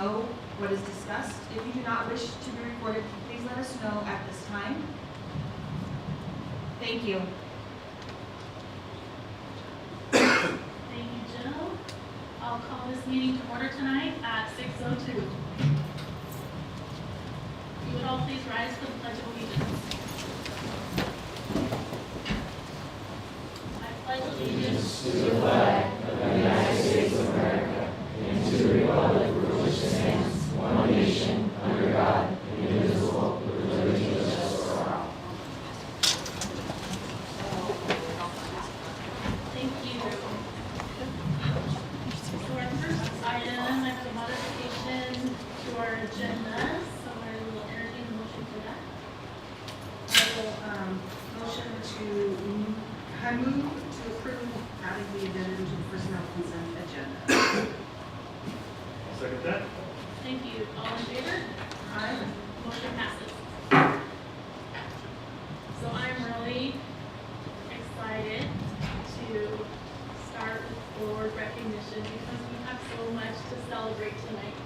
know what is discussed. If you do not wish to be recorded, please let us know at this time. Thank you. Thank you, Jill. I'll call this meeting to order tonight at 6:02. You would all please rise for the Pledge of Allegiance. I pledge allegiance to the flag of the United States of America and to the republic for which it stands, one nation, under God, indivisible, with liberty and justice for all. Thank you. So our first item is a modification to our agenda, so I will entertain a motion for that. I will I move to approve adding the agenda to the personnel consent agenda. I'll second that. Thank you. All in favor? Aye. Motion passes. So I'm really excited to start with board recognition because we have so much to celebrate tonight.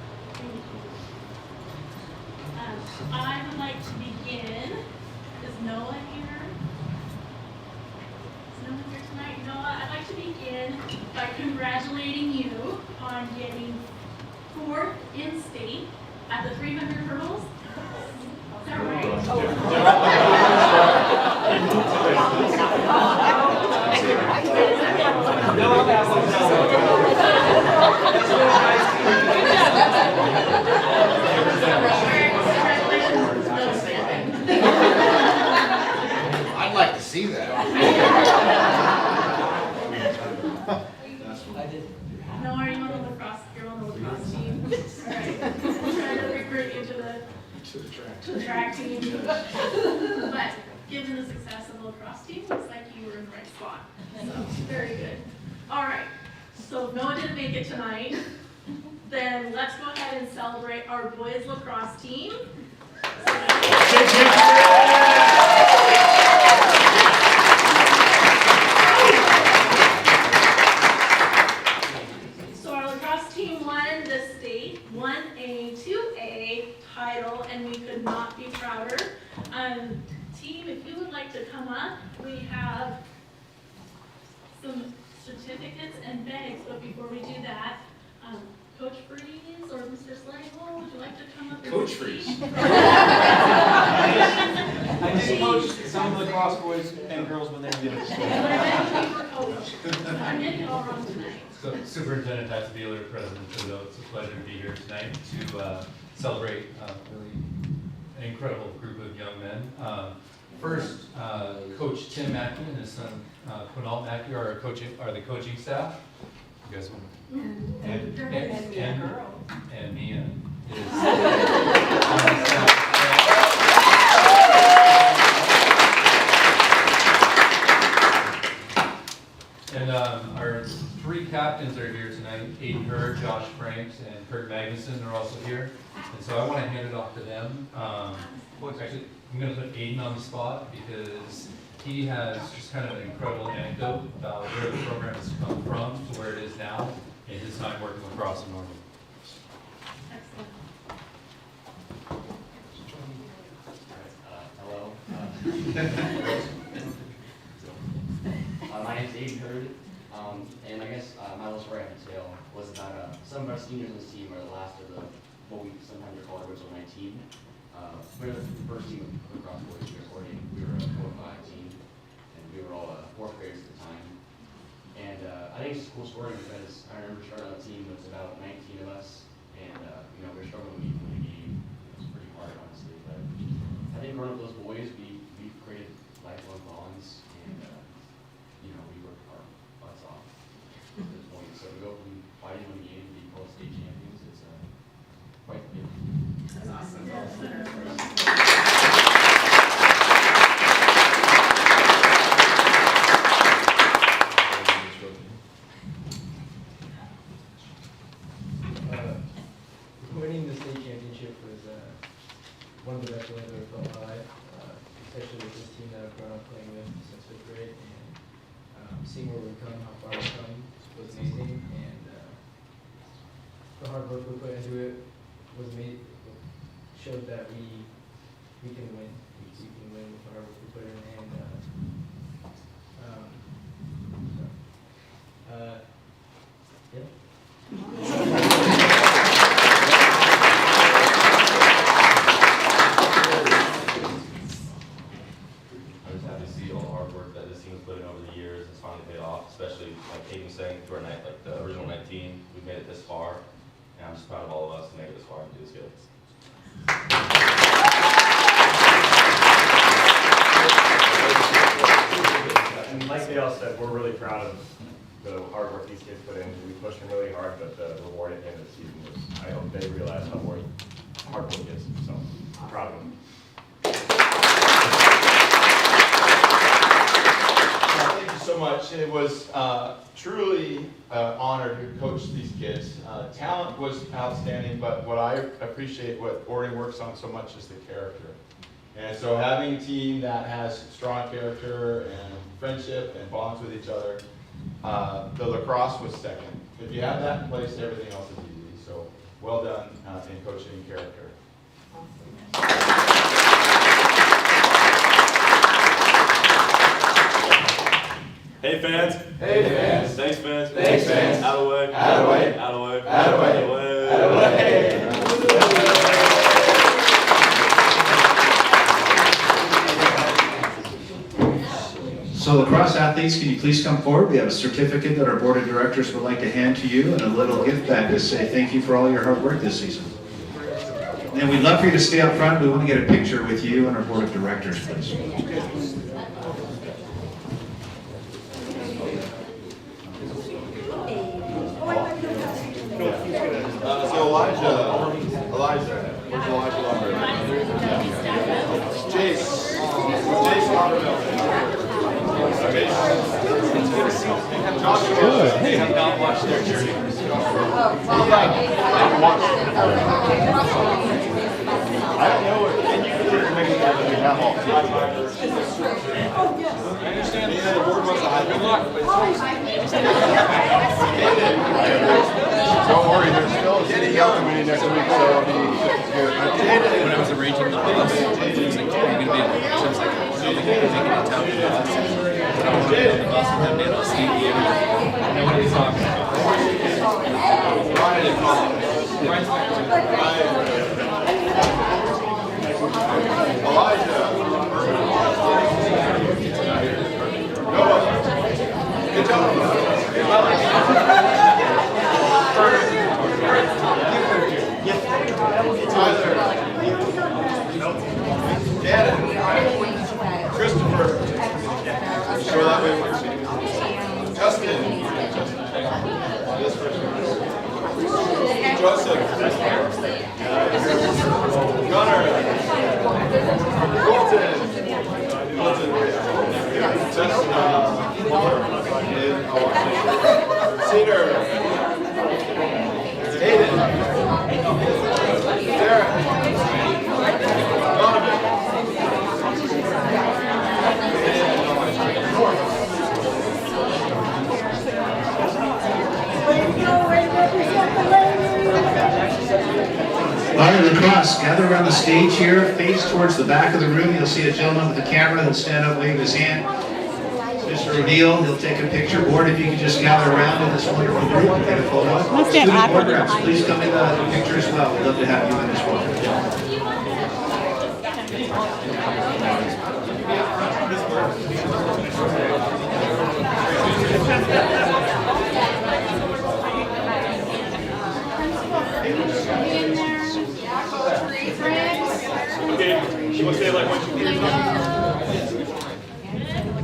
I would like to begin. Is Noah here? Is Noah here tonight? Noah, I'd like to begin by congratulating you on getting 4th in state at the 300 hurdles. Is that right? I'd like to see that. No, are you on the lacrosse? You're on the lacrosse team. All right. I'm trying to recruit you to the track team. But given the success of the lacrosse team, looks like you were in the right spot. So very good. All right. So if Noah didn't make it tonight, then let's go ahead and celebrate our boys lacrosse team. So our lacrosse team won the state 1A, 2A title, and we could not be prouder. Team, if you would like to come up, we have some certificates and bags, but before we do that, Coach Freeze or Mr. Slagle, would you like to come up? Coach Freeze. I did coach some of the lacrosse boys and girls when they were young. But I meant you were coach. I'm getting it all wrong tonight. So Superintendent Tyson Beeler, President Trudeau, it's a pleasure to be here tonight to celebrate really an incredible group of young men. First, Coach Tim Mackey and his son Quinault Mackey are the coaching staff. You guys want to? And Mia is and our 3 captains are here tonight. Aiden Hurd, Josh Franks, and Kurt Magnuson are also here. And so I want to hand it off to them. Actually, I'm going to put Aiden on the spot because he has just kind of an incredible anecdote about where the program has come from to where it is now in his time working lacrosse in Norman. Excellent. Hello. My name is Aiden Hurd, and I guess my little story I have to tell was about some of our seniors on this team are the last of what we sometimes call original 19. We're the first team of lacrosse boys here at Orting. We were a 4-5 team, and we were all 4th graders at the time. And I think it's a cool story because I remember starting on a team with about 19 of us, and we were struggling to win the game. It was pretty hard, honestly. But I think growing up with those boys, we created lifelong bonds, and we worked our butts off to this point. So to go from fighting one game to be called state champions, it's quite the deal. That's awesome. Winning the state championship was one of the best feelings I've ever felt in my life, especially with this team that I've grown up playing with since 5th grade. And seeing where we've come, how far we've come, was amazing. And the hard work we put into it was made, showed that we can win. We can win with our work we put in, and yeah. I'm just happy to see all the hard work that this team has put in over the years. It's finally paid off, especially like Hayden saying, through our night, like the original 19, we've made it this far, and I'm just proud of all of us to make it this far and do this good. And like Dale said, we're really proud of the hard work these kids put in. We pushed them really hard, but the reward at the end of the season was, I hope they realize how hard work is. So, I'm proud of them. Thank you so much. It was truly an honor to coach these kids. Talent was outstanding, but what I appreciate, what Orting works on so much, is the character. And so having a team that has strong character and friendship and bonds with each other, the lacrosse was second. If you have that in place, everything else is easy. So well done in coaching and character. Hey fans. Hey fans. Thanks fans. Thanks fans. Out of the way. Out of the way. Out of the way. Out of the way. Out of the way. So lacrosse athletes, can you please come forward? We have a certificate that our board of directors would like to hand to you and a little gift bag to say thank you for all your hard work this season. And we'd love for you to stay up front. We want to get a picture with you and our board of directors, please. So Elijah, where's Elijah Lumber? Jace Good. They have not watched their journey. I don't know if you can make it happen. We have all. I understand the board wants to hide. Good luck, but Don't worry, there's still a city council meeting next week, so it'll be good. When I was arranging the things, it was like, are you going to be able to, so I was like, no, they can't take it in town for the bus. But I was on the bus with them, and I'll see you. I know what he's talking about. Brian's back. Elijah. Good job. Tyler. Gannon. Christopher. Sure that way we're seeing. Justin. This person. Joseph. Gunnar. Colton. Cedar. Hayden. Derek. Donovan. All right, lacrosse, gather around the stage here, face towards the back of the room. You'll see a gentleman with a camera. He'll stand up, wave his hand. Mr. O'Neill, he'll take a picture. Board, if you could just gather around in this wonderful group and get a photo. Student board reps, please come in the picture as well. We'd love to have you in this one. Okay, she wants to say like 1, 2, 3.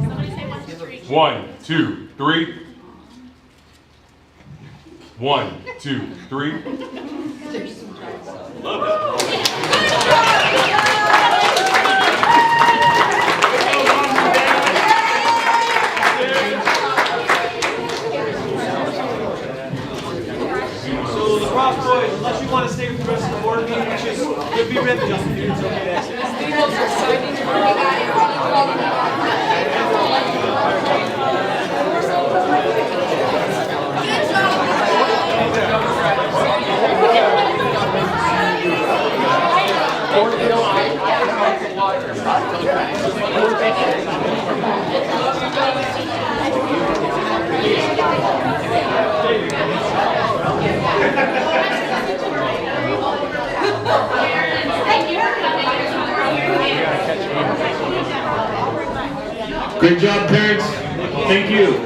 Somebody say 1, 2, 3. 1, 2, 3. 1, 2, 3. Love it. So lacrosse boys, unless you want to stay with the rest of the board meeting, which is you'll be ripped, Justin. It's okay to exit. Great job, parents. Thank you.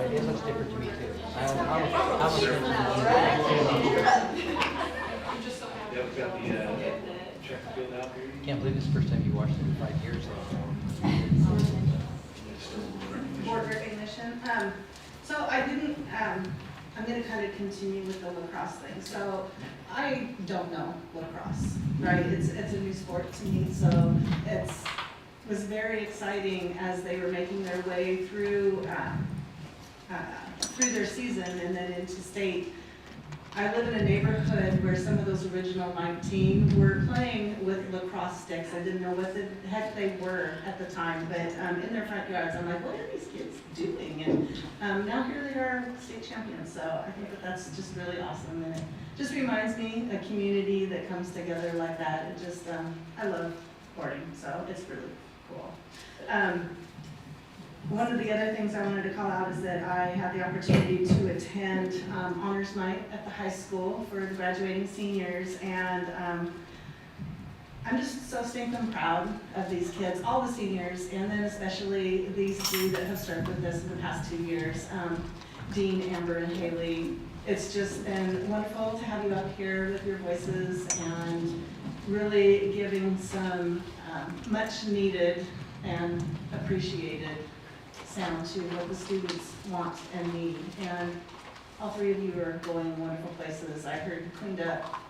It looks different to me too. Can't believe it's the first time you watched it in 5 years. Board recognition. So I didn't, I'm gonna kind of continue with the lacrosse thing. So I don't know lacrosse, right? It's a new sport to me, so it was very exciting as they were making their way through their season and then into state. I live in a neighborhood where some of those original 19 were playing with lacrosse sticks. I didn't know what the heck they were at the time, but in their front yards, I'm like, what are these kids doing? And now here they are, state champions. So I think that that's just really awesome, and it just reminds me a community that comes together like that. It just, I love Orting, so it's really cool. One of the other things I wanted to call out is that I had the opportunity to attend honors night at the high school for the graduating seniors, and I'm just so stinking proud of these kids, all the seniors, and then especially these three that have served with us in the past 2 years, Dean, Amber, and Haley. It's just been wonderful to have you up here with your voices and really giving some much needed and appreciated sound to what the students want and need. And all three of you are going wonderful places. I heard cleaned up.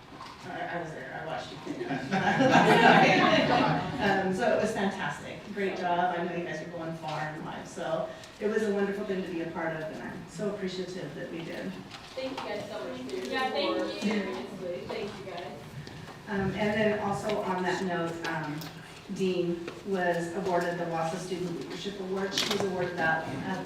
I was there. I watched you clean up. So it was fantastic. Great job. I know you guys are going far in life. So it was a wonderful thing to be a part of, and I'm so appreciative that we did. Thank you guys so much for your support. Thank you. Seriously, thank you guys. And then also on that note, Dean was awarded the WASA Student Leadership Award. She was awarded that at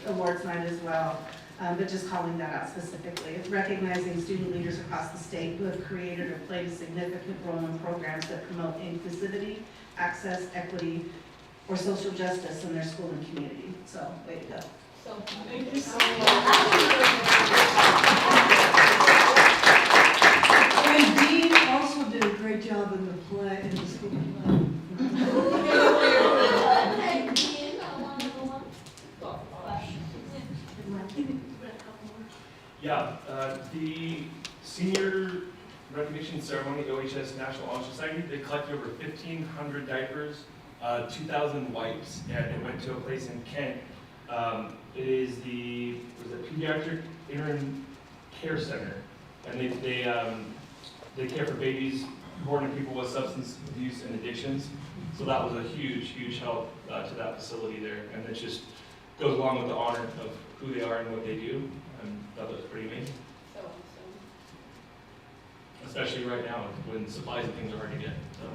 awards night as well, but just calling that out specifically. It's recognizing student leaders across the state who have created or played a significant role in programs that promote inclusivity, access, equity, or social justice in their school and community. So, way to go. So, thank you so And Dean also did a great job in the play, in the school play. Yeah, the senior recognition ceremony, OHS National Honor Society, they collected over 1,500 diapers, 2,000 wipes, and it went to a place in Kent. It is the Pediatric Interim Care Center, and they care for babies born to people with substance abuse and addictions. So that was a huge, huge help to that facility there, and it just goes along with the honor of who they are and what they do, and that was pretty amazing. So awesome. Especially right now when supplies and things are hard to get. So,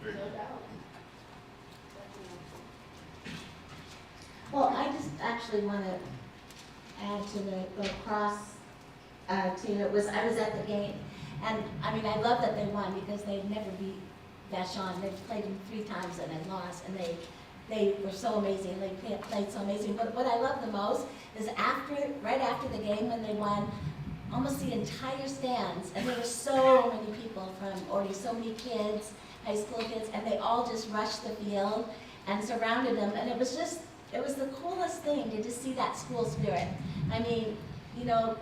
very No cool. doubt. Well, I just actually want to add to the lacrosse team. I was at the game, and I mean, I love that they won because they'd never beat Vashon. They've played them 3 times and they lost, and they were so amazing. They played so amazing. But what I love the most is right after the game when they won, almost the entire stands, and there were so many people from Orting, so many kids, high school kids, and they all just rushed the field and surrounded them, and it was the coolest thing to just see that school spirit. I mean, you know,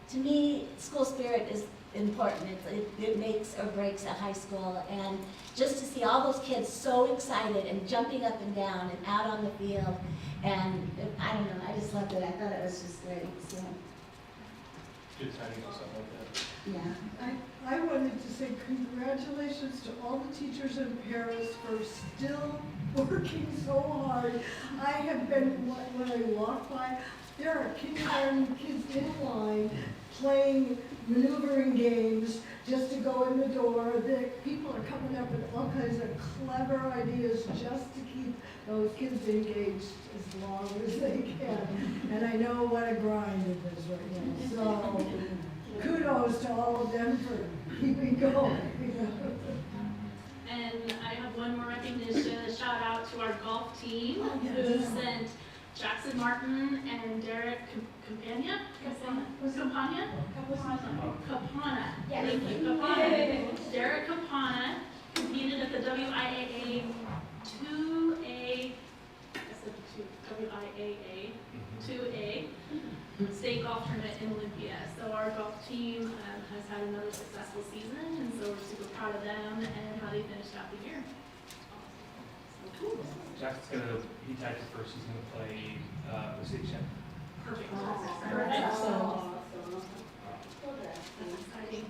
to me, school spirit important. It makes or breaks a high school, and just to see all those kids so excited and jumping up and down and out on the field, and I don't know, I just loved it. I thought it was just great. So, Good timing for something like that. yeah. I wanted to say congratulations to all the teachers and parents for still working so hard. I have been, when I walk by, there are kindergarten kids in line playing maneuvering games just to go in the door. The people are coming up with all kinds of clever ideas just to keep those kids engaged as long as they can. And I know what a grind it is right now. So kudos to all of them for keeping going. And I have one more recognition, a shout out to our golf team who sent Jackson Martin and Derek Campana. Thank you, Capana. Derek Capana competed at the WIAA 2A, WIAA 2A state golf tournament in Olympia. So our golf team has had another successful season, and so we're super proud of them and how they finished out the year. So cool. Jackson's he tagged it first, he's gonna play, Mitigation. Perfect. That's awesome. That's exciting.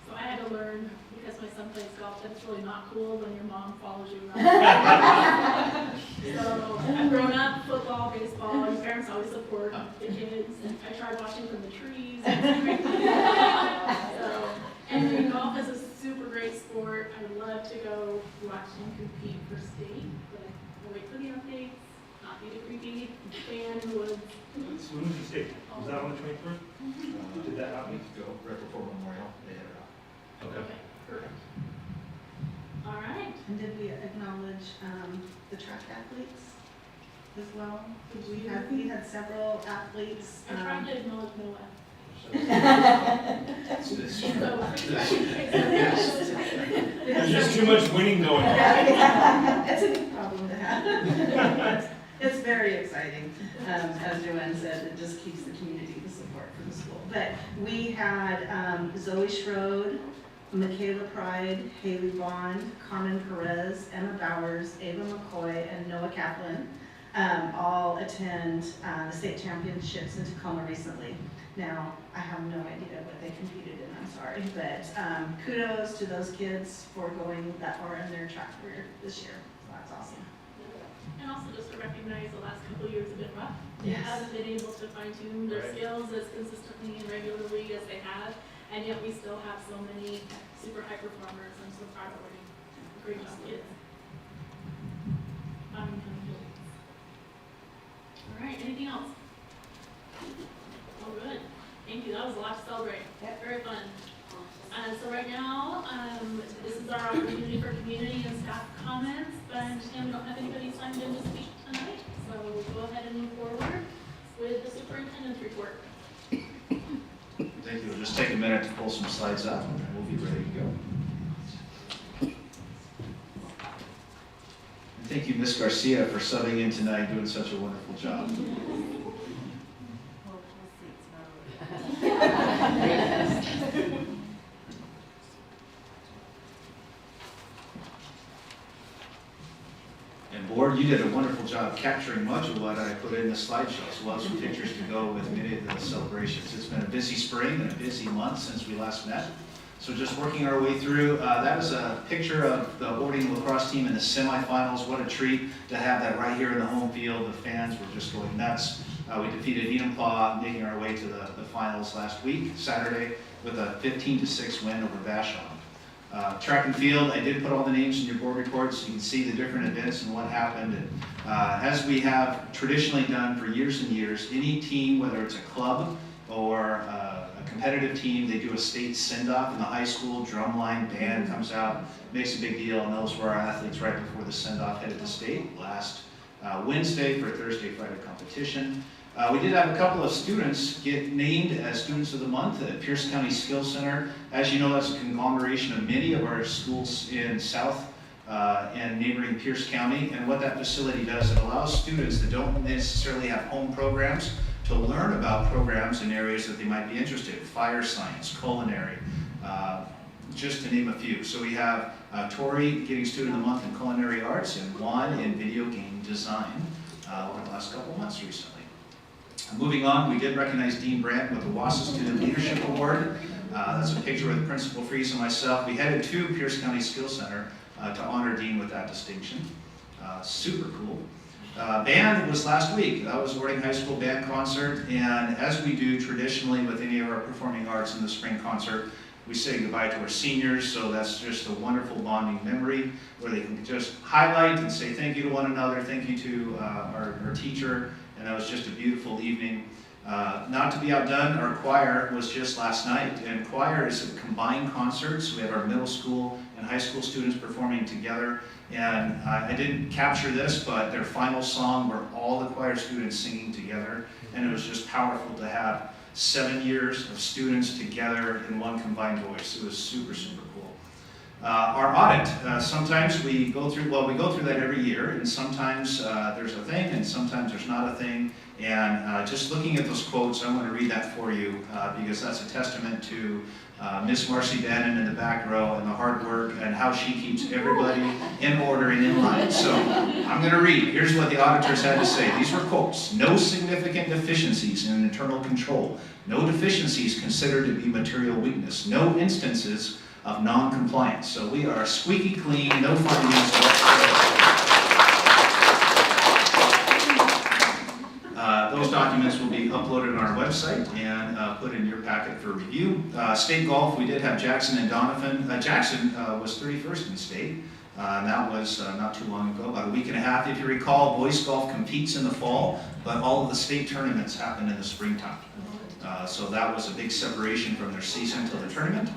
So I had to learn, because my son plays golf, that it's really not cool when your mom follows you around. So I've grown up, football, baseball, your parents always support the kids, and I tried watching from the trees. So, and golf is a super great sport. I love to go watch and compete for state, but I'll wait for the updates, not be the creepy fan in the woods. When was the state? Was that on the 23rd? Did that happen? Go right before Memorial, they had it out. Okay. Perfect. All right. And did we acknowledge the track athletes as well? We had several athletes. I tried to acknowledge Noah. There's just too much winning going on. Yeah, it's a good problem to have. It's very exciting. As Joanne said, it just keeps the community the support for the school. But we had Zoe Schroed, Michaela Pride, Haley Bond, Carmen Perez, Emma Bowers, Ava McCoy, and Noah Kaplan all attend the state championships in Tacoma recently. Now, I have no idea what they competed in, I'm sorry, but kudos to those kids for going that far in their track career this year. So that's awesome. And also just to recognize the last couple of years have been rough. They Yes. haven't been able to fine tune their Right. skills as consistently and regularly as they have, and yet we still have so many super high performers. I'm so proud of them. Great job, kids. All right, anything else? Oh, good. Thank you. That was a lot to celebrate. Very fun. So right now, this is our opportunity for community and staff comments, but I understand we don't have anybody signed in to speak tonight, so we'll go ahead and move forward with the superintendent's report. Thank you. We'll just take a minute to pull some slides up and we'll be ready to go. And thank you, Ms. Garcia, for subbing in tonight, doing such a wonderful job. And board, you did a wonderful job capturing much of what I put in the slideshow, as well as some pictures to go with many of the celebrations. It's been a busy spring and a busy month since we last met. So just working our way through, that is a picture of the Orting lacrosse team in the semifinals. What a treat to have that right here in the home field. The fans were just going nuts. We defeated Enumclaw, making our way to the finals last week, Saturday, with a 15-6 win over Vashon. Track and field, I did put all the names in your board reports so you can see the different events and what happened. And as we have traditionally done for years and years, any team, whether it's a club or a competitive team, they do a state send-off in the high school. Drumline band comes out, makes a big deal, and those were our athletes right before the send-off headed to state last Wednesday for a Thursday-Friday competition. We did have a couple of students get named as Students of the Month at Pierce County Skills Center. As you know, that's a conglomeration of many of our schools in South and neighboring Pierce County. And what that facility does, it allows students that don't necessarily have home programs to learn about programs in areas that they might be interested in. Fire science, culinary, just to name a few. So we have Tori getting Student of the Month in Culinary Arts and Juan in Video Game Design over the last couple months recently. Moving on, we did recognize Dean Brandt with the WASA Student Leadership Award. That's a picture with Principal Fries and myself. We headed to Pierce County Skills Center to honor Dean with that distinction. Super cool. Band was last week. That was Orting High School Band Concert, and as we do traditionally with any of our performing arts in the spring concert, we say goodbye to our seniors, so that's just a wonderful bonding memory where they can just highlight and say thank you to one another, thank you to our teacher, and that was just a beautiful evening. Not to be outdone, our choir was just last night, and choir is a combined concert, so we have our middle school and high school students performing together, and I didn't capture this, but their final song were all the choir students singing together, and it was just powerful to have 7 years of students together in one combined voice. It was super, super cool. Our audit, sometimes we go through that every year, and sometimes there's a thing, and sometimes there's not a thing. And just looking at those quotes, I want to read that for you because that's a testament to Miss Marcy Bannon in the back row and the hard work and how she keeps everybody in order and in line. So I'm going to read. Here's what the auditors had to say. These were quotes. No significant deficiencies in internal control. No deficiencies considered to be material weakness. No instances of non-compliance. So we are squeaky clean, no findings whatsoever. Those documents will be uploaded on our website and put in your packet for review. State golf, we did have Jackson and Donovan. Jackson was 31st in state. And that was not too long ago, about a week and a half. If you recall, boys golf competes in the fall, but all of the state tournaments happen in the springtime. So that was a big separation from their season to the tournament.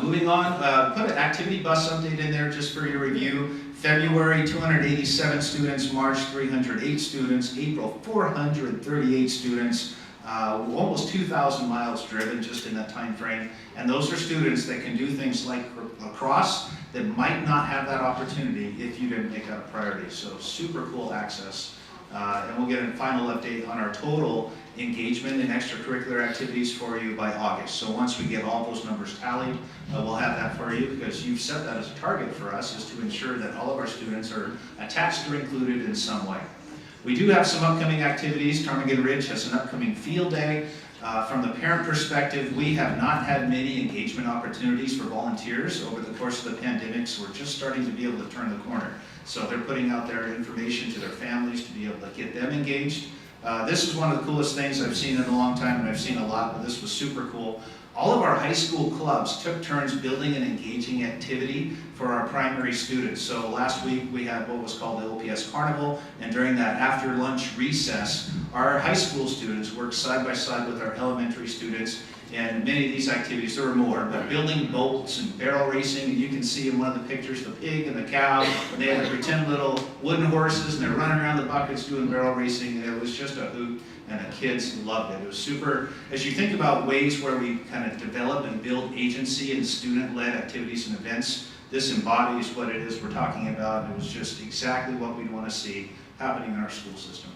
Moving on, put an activity bus update in there just for your review. February, 287 students. March, 308 students. April, 438 students. Almost 2,000 miles driven just in that time frame. And those are students that can do things like lacrosse that might not have that opportunity if you didn't make that a priority. So super cool access. And we'll get a final update on our total engagement in extracurricular activities for you by August. So once we get all those numbers tallied, we'll have that for you because you've set that as a target for us, is to ensure that all of our students are attached or included in some way. We do have some upcoming activities. Ptarmigan Ridge has an upcoming field day. From the parent perspective, we have not had many engagement opportunities for volunteers over the course of the pandemic, so we're just starting to be able to turn the corner. So they're putting out their information to their families to be able to get them engaged. This is one of the coolest things I've seen in a long time, and I've seen a lot, but this was super cool. All of our high school clubs took turns building an engaging activity for our primary students. So last week we had what was called the OPS Carnival, and during that after lunch recess, our high school students worked side by side with our elementary students. And many of these activities, there were more, but building boats and barrel racing, and you can see in one of the pictures the pig and the cow, and they had to pretend little wooden horses, and they're running around the buckets doing barrel racing, and it was just a hoot, and the kids loved it. It was super. As you think about ways where we kind of develop and build agency in student-led activities and events, this embodies what it is we're talking about, and it was just exactly what we'd want to see happening in our school system.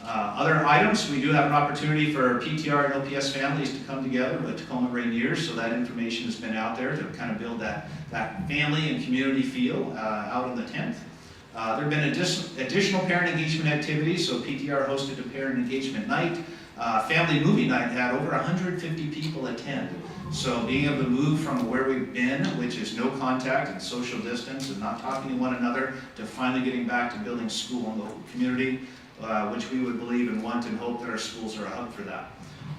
Other items, we do have an opportunity for PTR and OPS families to come together with Tacoma Rainiers, so that information has been out there to kind of build that family and community feel out on the 10th. There have been additional parent engagement activities, so PTR hosted a parent engagement night. Family movie night had over 150 people attend. So being able to move from where we've been, which is no contact and social distance and not talking to one another, to finally getting back to building school in the community, which we would believe and want and hope that our schools are a hub for that.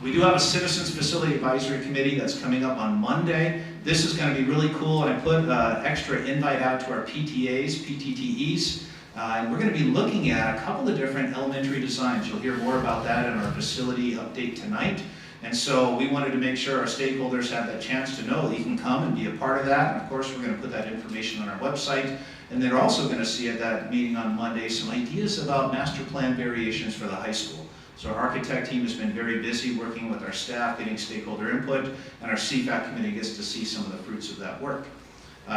We do have a Citizens Facility Advisory Committee that's coming up on Monday. This is going to be really cool, and I put an extra invite out to our PTAs, PTTEs, and we're going to be looking at a couple of different elementary designs. You'll hear more about that in our facility update tonight. And so we wanted to make sure our stakeholders have that chance to know that you can come and be a part of that. And of course, we're going to put that information on our website. And they're also going to see at that meeting on Monday some ideas about master plan variations for the high school. So our architect team has been very busy working with our staff, getting stakeholder input, and our CFAC committee gets to see some of the fruits of that work.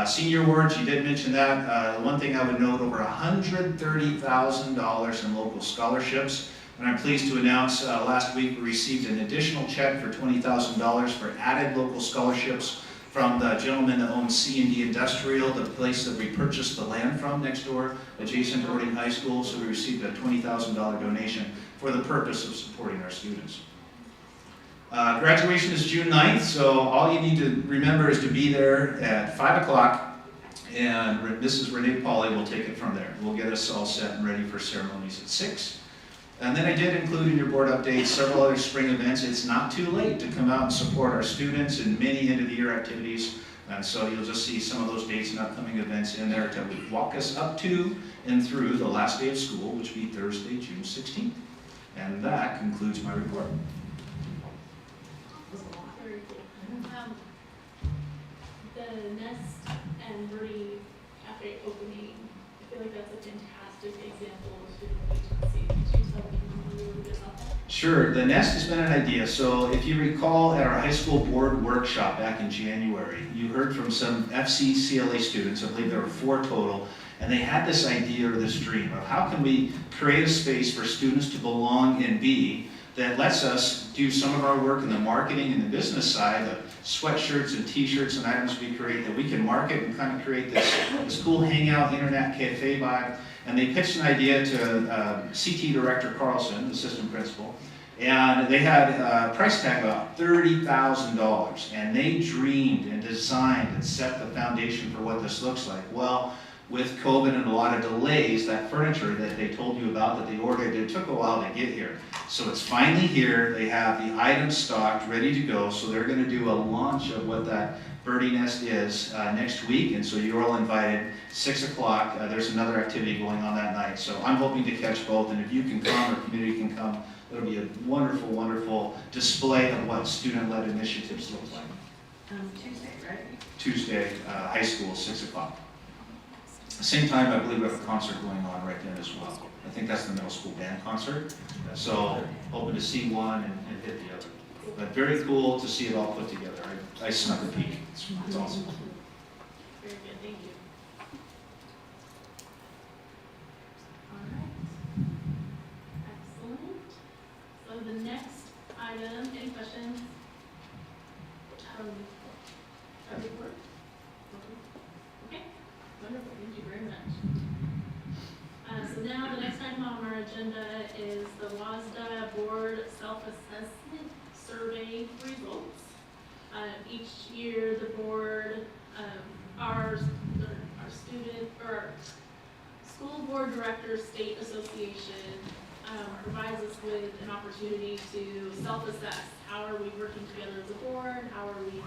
Senior awards, you did mention that. One thing I would note, over $130,000 in local scholarships. And I'm pleased to announce last week we received an additional check for $20,000 for added local scholarships from the gentleman that owns C&D Industrial, the place that we purchased the land from next door, adjacent to Orting High School. So we received a $20,000 donation for the purpose of supporting our students. Graduation is June 9th, so all you need to remember is to be there at 5 o'clock, and Mrs. Renee Pauly will take it from there. We'll get us all set and ready for ceremonies at 6. And then I did include in your board updates several other spring events. It's not too late to come out and support our students in many end-of-the-year activities. And so you'll just see some of those dates and upcoming events in there to walk us up to and through the last day of school, which will be Thursday, June 16th. And that concludes my report. Very cool. The Nest and Birdie Cafe opening, I feel like that's a fantastic example of student agency. Could you tell me a little bit about that? Sure, the Nest has been an idea. So if you recall at our high school board workshop back in January, you heard from some FCCLA students, I believe there were 4 total, and they had this idea or this dream of how can we create a space for students to belong and be that lets us do some of our work in the marketing and the business side, the sweatshirts and t-shirts and items we create, that we can market and kind of create this cool hangout, internet cafe vibe. And they pitched an idea to CT Director Carlson, the assistant principal, and they had a price tag of about $30,000, and they dreamed and designed and set the foundation for what this looks like. Well, with COVID and a lot of delays, that furniture that they told you about that they ordered, it took a while to get here. So it's finally here. They have the items stocked, ready to go. So they're going to do a launch of what that Birdie Nest is next week. And so you're all invited, 6 o'clock. There's another activity going on that night. So I'm hoping to catch both. And if you can come or community can come, it'll be a wonderful, wonderful display of what student-led initiatives look like. Tuesday, right? Tuesday, high school, 6 o'clock. Same time, I believe we have a concert going on right then as well. I think that's the middle school band concert. So hoping to see one and hit the other. But very cool to see it all put together. I snuck a peek. It's awesome. Very good, thank you. All right. Excellent. So the next item, any questions? Report? Okay, wonderful, thank you very much. So now the next item on our agenda is the WASDA Board Self-Assessment Survey results. Each year the board, our student, or School Board Directors State Association provides us with an opportunity to self-assess. How are we working together as a board? How are we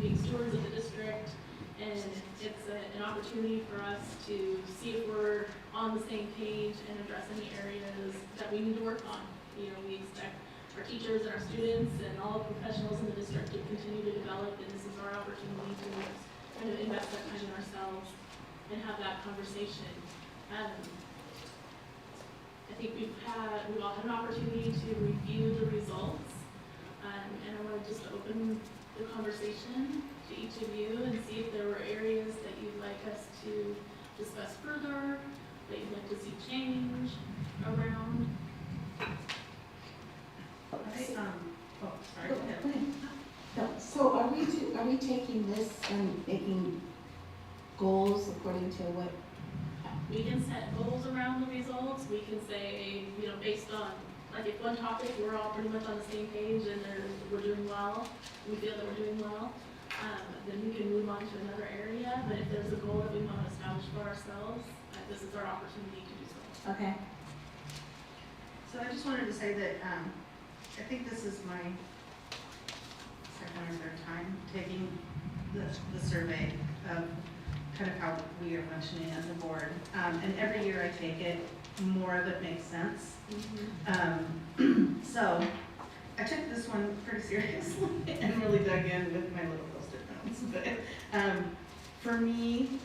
being stewards of the district? And it's an opportunity for us to see if we're on the same page and address any areas that we need to work on. You know, we expect our teachers and our students and all professionals in the district to continue to develop, and this is our opportunity to kind of invest that time in ourselves and have that conversation. I think we've all had an opportunity to review the results, and I want to just open the conversation to each of you and see if there were areas that you'd like us to discuss further, that you'd like to see change around. Sorry, go ahead. No, so are we taking this and making goals according to what? We can set goals around the results. We can say, you know, based on, like if one topic we're all pretty much on the same page and we're doing well, we feel that we're doing well, then we can move on to another area. But if there's a goal that we want to establish for ourselves, this is our opportunity to do so. Okay. So I just wanted to say that I think this is my second or third time taking the survey of kind of how we are functioning as a board. And every year I take it, more of it makes sense. So I took this one pretty seriously and really dug in with my little post-it notes. But for me,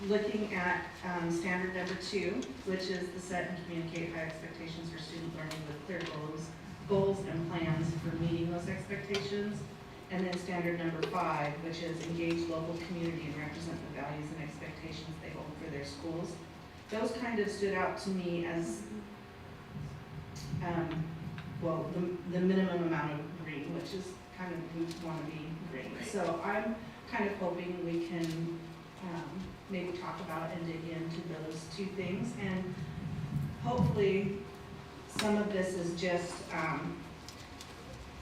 looking at standard number 2, which is the set and communicate high expectations for student learning with clear goals and plans for meeting those expectations. And then standard number 5, which is engage local community and represent the values and expectations they hold for their schools. Those kind of stood out to me as well, the minimum amount of green, which is kind of, we want to be green. So I'm kind of hoping we can maybe talk about and dig into those two things. And hopefully some of this is just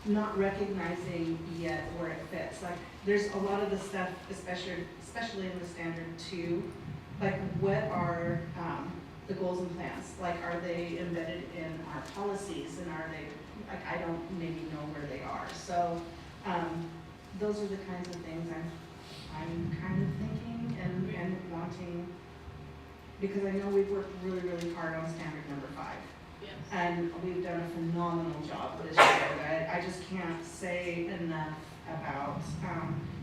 not recognizing yet where it fits. Like there's a lot of the stuff, especially in the standard 2, like what are the goals and plans? Like are they embedded in our policies, and are they, like I don't maybe know where they are. So those are the kinds of things I'm kind of thinking and wanting, because I know we've worked really, really hard on standard number 5. Yes. And we've done a phenomenal job this year. I just can't say enough about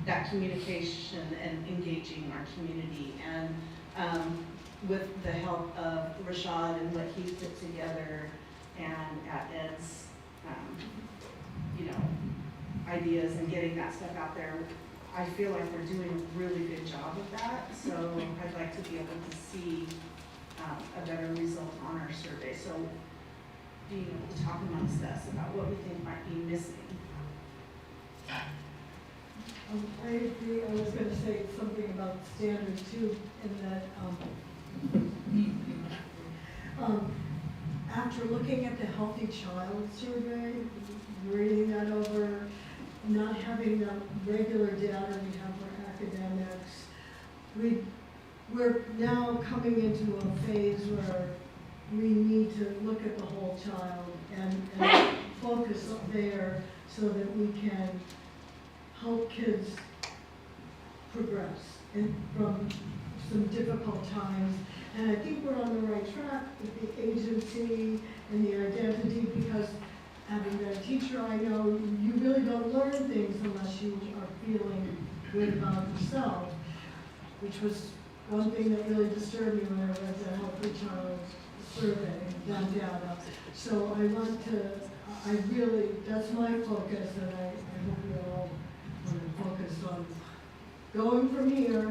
that communication and engaging our community. And with the help of Rashad and what he's put together, and at Ed's, ideas and getting that stuff out there, I feel like we're doing a really good job of that. So I'd like to be able to see a better result on our survey. So being able to talk amongst us about what we think might be missing. I agree. I was going to say something about standard 2 in that after looking at the Healthy Child survey, reading that over, not having the regular data we have for academics, we're now coming into a phase where we need to look at the whole child and focus there so that we can help kids progress from some difficult times. And I think we're on the right track with the agency and the identity, because having been a teacher, I know you really don't learn things unless you are feeling good about yourself, which was one thing that really disturbed me when I read the Healthy Child survey, that data. So that's my focus, and I hope we all want to focus on going from here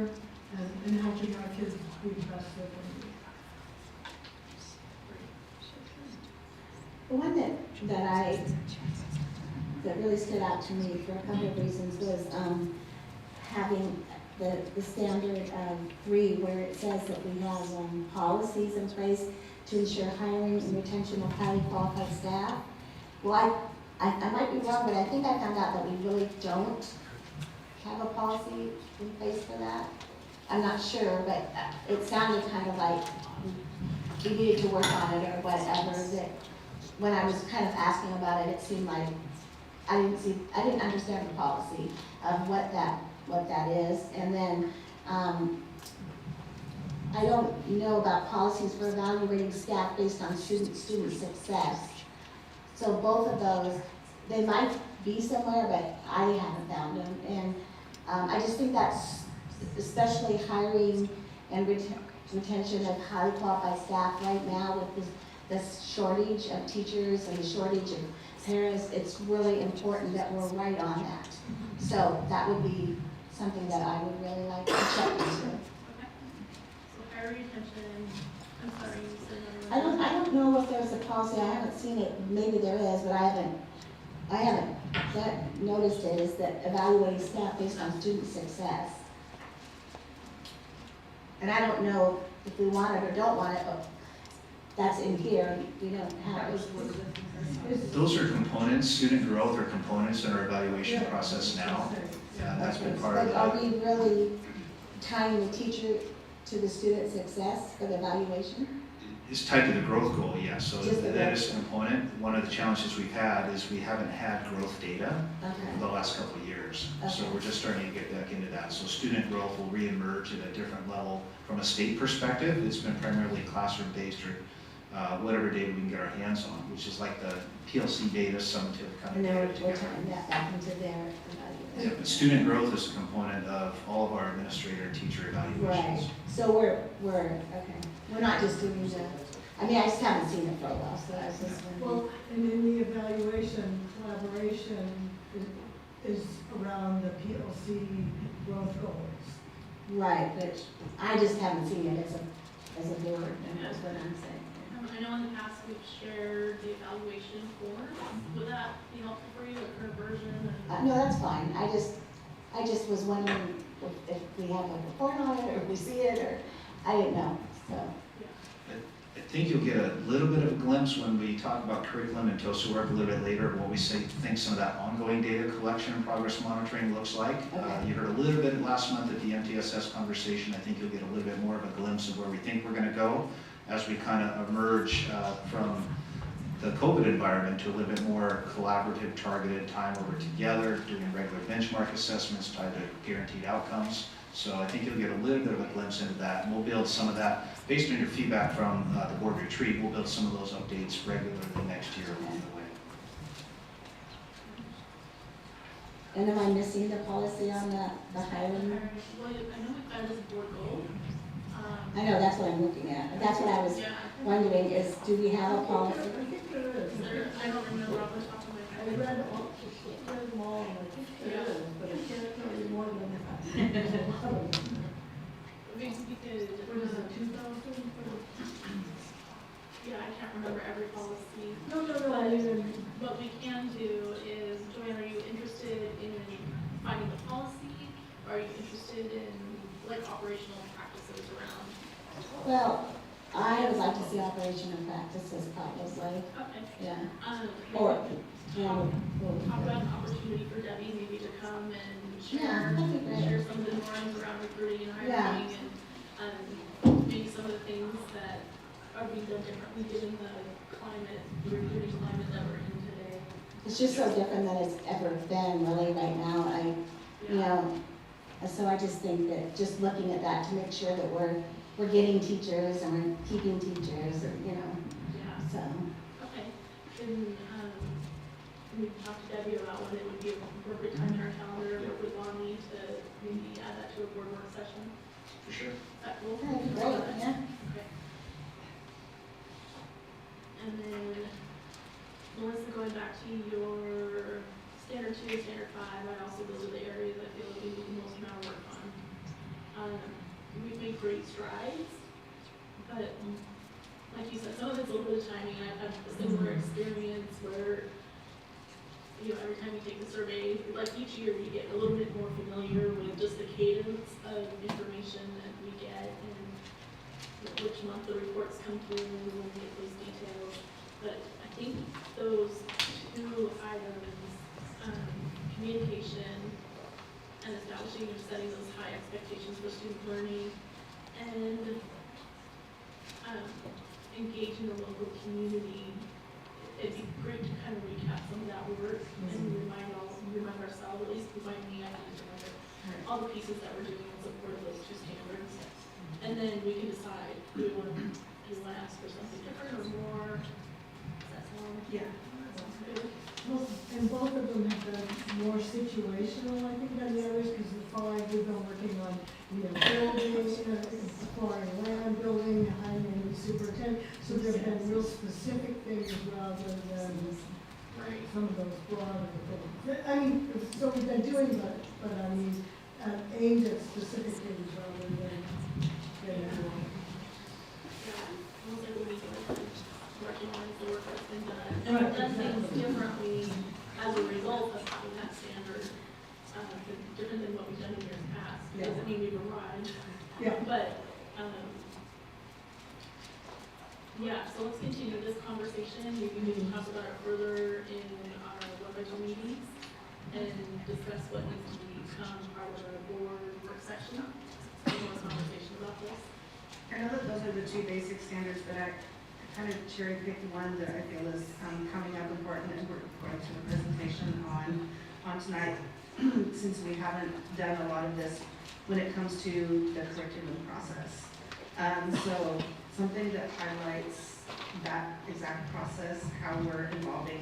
and helping our kids be the best they can be. The one that really stood out to me for a couple of reasons was having the standard 3, where it says that we have policies in place to ensure hiring and retention of highly qualified staff. Well, I might be wrong, but I think I found out that we really don't have a policy in place for that. I'm not sure, but it sounded kind of like we needed to work on it or whatever. That when I was kind of asking about it, it seemed like I didn't understand the policy of what that is. And then I don't know about policies for evaluating staff based on student success. So both of those, they might be somewhere, but I haven't found them. And I just think that's, especially hiring and retention of highly qualified staff right now with this shortage of teachers and the shortage of parents, it's really important that we're right on that. So that would be something that I would really like to check into. Okay. So higher retention, I'm sorry, you said another one. I don't know if there's a policy, I haven't seen it, maybe there is, but I haven't noticed it, is that evaluating staff based on student success. And I don't know if we want it or don't want it, but that's in here, we don't have it. Those are components, student growth are components in our evaluation process now. And that's been part of But are we really tying the teacher to the student success for the evaluation? It's tied to the growth goal, yes, so Just the that growth. is a component. One of the challenges we've had is we haven't had growth data Okay. for the last couple of years. So Okay. we're just starting to get back into that. So student growth will reemerge at a different level. From a state perspective, it's been primarily classroom-based or whatever data we can get our hands on, which is like the PLC data, summative kind of And then data we're together. tying that back into their Yeah, evaluation. but student growth is a component of all of our administrator and teacher Right, evaluations. so we're, okay, we're not just doing I just haven't seen it for a while, so I was just wondering. Well, and in the evaluation, collaboration is around the PLC growth goals. Right, but I just haven't seen it as a board, and that's what I'm saying. I know in the past we've shared the evaluation form. Would that be helpful for you, the current version? No, that's fine. I just was wondering if we have like a form on it, or if we see it, or, I didn't know, so. I think you'll get a little bit of a glimpse when we talk about curriculum and TOSA work a little bit later, what we think some of that ongoing data collection and progress monitoring looks like. Okay. You heard a little bit last month at the MTSS conversation. I think you'll get a little bit more of a glimpse of where we think we're gonna go as we kind of emerge from the COVID environment to a little bit more collaborative, targeted time where we're together, doing regular benchmark assessments tied to guaranteed outcomes. So I think you'll get a little bit of a glimpse into that, and we'll build some of that, based on your feedback from the board retreat, we'll build some of those updates regularly next year along the way. And am I missing the policy on the hiring? Well, I know we've got it as a board goal. I know, that's what I'm looking at. That's what I was Yeah. wondering, is do we have a policy? I think there is. I don't remember off the top of my I head. read them all, and I think there is, but I can't tell you more than that. We could, What is it, 2000? yeah, I can't remember every policy. No, I mean, What we can do is, Joanne, are you interested in finding the policy? Or are you interested in like operational practices around? Well, I would like to see operational practices probably, Okay. yeah. Or Or, talk about an opportunity for Debbie maybe to come and Yeah, share, that'd be great. share some of the norms around recruiting and Yeah. hiring and maybe some of the things that are being done differently given the climate, the recruiting climate that we're in today. it's just so different than it's ever been really right now. You know, so I just think that just looking at that to make sure that we're getting teachers and we're keeping teachers, or, you know, Yeah. so. Okay. Then, we talked to Debbie about when it would be an appropriate time in our calendar, work with Bonnie to maybe add that to a board work session. For sure. Is that cool? That'd be great, yeah. Okay. And then, Melissa, going back to your standard 2, standard 5, those are the areas I feel like we need the most amount of work on. We've made great strides, but like you said, some of it's a little bit of timing. I've had a similar experience where, you know, every time you take the survey, like each year you get a little bit more familiar with just the cadence of information that we get and which month the reports come through and we will get those details. But I think those two items, communication and establishing and setting those high expectations for student learning and engaging the local community, it'd be great to kind of recap some of that work and remind ourselves, at least remind me, I need to remember all the pieces that we're doing in support of those two standards. And then we can decide, do we want to ask for something different or more? Does that sound? Yeah. That sounds good. Well, and both of them have been more situational, I think, than the others, because the 5, we've been working on, you know, building, acquiring land, building, hiring a new superintendent. So there have been real specific things rather than some of those broader things. I mean, so we've been doing, but I mean, aimed at specific things rather than everyone. Yeah, almost like we need to recognize the work that's been done. And we've done things differently as a result of having that standard, different than what we've done in years past. Doesn't mean we've arrived. Yeah. But, yeah, so let's continue this conversation. We can talk about it further in our webinar meetings and discuss what needs to become part of our board work session. More conversation about this. I know that those are the two basic standards, but I kind of cherry picked one that I feel is coming up important, and we're going to the presentation on tonight, since we haven't done a lot of this when it comes to the curriculum process. So something that highlights that exact process, how we're involving,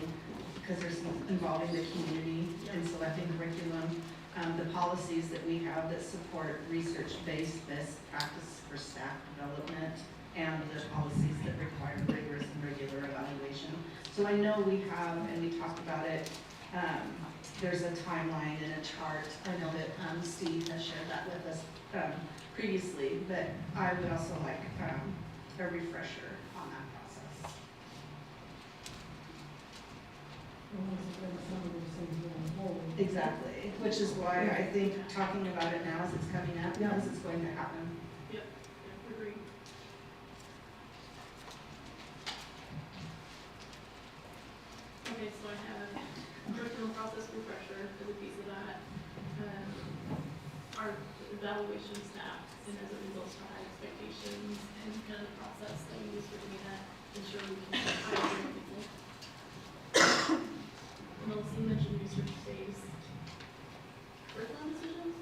because there's involving the community in selecting curriculum, the policies that we have that support research-based best practice for staff development, and the policies that require rigorous and regular evaluation. So I know we have, and we talked about it, there's a timeline and a chart. I know that Steve has shared that with us previously, but I would also like a refresher on that process. some of those things are on hold. Exactly, which is why I think talking about it now as it's coming up, Yeah. because it's going to happen. Yep, yeah, agree. Okay, so I have curriculum process refresher as a piece of that. Our evaluation staff, and as a result of high expectations and kind of the process that we use for doing that, ensure we can hire people. Melissa mentioned research-based curriculum decisions.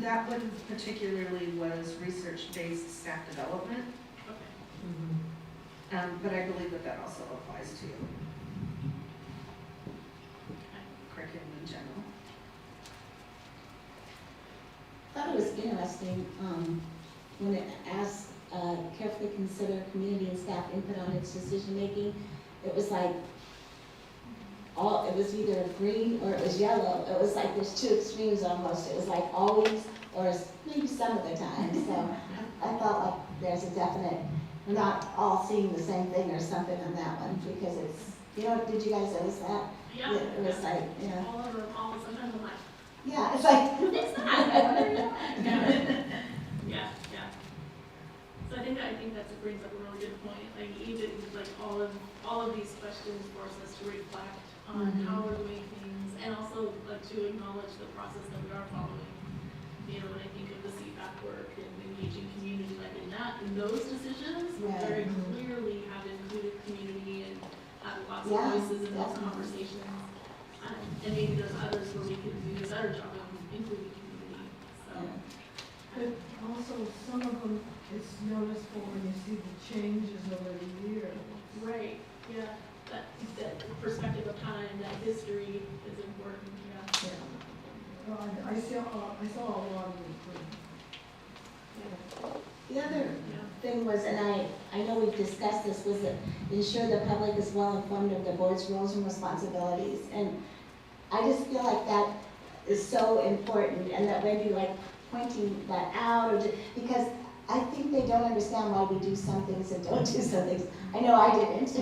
That one particularly was research-based staff development, Okay. but I believe that that also applies to curriculum in general. I thought it was interesting, when it asked, carefully consider community and staff input on its decision-making. It was like, it was either green or it was yellow. It was like there's two extremes almost. It was like always or maybe some of the time. So I felt like there's a definite, we're not all seeing the same thing or something on that one because it's, did you guys notice that? Yeah. It was like, All of them, sometimes I'm like, yeah, it's like. fix that. Yeah, yeah. So I think that brings up a really good point. Like even like all of these questions force us to reflect on how we're doing things and also like to acknowledge the process that we are following. When I think of the CFAP work and engaging community, like in those decisions, we very clearly have included community and have lots of voices in those conversations. And maybe there's others where we can do a better job of including community, so. But also, some of them, it's noticeable when you see the changes over the years. Right, yeah, that perspective of time, that history is important, yeah. Well, I saw a lot of improvement. The other thing was, and I know we've discussed this, was that ensure the public is well informed of the board's roles and responsibilities. And I just feel like that is so important and that maybe like pointing that out because I think they don't understand why we do some things and don't do some things. I know I didn't.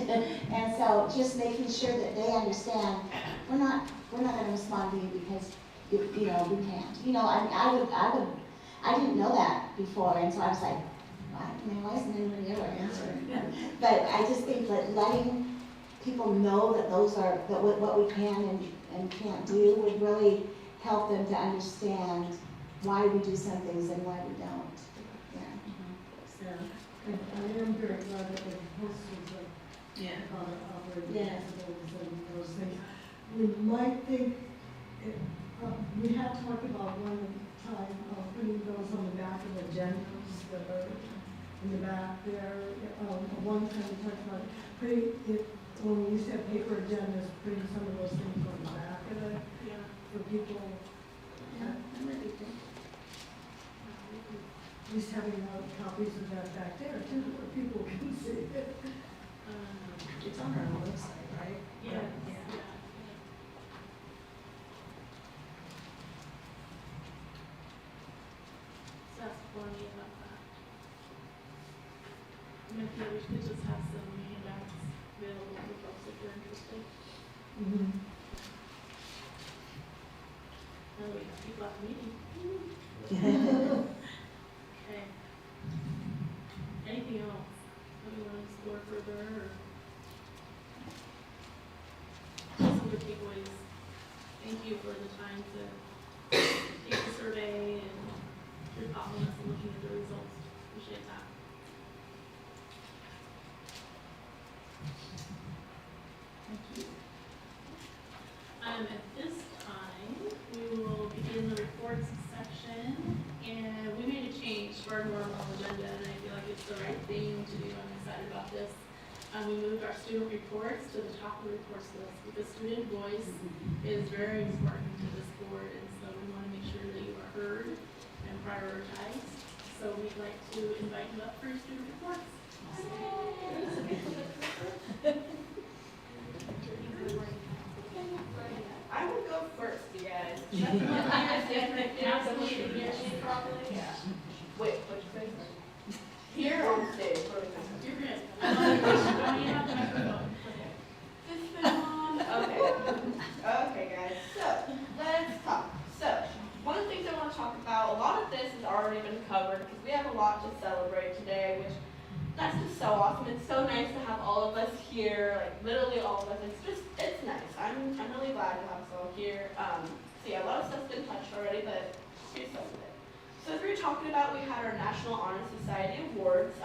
And so just making sure that they understand we're not going to respond to you because we can't. I didn't know that before, and so I was like, why isn't anybody ever answering? But I just think that letting people know that what we can and can't do would really help them to understand why we do some things and why we don't. Yeah. I am very glad that the posters are operating principles and those things. We might think, we have talked about one time putting those on the back of agendas that are in the back there. One time we talked about putting it, when we used to have paper agendas, putting some of those things on the back of it for people. At least having copies of that back there too, where people can see it. It's on our website, right? Yeah. So that's plenty about that. Maybe we should just have some handouts available for folks if you're interested. Now we have people at the meeting. Okay. Anything else that we want to explore further or? Some good takeaways. Thank you for the time to take the survey and your thoughtfulness in looking at the results. Appreciate that. Thank you. At this time, we will begin the reports section, and we made a change to our normal agenda, and I feel like it's the right thing to do. I'm excited about this. We moved our student reports to the top of the reports list because student voice is very important to this board, and so we want to make sure that you are heard and prioritized. So we'd like to invite you up for your student reports. I would go first, you guys. Absolutely. Yeah. Wait, what'd you say? Here on stage. You're good. Oh, you have the microphone. Okay. awesome. It's so nice to have all of us here, like literally all of us. It's nice. I'm really glad to have us all here. So yeah, a lot of stuff's been touched already, but here's some of it. So as we were talking about, we had our National Honor Society Awards.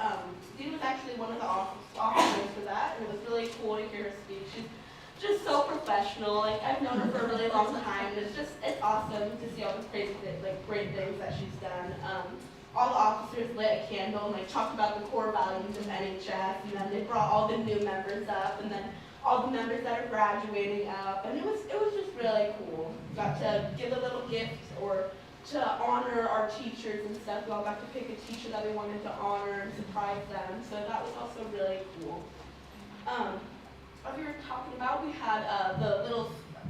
Dee was actually one of the officers for that, and it was really cool to hear her speak. She's just so professional. Like, I've known her for a really long time, and it's awesome to see all the crazy, great things that she's done. All the officers lit a candle and talked about the core values of NHS, and then they brought all the new members up, and then all the members that are graduating up, and it was just really cool. Got to give a little gift or to honor our teachers and stuff. We all got to pick a teacher that we wanted to honor and surprise them, so that was also really cool. As we were talking about, we had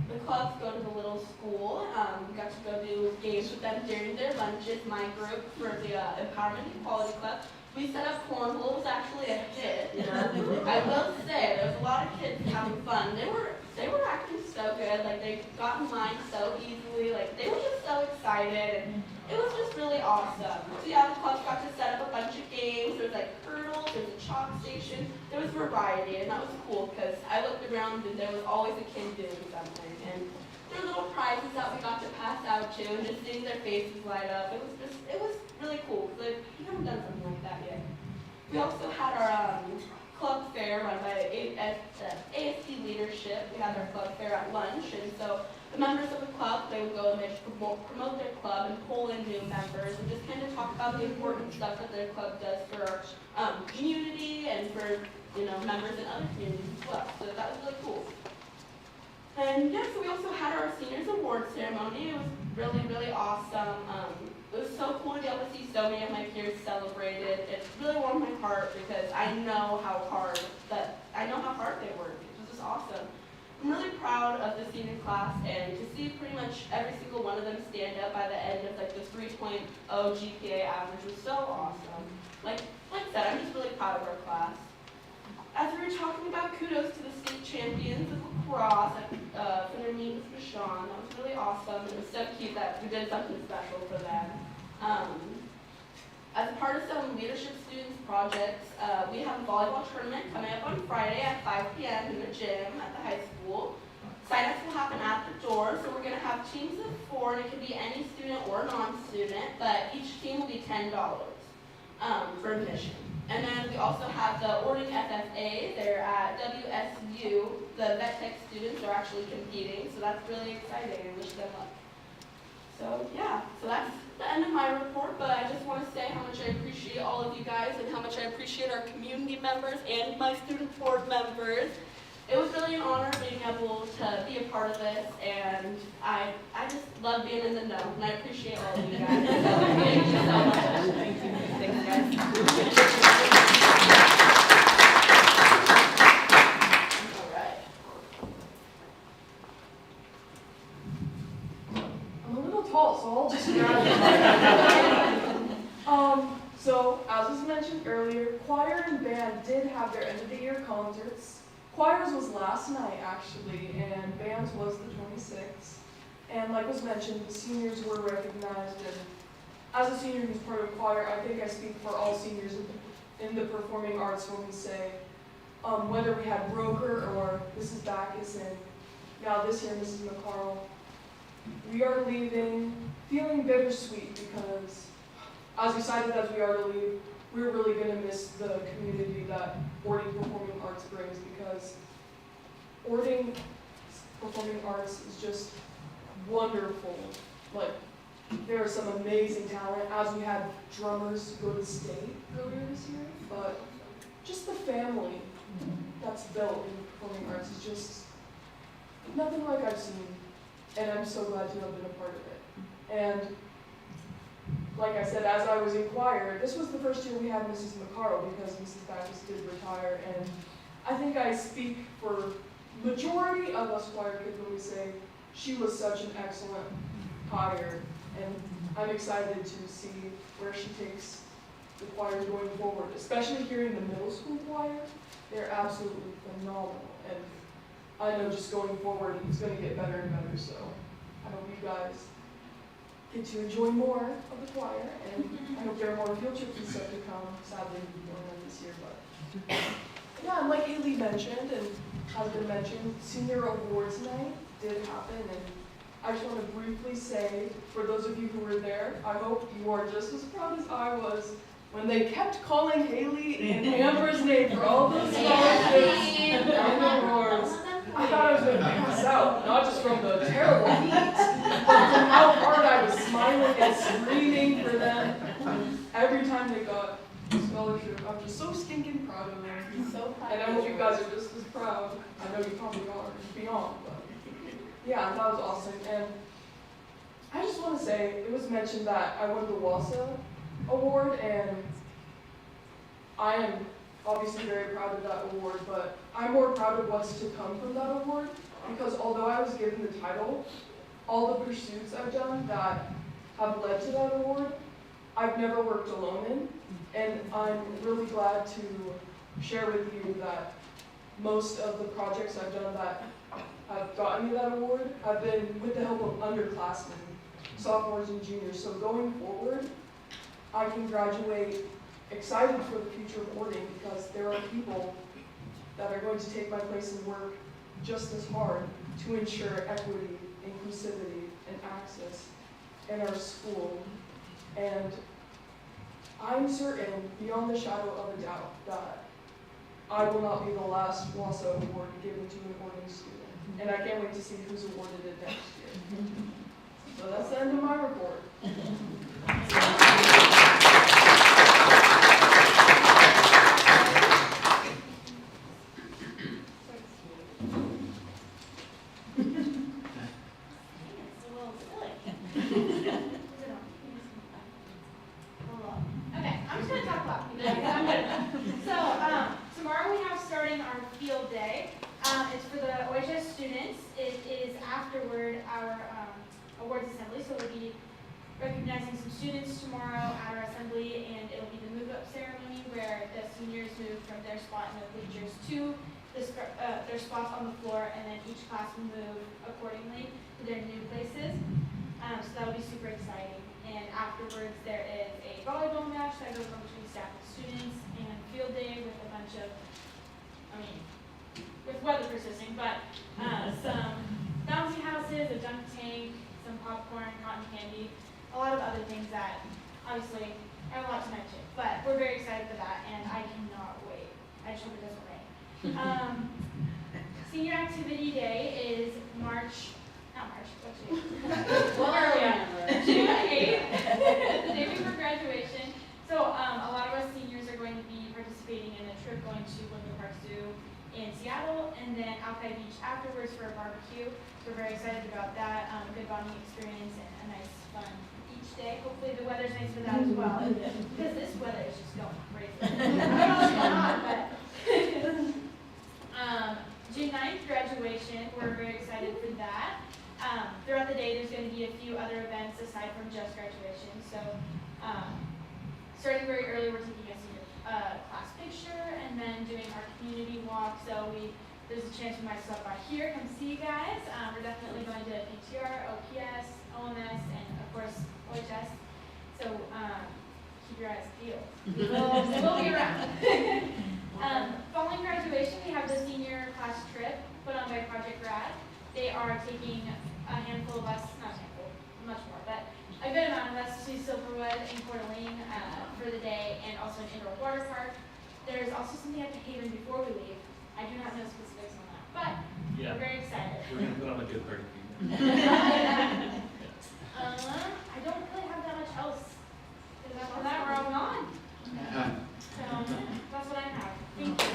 the clubs go to the little school. We got to go do games with them during their lunches. My group for the Empowerment Equality Club, we set up cornhole. It was actually a hit. You know, I will say there was a lot of kids having fun. They were acting so good. Like, they got in line so easily. Like, they were just so excited, and it was just really awesome. So yeah, the clubs got to set up a bunch of games. There was hurdles, there was a chalk station. There was variety, and that was cool because I looked around and there was always a kid doing something. And there were little prizes that we got to pass out to, and just seeing their faces light up. It was really cool because we haven't done something like that yet. We also had our club fair run by AST leadership. We had our club fair at lunch, and so the members of the club, they would go and they'd promote their club and pull in new members and just kind of talk about the important stuff that their club does for our community and for members in other communities as well. So that was really cool. And yeah, so we also had our seniors award ceremony. It was really, really awesome. It was so cool to be able to see so many of my peers celebrated. It really warmed my heart because I know how hard they work. It was just awesome. I'm really proud of the senior class, and to see pretty much every single one of them stand up by the end of the 3.0 GPA average was so awesome. Like I said, I'm just really proud of our class. As we were talking about, kudos to the state champions of lacrosse for their meet with Michonne. That was really awesome. It was so cute that we did something special for them. As a part of some leadership students projects, we have a volleyball tournament coming up on Friday at 5 p.m. in the gym at the high school. Sign-ups will happen at the door, so we're going to have teams of 4, and it can be any student or non-student, but each team will be $10 for admission. And then we also have the Orting FFA. They're at WSU. The vet tech students are actually competing, so that's really exciting. I wish them luck. So yeah, so that's the end of my report, but I just want to say how much I appreciate all of you guys and how much I appreciate our community members and my student board members. It was really an honor being able to be a part of this, and I just love being in the know, and I appreciate all of you guys. Thank you so much. Thank you. Thanks, guys. All right. I'm a little tall, so I'll just grab it. So, as was mentioned earlier, choir and band did have their end of the year concerts. Choirs was last night, actually, and bands was the 26th. And like was mentioned, the seniors were recognized, and as a senior who's part of choir, I think I speak for all seniors in the performing arts when we say, whether we had Broker or Mrs. Backus and now this year Mrs. McCarl, we are leaving feeling bittersweet because as excited as we are to leave, we're really going to miss the community that Orting Performing Arts brings, because Orting Performing Arts is just wonderful. Like, there is some amazing talent, as we had drummers go to state earlier this year, but just the family that's built in performing arts is just nothing like I've seen, and I'm so glad to have been a part of it. And like I said, as I was in choir, this was the first year we had Mrs. McCarl because Mrs. Backus did retire, and I think I speak for majority of us choir kids when we say she was such an excellent hire, and I'm excited to see where she takes the choir going forward, especially here in the middle school choir. They're absolutely phenomenal, and I know just going forward it's going to get better and better, so I hope you guys get to enjoy more of the choir, and I hope there are more field trips and stuff to come. Sadly, we don't have this year, but Yeah, and like Haley mentioned, and has been mentioned, Senior Awards Night did happen, and I just want to briefly say, for those of you who were there, I hope you are just as proud as I was when they kept calling Haley and Amber's name for all those scholarships and awards. I thought I was going to pass out, not just from the terrible heat, but from how hard I was smiling and screaming for them every time they got a scholarship. I'm just so stinking proud of them. So proud. And I hope you guys are just as proud. I know you probably are beyond, but yeah, that was awesome. And I just want to say, it was mentioned that I won the WASA award, and I am obviously very proud of that award, but I'm more proud of what's to come from that award, because although I was given the title, all the pursuits I've done that have led to that award, I've never worked alone in, and I'm really glad to share with you that most of the projects I've done that have gotten me that award have been with the help of underclassmen, sophomores and juniors. So going forward, I can graduate excited for the future of Orting, because there are people that are going to take my place and work just as hard to ensure equity, inclusivity, and access in our school. And I'm certain, beyond the shadow of a doubt, that I will not be the last WASA award given to an Orting student. And I can't wait to see who's awarded it next year. So that's the end of my report. Okay, I'm just gonna talk about So, tomorrow we have starting our field day. It's for the OHS students. It is afterward our awards assembly, so we'll be recognizing some students tomorrow at our assembly, and it'll be the move-up ceremony where the seniors move from their spot in the bleachers to their spots on the floor, and then each class will move accordingly to their new places. So that'll be super exciting. And afterwards, there is a volleyball match that goes on between staff and students, and field day with a bunch of, with weather persisting, but some bouncy houses, a dunk tank, some popcorn, cotton candy, a lot of other things that obviously are a lot to mention. But we're very excited for that, and I cannot wait. I just hope it doesn't rain. Senior Activity Day is June 8th, the day before graduation. So a lot of us seniors are going to be participating in a trip going to Woodland Park Zoo in Seattle, and then Alki Beach afterwards for a barbecue. So we're very excited about that. A good bonding experience and a nice fun beach day. Hopefully the weather's nice for that as well, because this weather is just going crazy. I don't know what's going on, but June 9th, graduation. We're very excited for that. Throughout the day, there's going to be a few other events aside from just graduation. So starting very early, we're taking a senior class picture and then doing our community walk. So there's a chance we might stop by here, come see you guys. We're definitely going to PTR, OPS, OMS, and of course OHS. So keep your eyes peeled. We'll be around. Following graduation, we have the senior class trip put on by Project Grad. They are taking a handful of us, not a handful, much more, but a good amount of us to Silverwood and Coeur d'Alene for the day, and also an indoor water park. There's also something at the Haven before we leave. I do not know specifics on that, but we're very excited. We're going to put on a good party. I don't really have that much else. Because after that, we're all gone. So that's what I have. Thank you.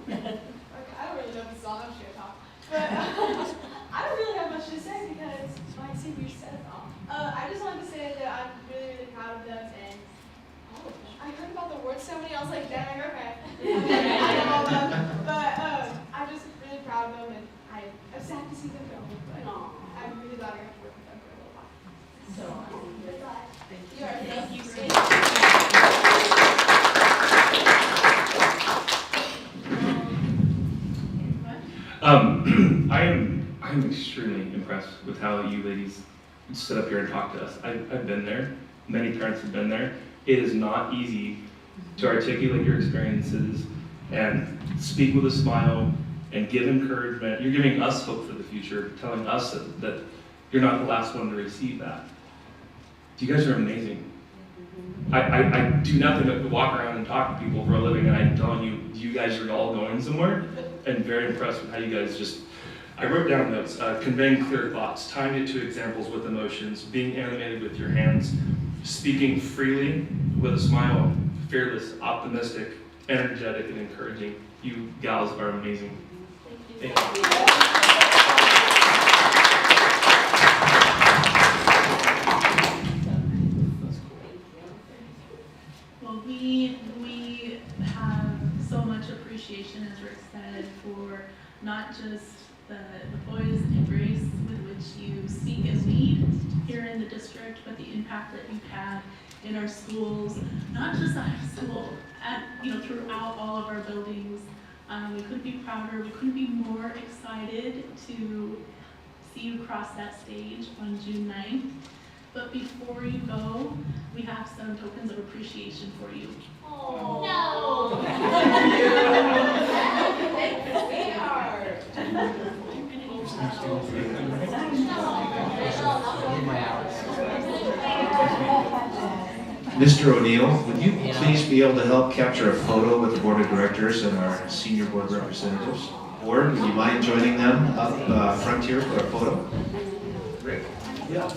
I don't really know the song I'm sure talk, but I don't really have much to say because my seniors said it all. I just wanted to say that I'm really, really proud of them, and I heard about the award ceremony. I was like, dang, okay. I know all of them, but I'm just really proud of them, and I'm sad to see them go, but I'm really glad I got to work with them for a little while. So, thank you. Thank you. I am extremely impressed with how you ladies stood up here and talked to us. I've been there. Many parents have been there. It is not easy to articulate your experiences and speak with a smile and give encouragement. You're giving us hope for the future, telling us that you're not the last one to receive that. You guys are amazing. I do nothing but walk around and talk to people for a living, and I'm telling you, you guys are all going somewhere, and very impressed with how you guys just, I wrote down notes, conveying clear thoughts, tying it to examples with emotions, being animated with your hands, speaking freely with a smile, fearless, optimistic, energetic, and encouraging. You gals are amazing. Thank you. Well, we have so much appreciation, as Rick said, for not just the poise and grace with which you seek and lead here in the district, but the impact that you've had in our schools, not just at high school, throughout all of our buildings. We couldn't be prouder, we couldn't be more excited to see you cross that stage on June 9th. But before you go, we have some tokens of appreciation for you. Oh, no. Mr. O'Neill, would you please be able to help capture a photo with the board of directors and our senior board representatives? Or would you mind joining them up front here for a photo? Rick? Yeah.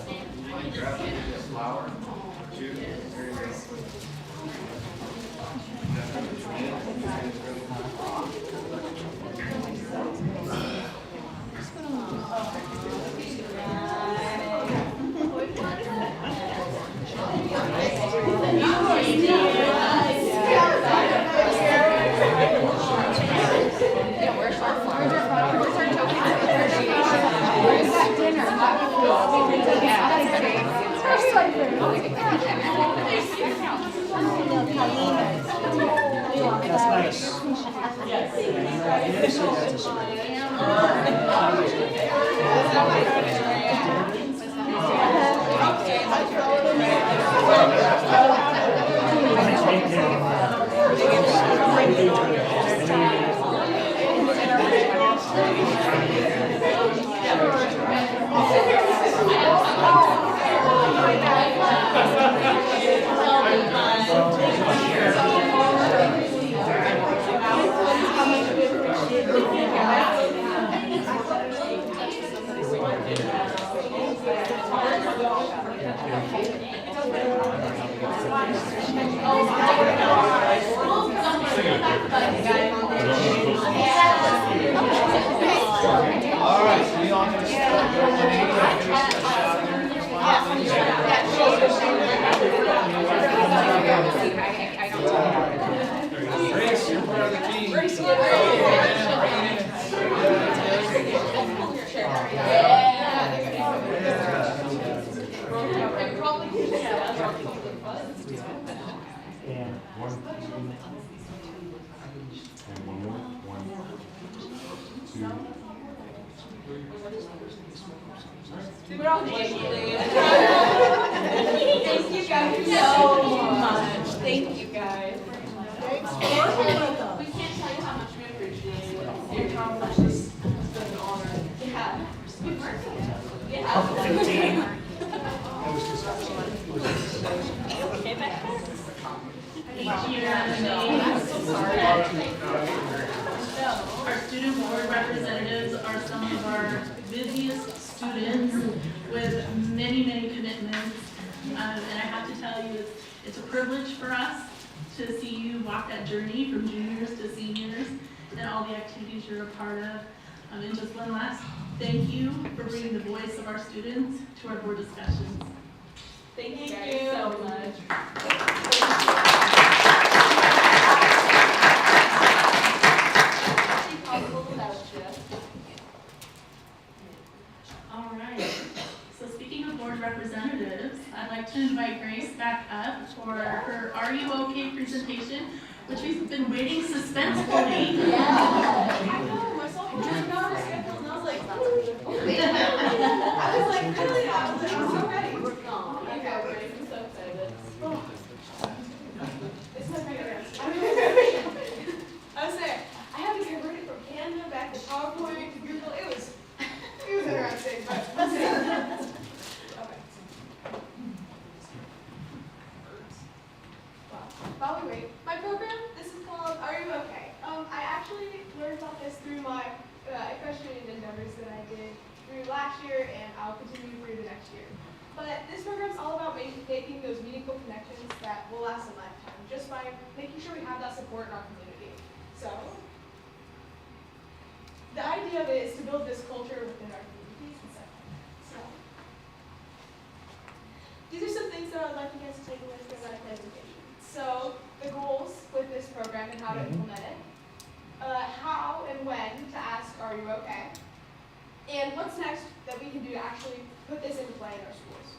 Thank you guys so much. Thank you guys. We can't tell you how much we appreciate it. Your accomplishments has been an honor. Yeah. We worked on it. Yeah. 15. Our student board representatives are some of our busiest students with many, many commitments. And I have to tell you, it's a privilege for us to see you walk that journey from juniors to seniors and all the activities you're a part of. And just one last thank you for bringing the voice of our students to our board discussions. Thank you guys so much. All right. So speaking of board representatives, I'd like to invite Grace back up for her Are You OK presentation, which we've been waiting suspensefully. Yeah. I know, we're so nervous. I was like, I was like, really? I was so ready. Okay, great. I'm so excited. It's my favorite. I was there. I had to convert it from Canva back to PowerPoint to Google. It was interesting, but okay. While we wait, my program, this is called Are You Okay? I actually learned about this through my equestrian endeavors that I did through last year, and I'll continue through the next year. But this program is all about making those meaningful connections that will last a lifetime, just by making sure we have that support in our community. So, the idea of it is to build this culture within our communities and stuff. So, these are some things that I'd like you guys to take away from my presentation. So, the goals with this program and how to implement it, how and when to ask, are you okay? And what's next that we can do to actually put this into play in our schools.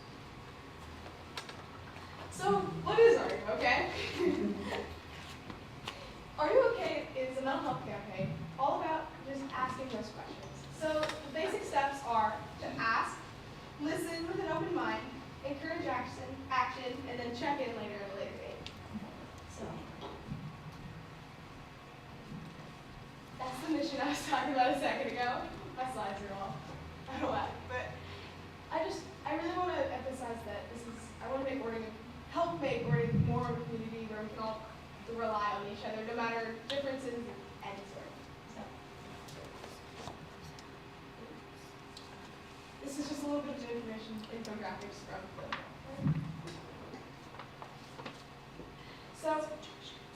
So, what is Are You Okay? Are You Okay is a mental health campaign all about just asking those questions. So, the basic steps are to ask, listen with an open mind, encourage action, and then check in later at a later date. So, that's the mission I was talking about a second ago. My slides are all out of whack, but I really want to emphasize that I want to help make Orting more of a community where we can all rely on each other, no matter differences of any sort. So, this is just a little bit of information, infographics from the. So,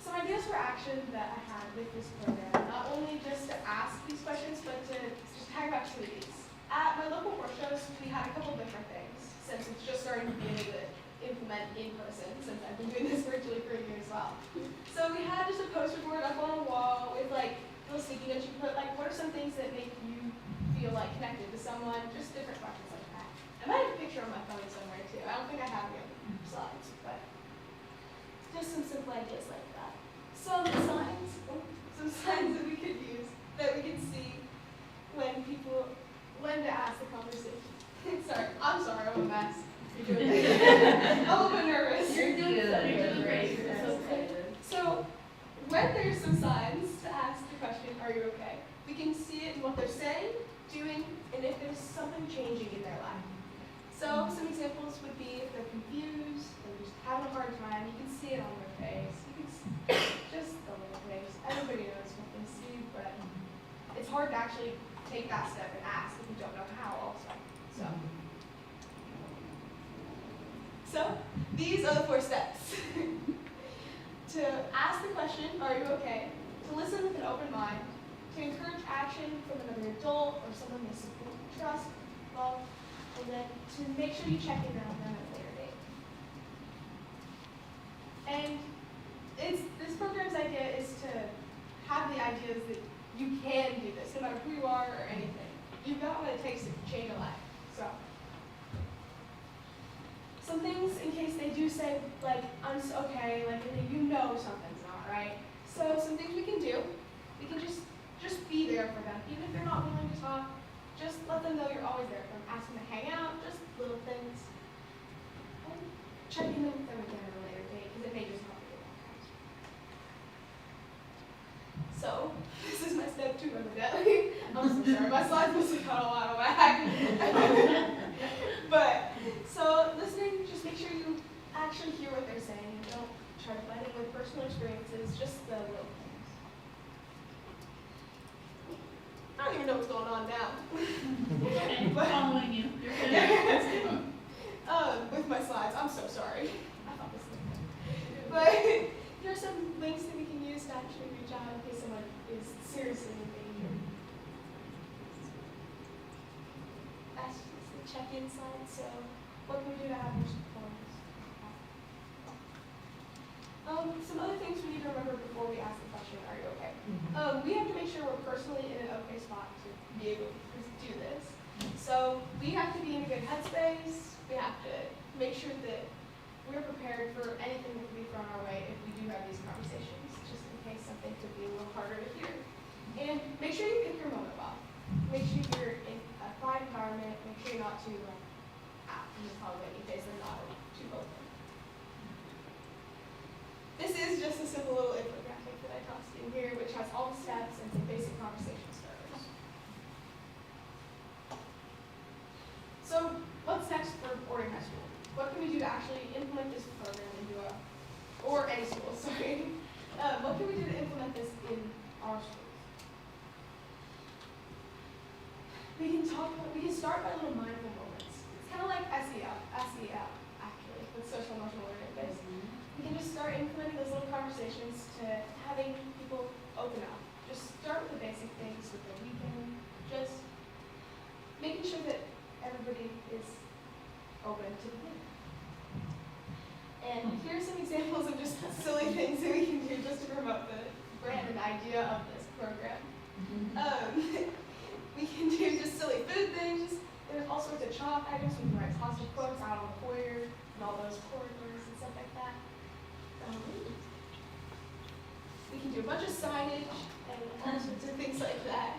some ideas for action that I had with this program, not only just to ask these questions, but to just have activities. At my local horse shows, we had a couple different things, since it's just starting to be able to implement in person, since I've been doing this virtually for a year as well. So we had just a poster board up on a wall with like little sticky notes you can put, like, what are some things that make you feel like connected to someone, just different questions like that. I might have a picture on my phone somewhere too. I don't think I have it on slides, but just some simple ideas like that. Some signs that we could use, that we could see when to ask the conversation. I'm sorry, I'm a mess. I'm a little bit nervous. You're doing great. You're so excited. So, when there's some signs to ask the question, are you okay? We can see it in what they're saying, doing, and if there's something changing in their life. So, some examples would be if they're confused, they're just having a hard time, you can see it on their face. You can see just the little things. Everybody knows what they see, but it's hard to actually take that step and ask if you don't know how also. So these are the 4 steps. To ask the question, are you okay? To listen with an open mind. To encourage action from another adult or someone you support, trust, love, and then to make sure you check in on them at a later date. And this program's idea is to have the ideas that you can do this, no matter who you are or anything. You've got what it takes to change a life. So, some things in case they do say, like, I'm okay, like, you know something's not right. So, some things we can do, we can just be there for them. Even if they're not willing to talk, just let them know you're always there for them. Ask them to hang out, just little things. And check in with them again at a later date, because it may just not be a long time. So, this is my step 2, evidently. I'm so sorry, my slides must have got a lot of whack. But, so listening, just make sure you actually hear what they're saying and don't try to blend it with personal experiences, just the little things. I don't even know what's going on now. Okay, But, following you. You're good. with my slides, I'm so sorry. I thought this was good. But there are some links that we can use to actually reach out in case someone is seriously in danger. That's just the check-in slide, so what can we do to have more support? Some other things we need to remember before we ask the question, are you okay? We have to make sure we're personally in an okay spot to be able to do this. So we have to be in a good headspace. We have to make sure that we're prepared for anything that could be thrown our way if we do have these conversations, just in case something could be a little harder to hear. And make sure you pick your moment well. Make sure you're find environment, make sure you're not too out in the public in case they're not too open. This is just a simple little infographic that I tossed in here, which has all the steps and some basic conversation starters. So, what's next for Orting High School? What can we do to actually implement this program into or any school, sorry. What can we do to implement this in our schools? We can start by little mindful moments. It's kind of like SEL actually, with social emotional learning base. We can just start implementing those little conversations to having people open up. Just start with the basic things with the weekend, just making sure that everybody is open to the game. And here are some examples of just silly things that we can do just to promote the brand and idea of this program. We can do just silly food things. There's all sorts of chalk items. We can write positive quotes out on the foyer and all those corridors and stuff like that. We can do a bunch of signage and all sorts of things like that.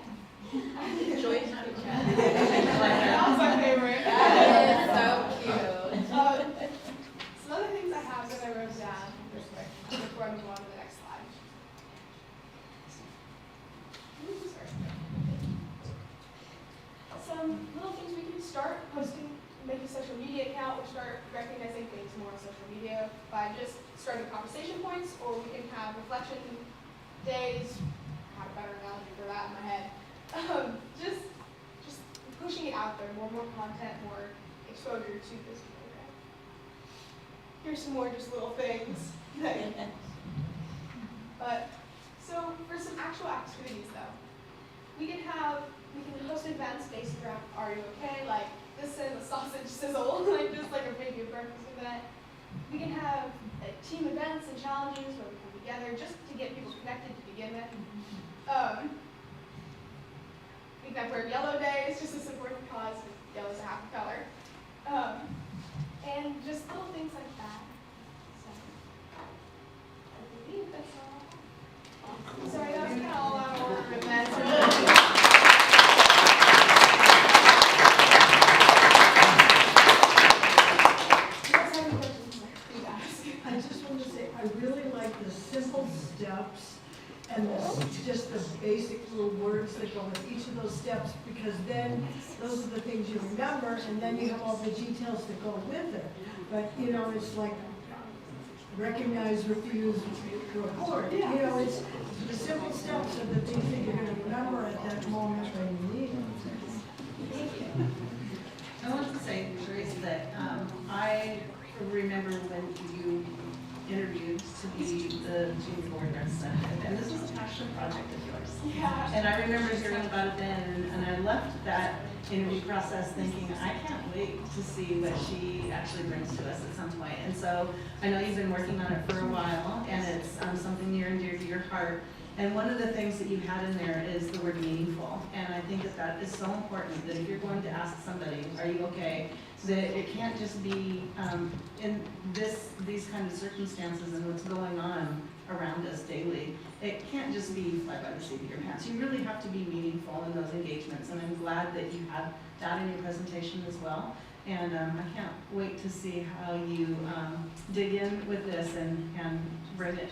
Joy's not that was my favorite. That is so cute. Some other things I have that I wrote down real quick before I move on to the next slide. Sorry. Some little things we can start posting, make a social media account, or start recognizing things more on social media by just starting conversation points, or we can have reflection days. I have a better analogy for that in my head. Just pushing it out there, more content, more exposure to this program. Here's some more just little things. But so for some actual activities though, we can host events based around Are You Okay? Like this and the sausage sizzle, like just like a maybe a breakfast event. We can have team events and challenges where we come together just to get people connected to begin with. We can have Wear Yellow Day, it's just a support the cause, yellow is a happy color. And just little things like that. So, I believe that's all. Sorry, that was kind of all out of order, but that's I just want to say, I really like the simple steps and just the basic little words that go with each of those steps, because then those are the things you remember, and then you have all the details that go with it. But, you know, it's like recognize, refuse, report. You know, it's the simple steps are the things that you're going to remember at that moment when you need them. Thank you. I want to say, Teresa, that I remember when you interviewed to be the junior board representative, and this was a passion project of yours. Yeah. And I remember hearing about it then, and I left that interview process thinking, I can't wait to see what she actually brings to us at some point. And so I know you've been working on it for a while, and it's something near and dear to your heart. And one of the things that you had in there is the word meaningful. And I think that that is so important, that if you're going to ask somebody, are you okay, that it can't just be in these kind of circumstances and what's going on around us daily. It can't just be fly by the seat of your pants. You really have to be meaningful in those engagements. And I'm glad that you had that in your presentation as well. And I can't wait to see how you dig in with this and bring it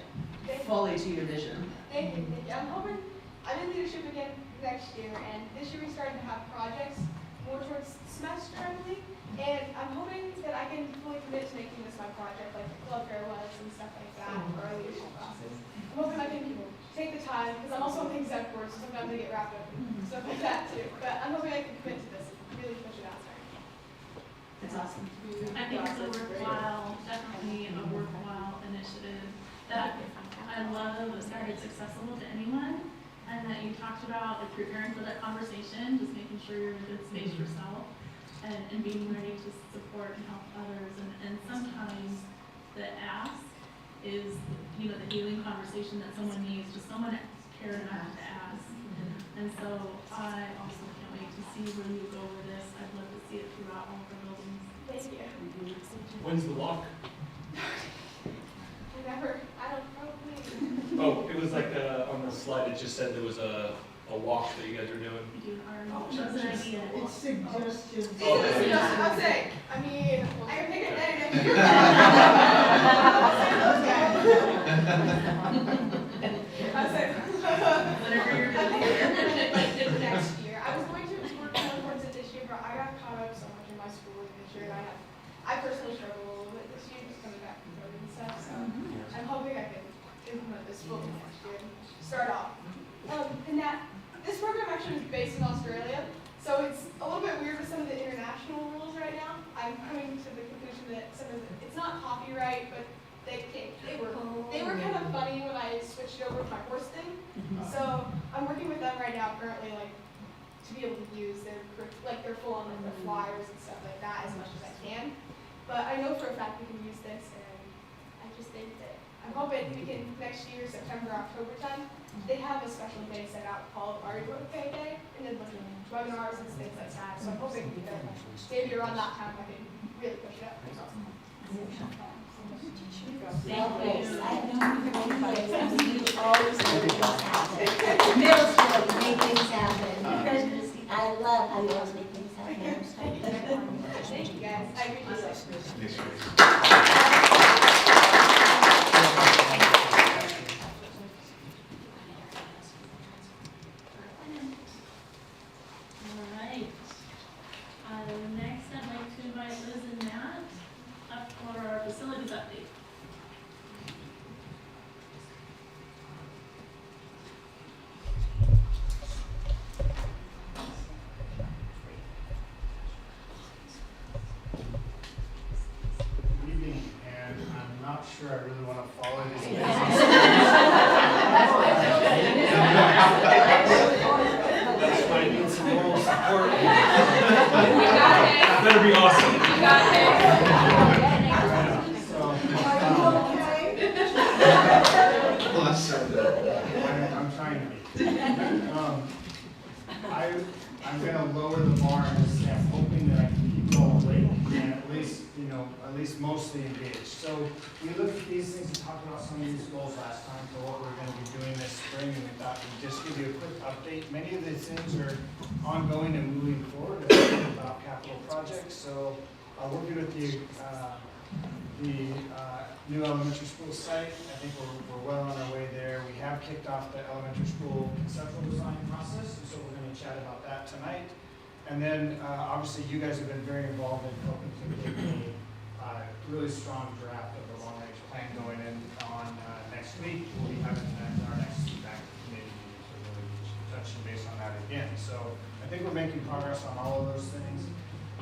fully to your vision. Thank you. I'm hoping, I'm in leadership again next year, and this year we started to have projects more towards semester, I believe, and I'm hoping that I can fully commit to making this my project, like the club fair was and stuff like that, or our leadership classes. I'm hoping I can take the time, because I'm also on the exec board, so sometimes I get wrapped up in stuff like that too, but I'm hoping I can commit to this and really push it out there. It's awesome. I think it's a worthwhile, definitely a worthwhile initiative that I love that it's accessible to anyone, and that you talked about like preparing for that conversation, just making sure you're in a good space yourself, and being ready to support and help others. And sometimes the ask is, you know, the healing conversation that someone needs, just someone cared enough to ask. And so I also can't wait to see where you go with this. I'd love to see it throughout all of our buildings. Thank you. When's the walk? Whenever, I don't probably. Oh, it was like on the slide, it just said there was a a walk that you guys are doing. It's suggestions. I'll say, I mean, I can pick a day next year. I'll say, whatever you're doing. Next year. I was going to work towards it this year, but I got caught up so much in my schooling this year that I personally struggled a little bit this year, just coming back from COVID and stuff. So I'm hoping I can implement this fully next year and start off. And this program actually is based in Australia, so it's a little bit weird with some of the international rules right now. I'm coming to the conclusion that it's not copyright, but they were kind of funny when I switched over to my horse thing. So I'm working with them right now currently, to be able to use their full on the flyers and stuff like that as much as I can. But I know for a fact we can use this, and I just think that I'm hoping we can next year, September, October time. They have a special day set out called Audiobook Day, and then webinars and things like that. So I'm hoping that maybe around that time I can really push it up. Thanks. I know you always make things happen. Middle school, you make things happen. I love how you always make things happen. Thank you guys. I appreciate it. Alright. Next I'd like to invite Liz and Matt up for our facilities update. Good evening, and I'm not sure I really want to follow this. That's why I need some moral support. That better be awesome. I'm trying to be. I'm going to lower the bar and just say I'm hoping that I can keep going late and at least mostly engaged. So we looked at these things and talked about some of these goals last time for what we're going to be doing this spring, and we thought we'd just give you a quick update. Many of these things are ongoing and moving forward about capital projects. So working with the new elementary school site, I think we're well on our way there. We have kicked off the elementary school conceptual design process, and so we're going to chat about that tonight. And then obviously you guys have been very involved in helping to get a really strong draft of the long-range plan going in on next week. We'll be having our next feedback committee meeting to really touch base on that again. So I think we're making progress on all of those things.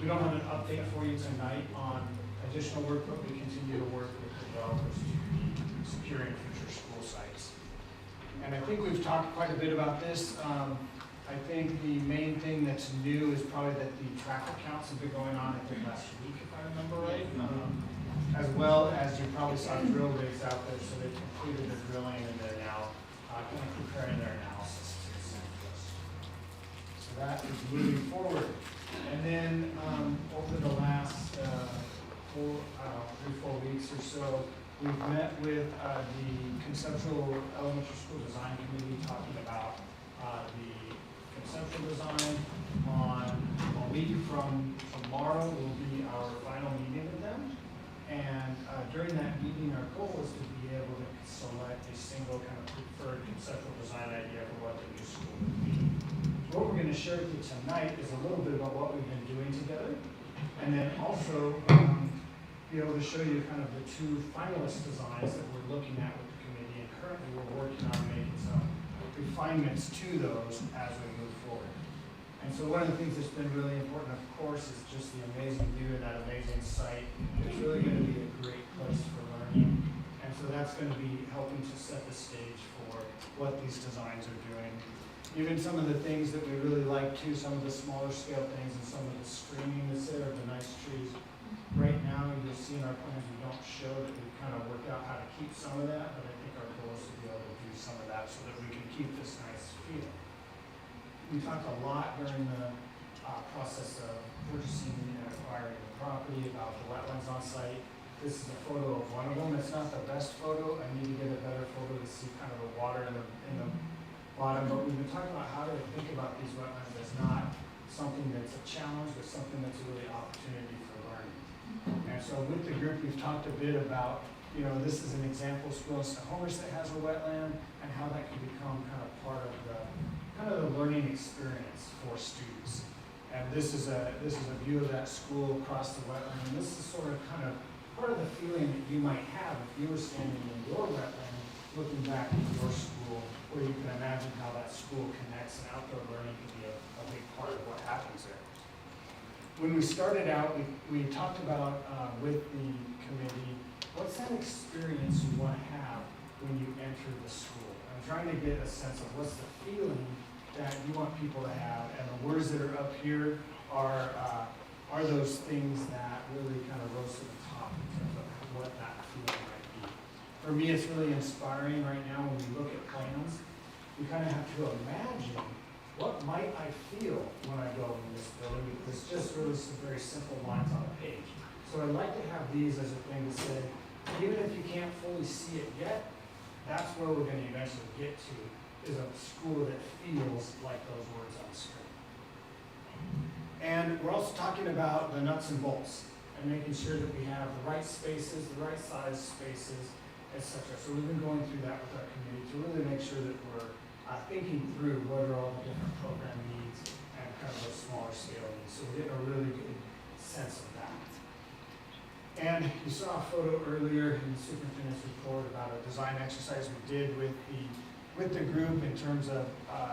We don't have an update for you tonight on additional work, but we continue to work with developers to be securing future school sites. And I think we've talked quite a bit about this. I think the main thing that's new is probably that the traffic counts have been going on, I think last week, if I remember right. As well as you probably saw drill rigs out there, so they've completed the drilling and they're now kind of preparing their analysis to send to us. So that is moving forward. And then over the last 3-4 weeks or so, we've met with the conceptual elementary school design committee talking about the conceptual design. On a week from tomorrow will be our final meeting with them. And during that meeting, our goal is to be able to select a single kind of preferred conceptual design idea for what the new school would be. So what we're going to share with you tonight is a little bit about what we've been doing together, and then also be able to show you kind of the 2 finalist designs that we're looking at with the committee, and currently we're working on making some refinements to those as we move forward. And so one of the things that's been really important, of course, is just the amazing view and that amazing site. It's really going to be a great place for learning. And so that's going to be helping to set the stage for what these designs are doing. Even some of the things that we really like too, some of the smaller scale things and some of the screening that's there, the nice trees. Right now, you'll see in our plans, we don't show that we've kind of worked out how to keep some of that, but I think our goal is to be able to do some of that so that we can keep this nice feel. We talked a lot during the process of purchasing and acquiring the property about the wetlands on site. This is a photo of one of them. It's not the best photo. I need to get a better photo to see kind of the water in the bottom, but we've been talking about how to think about these wetlands as not something that's a challenge, but something that's a really opportunity for learning. And so with the group, we've talked a bit about, you know, this is an example school in Snohomish that has a wetland, and how that can become kind of part of the learning experience for students. And this is a view of that school across the wetland, and this is sort of kind of part of the feeling that you might have if you were standing in your wetland, looking back at your school, where you can imagine how that school connects, and outdoor learning can be a big part of what happens there. When we started out, we talked about with the committee, what's that experience you want to have when you enter the school? I'm trying to get a sense of what's the feeling that you want people to have, and the words that are up here are those things that really kind of rose to the top in terms of what that feeling might be. For me, it's really inspiring right now when we look at plans. We kind of have to imagine, what might I feel when I go in this building? It's just really some very simple lines on a page. So I'd like to have these as a thing to say, even if you can't fully see it yet, that's where we're going to eventually get to, is a school that feels like those words on the screen. And we're also talking about the nuts and bolts, and making sure that we have the right spaces, the right size spaces, etc. So we've been going through that with our committee to really make sure that we're thinking through what are all the different program needs and kind of those smaller scale needs. So we're getting a really good sense of that. And you saw a photo earlier in the superintendent's report about a design exercise we did with the group in terms of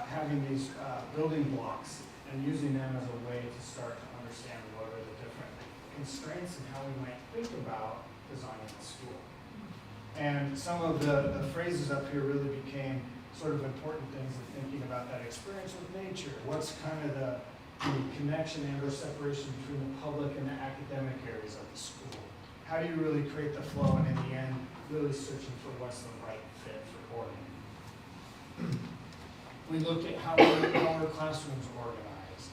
having these building blocks and using them as a way to start to understand what are the different constraints and how we might think about designing a school. And some of the phrases up here really became sort of important things of thinking about that experience with nature. What's kind of the connection and or separation between the public and the academic areas of the school? How do you really create the flow, and in the end, really searching for what's the right fit for Orting? We looked at how our classrooms are organized.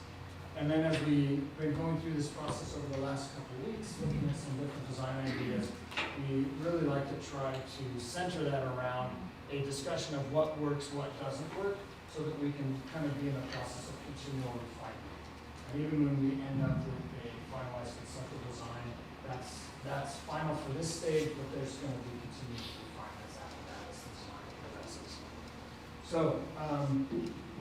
And then as we've been going through this process over the last couple of weeks, looking at some different design ideas, we really like to try to center that around a discussion of what works, what doesn't work, so that we can kind of be in the process of continual refinement. And even when we end up with a finalized conceptual design, that's final for this stage, but there's going to be continued refinements after that as the design progresses. So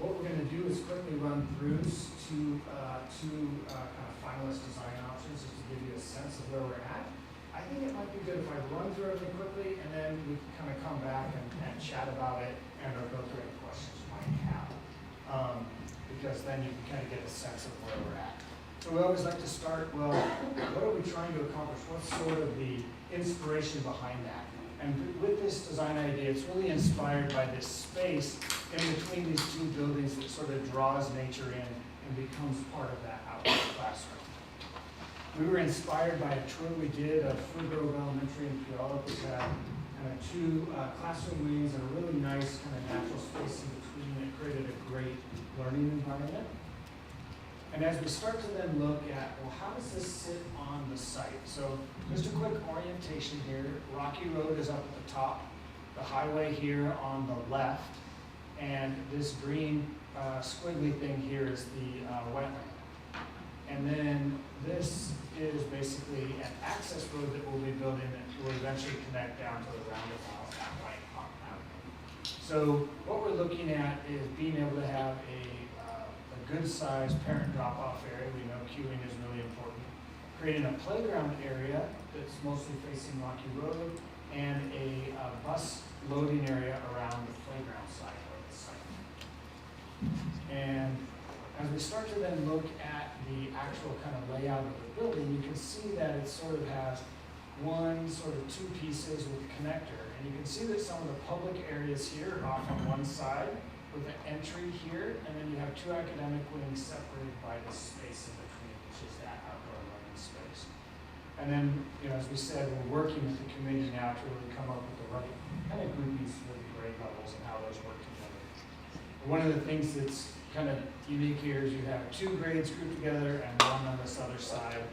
what we're going to do is quickly run through two kind of finalist design options, just to give you a sense of where we're at. I think it might be good if I run through everything quickly, and then we can kind of come back and chat about it, and or go through any questions you might have, because then you can kind of get a sense of where we're at. So we always like to start, well, what are we trying to accomplish? What's sort of the inspiration behind that? And with this design idea, it's really inspired by this space in between these two buildings that sort of draws nature in and becomes part of that outdoor classroom. We were inspired by a tour we did of Fruit Grove Elementary in Kiel, which had kind of two classroom wings and a really nice kind of natural space in between that created a great learning environment. And as we start to then look at, well, how does this sit on the site? So just a quick orientation here. Rocky Road is up at the top, the highway here on the left, and this green squiggly thing here is the wetland. And then this is basically an access road that we'll be building that will eventually connect down to the roundabout at White Hawk Avenue. So what we're looking at is being able to have a good-sized parent drop-off area. We know queuing is really important. Creating a playground area that's mostly facing Rocky Road, and a bus loading area around the playground side of the site. And as we start to then look at the actual kind of layout of the building, you can see that it sort of has two pieces with a connector. And you can see that some of the public areas here are off on one side, with an entry here, and then you have two academic wings separated by this space in between, which is that outdoor learning space. And then, as we said, we're working with the committee now to really come up with the right kind of groupings for the grade levels and how those work together. One of the things that's kind of unique here is you have two grades grouped together and one on this other side.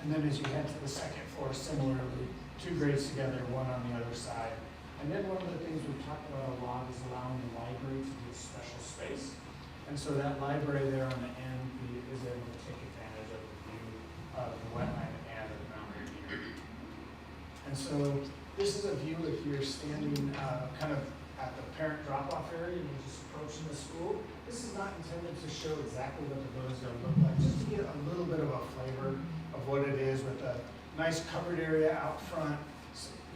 And then as you head to the second floor, similarly, two grades together, one on the other side. And then one of the things we've talked about a lot is allowing the library to be a special space. And so that library there on the end is able to take advantage of the view of the wetland and of Mount Rainier. And so this is a view if you're standing kind of at the parent drop-off area and you're just approaching the school. This is not intended to show exactly what the building's going to look like, just to get a little bit of a flavor of what it is with a nice covered area out front,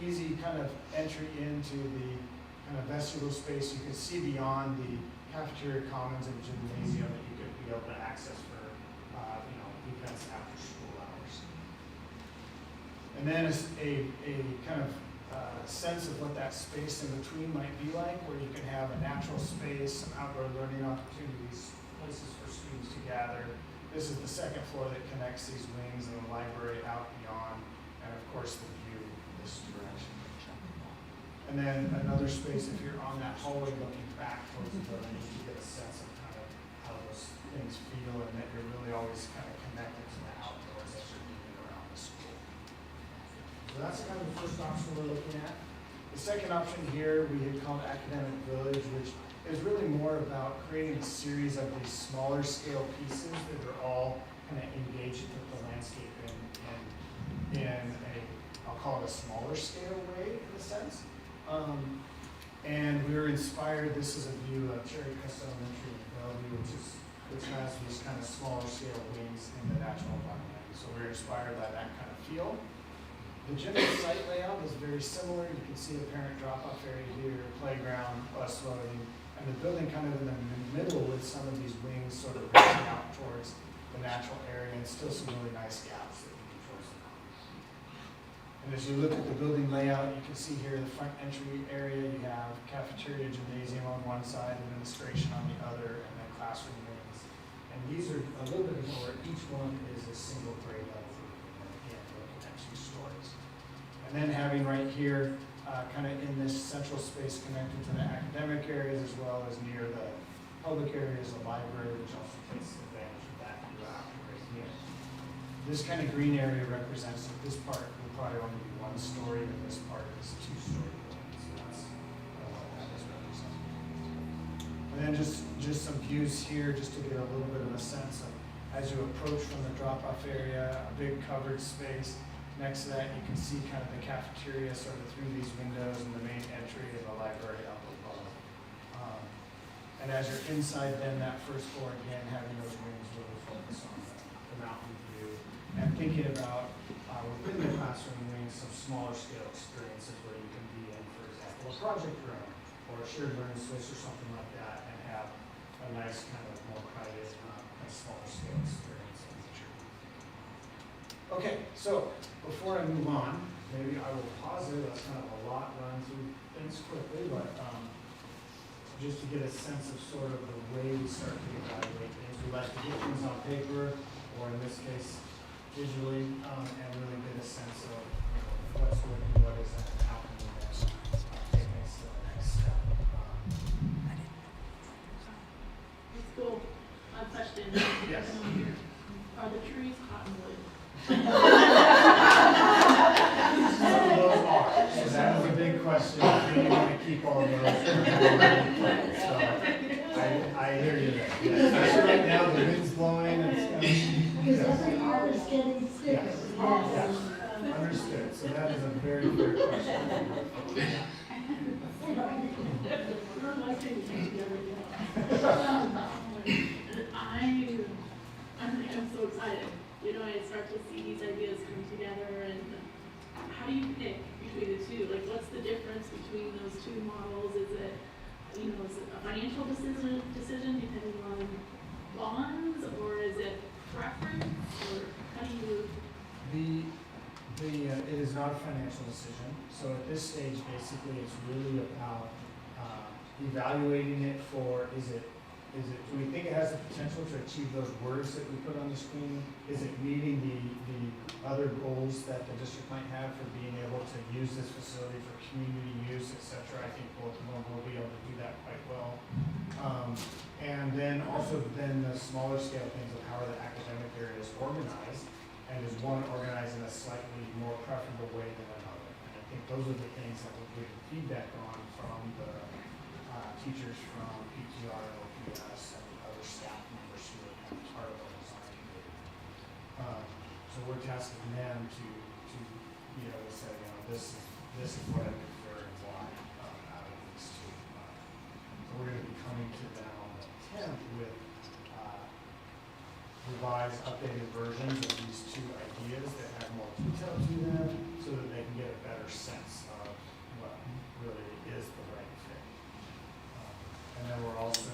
easy kind of entry into the kind of vestibule space. You can see beyond the cafeteria commons and gymnasium that you could be able to access for events after school hours. And then a kind of sense of what that space in between might be like, where you can have a natural space, some outdoor learning opportunities, places for students to gather. This is the second floor that connects these wings and the library out beyond, and of course the view this direction. And then another space, if you're on that hallway looking back towards the building, you get a sense of kind of how those things feel and that you're really always kind of connected to the outdoors as you're moving around the school. So that's kind of the first option we're looking at. The second option here we had called Academic Village, which is really more about creating a series of these smaller scale pieces that are all kind of engaged with the landscape in a, I'll call it a smaller scale way in a sense. And we were inspired, this is a view of Cherry Crest Elementary in Bellevue, which has these kind of smaller scale wings in the natural environment. So we were inspired by that kind of feel. The general site layout is very similar. You can see the parent drop-off area here, playground, bus loading, and the building kind of in the middle with some of these wings sort of reaching out towards the natural area and still some really nice gaps that lead towards the commons. And as you look at the building layout, you can see here the front entry area, you have cafeteria, gymnasium on one side, administration on the other, and then classroom wings. And these are a little bit more, each one is a single grade level for looking at 2 stories. And then having right here, kind of in this central space connected to the academic areas as well as near the public areas, the library, which also takes advantage of that view out right here. This kind of green area represents that this part will probably only be 1 story, and this part is 2-story building. So that's what that is representing. And then just some views here, just to get a little bit of a sense of as you approach from the drop-off area, a big covered space. Next to that, you can see kind of the cafeteria sort of through these windows and the main entry of the library up above. And as you're inside then that first floor, again, having those wings really focus on the mountain view and thinking about within the classroom wings some smaller scale experiences where you can be in, for example, a project room or a shared learning space or something like that and have a nice kind of more private and smaller scale experience in the future. Okay, so before I move on, maybe I will pause it. That's kind of a lot run through things quickly, but just to get a sense of sort of the way we start to evaluate things. We like to get things on paper, or in this case, visually, and really get a sense of what's working, what isn't, and how can we best take things to the next step. It's cool. One question. Yes. Are the trees cottonwood? Some of those are. So that is a big question. We want to keep all of those. So I hear you there. Yeah. Especially right now, the wind's blowing and it's Because every hour is getting thicker. Yes. Understood. So that is a very fair question. I'm so excited. You know, I start to see these ideas come together, and how do you pick between the two? Like, what's the difference between those 2 models? Is it, is it a financial decision depending on bonds, or is it preference, or how do you? It is not a financial decision. So at this stage, basically, it's really about evaluating it for, do we think it has the potential to achieve those words that we put on the screen? Is it meeting the other goals that the district might have for being able to use this facility for community use, et cetera? I think both of them will be able to do that quite well. And then also the smaller scale things of how are the academic areas organized, and is one organized in a slightly more preferable way than another? And think those are the things that we're getting feedback on from the teachers from PTR and OPS and other staff members who are kind of part of our design committee. So we're tasking them to be able to say, this is what I prefer and why out of these two. So we're going to be coming to them on the 10th with revised, updated versions of these two ideas that have more detail to them so that they can get a better sense of what really is the right fit. And then we're also,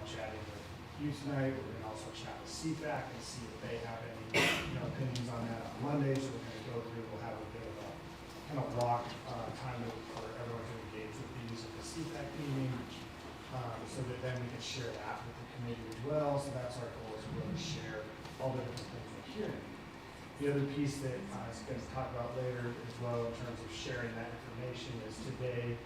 chatting with you tonight. We're going to also chat with CFAC and see if they have any, opinions on that on Monday. So we're going to go through, we'll have a bit of a kind of block time for everyone to engage with these at the CFAC meeting, so that then we can share that with the committee as well. So that's our goal, is to really share all the different things we're hearing. The other piece that I was going to talk about later as well in terms of sharing that information is today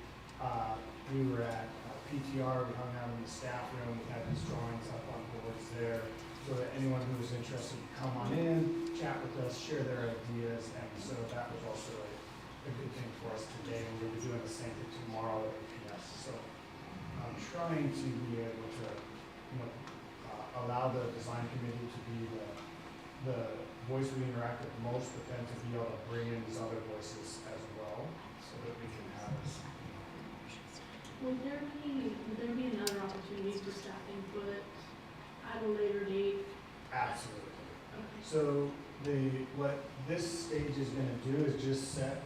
we were at PTR, we hung out in the staff room, we had these drawings up on boards there so that anyone who was interested could come on in, chat with us, share their ideas, and so that was also a good thing for us today, and we'll be doing the same thing tomorrow at APS. So I'm trying to be able to, allow the design committee to be the voice we interact with most, but then to be able to bring in these other voices as well, so that we can have this. Would there be another opportunity for staff input at a later date? Absolutely. Okay. So what this stage is going to do is just set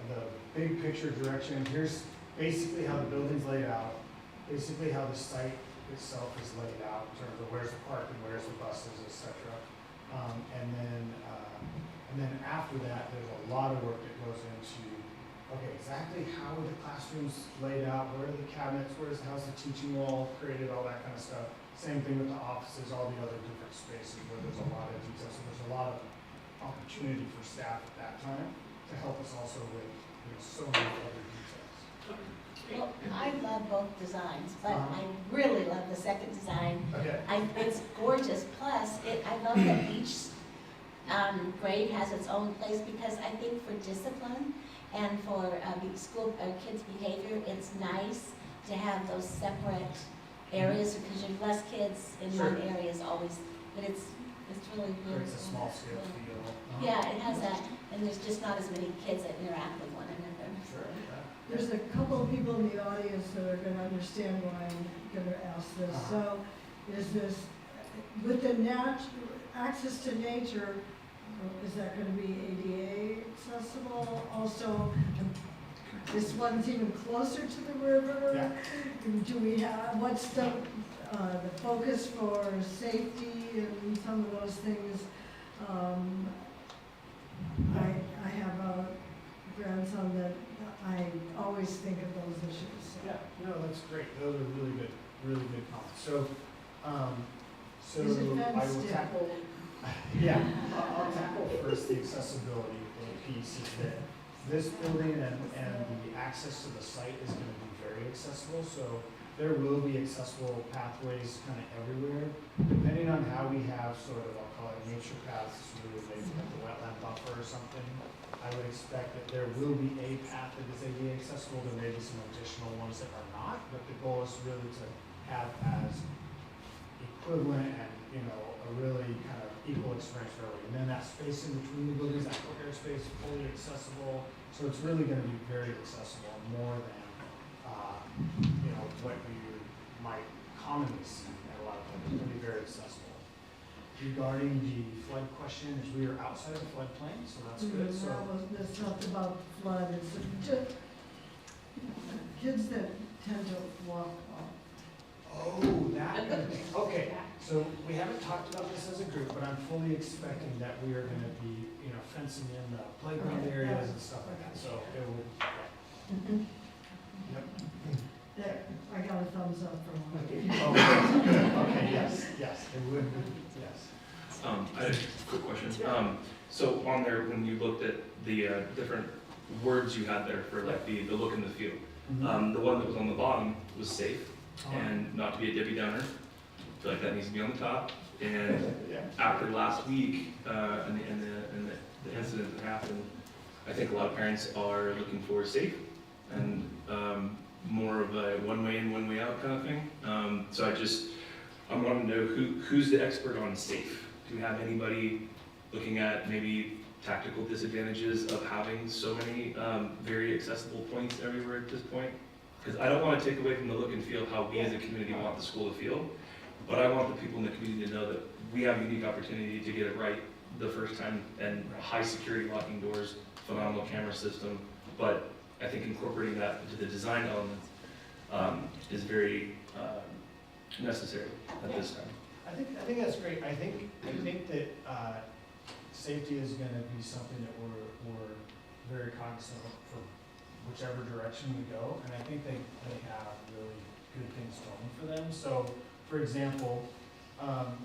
the big picture direction. Here's basically how the building's laid out, basically how the site itself is laid out in terms of where's the parking, where's the buses, etc. And then after that, there's a lot of work that goes into, okay, exactly how are the classrooms laid out, where are the cabinets, how's the teaching wall created, all that kind of stuff. Same thing with the offices, all the other different spaces where there's a lot of detail. So there's a lot of opportunity for staff at that time to help us also with so many other details. Well, I love both designs, but I really love the second design. Okay. It's gorgeous. Plus, I love that each grade has its own place, because I think for discipline and for school kids' behavior, it's nice to have those separate areas, because you're less kids in one area is always, but it's really good. It's a small scale feel. Yeah, it has that, and there's just not as many kids that interact with one another. Sure. There's a couple of people in the audience that are going to understand why I'm going to ask this. So, is this, with the access to nature, is that going to be ADA accessible? Also, this one's even closer to the river. Yeah. Do we have, what's the focus for safety and some of those things? I have a grandson that I always think of those issues. So. Yeah, no, that's great. Those are really good comments. So Is it I fenced will in? tackle. Yeah, I'll tackle first the accessibility piece. Is that this building and the access to the site is going to be very accessible. So there will be accessible pathways kind of everywhere, depending on how we have sort of, I'll call it nature paths, maybe like the wetland buffer or something. I would expect that there will be a path that is ADA accessible. There may be some additional ones that are not, but the goal is really to have as equivalent and, a really kind of equal experience for everybody. And then that space in between the buildings, that courtyard space, fully accessible. So it's really going to be very accessible, more than, what you might commonly see at a lot of places. It's going to be very accessible. Regarding the flood question, is we are outside of the floodplain, so that's good. So That's not about flood, it's just kids that tend to walk off. Oh, that kind of thing. Okay, so we haven't talked about this as a group, but I'm fully expecting that we are going to be, fencing in the playground areas and stuff like that. So it will. Yep. There, I got a thumbs up from one. Okay, yes, it would be, yes. I had a quick question. So on there, when you looked at the different words you had there for like the look and the feel, the one that was on the bottom was safe and not to be a Debbie Downer. I feel like that needs to be on the top. And after last week and the incident that happened, I think a lot of parents are looking for safe and more of a one way in, one way out kind of thing. So I want to know who's the expert on safe. Do we have anybody looking at maybe tactical disadvantages of having so many very accessible points everywhere at this point? Because I don't want to take away from the look and feel of how we as a community want the school to feel, but I want the people in the community to know that we have a unique opportunity to get it right the first time, and high security locking doors, phenomenal camera system, but I think incorporating that into the design elements is very necessary at this time. I think that's great. I think that safety is going to be something that we're very cognizant of for whichever direction we go, and I think they have really good things going for them. So, for example,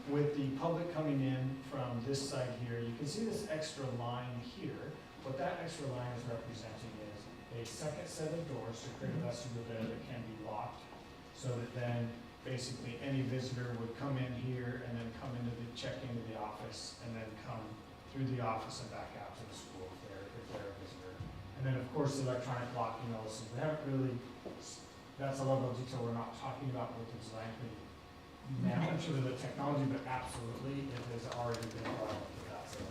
with the public coming in from this side here, you can see this extra line here. What that extra line is representing is a second set of doors to create a vestibule there that can be locked, so that then basically any visitor would come in here and then come check into the office, and then come through the office and back out to the school if they're a visitor. And then of course the electronic locking also. We haven't really, that's a level of detail we're not talking about with the design committee now in terms of the technology, but absolutely it has already been brought up with that. So.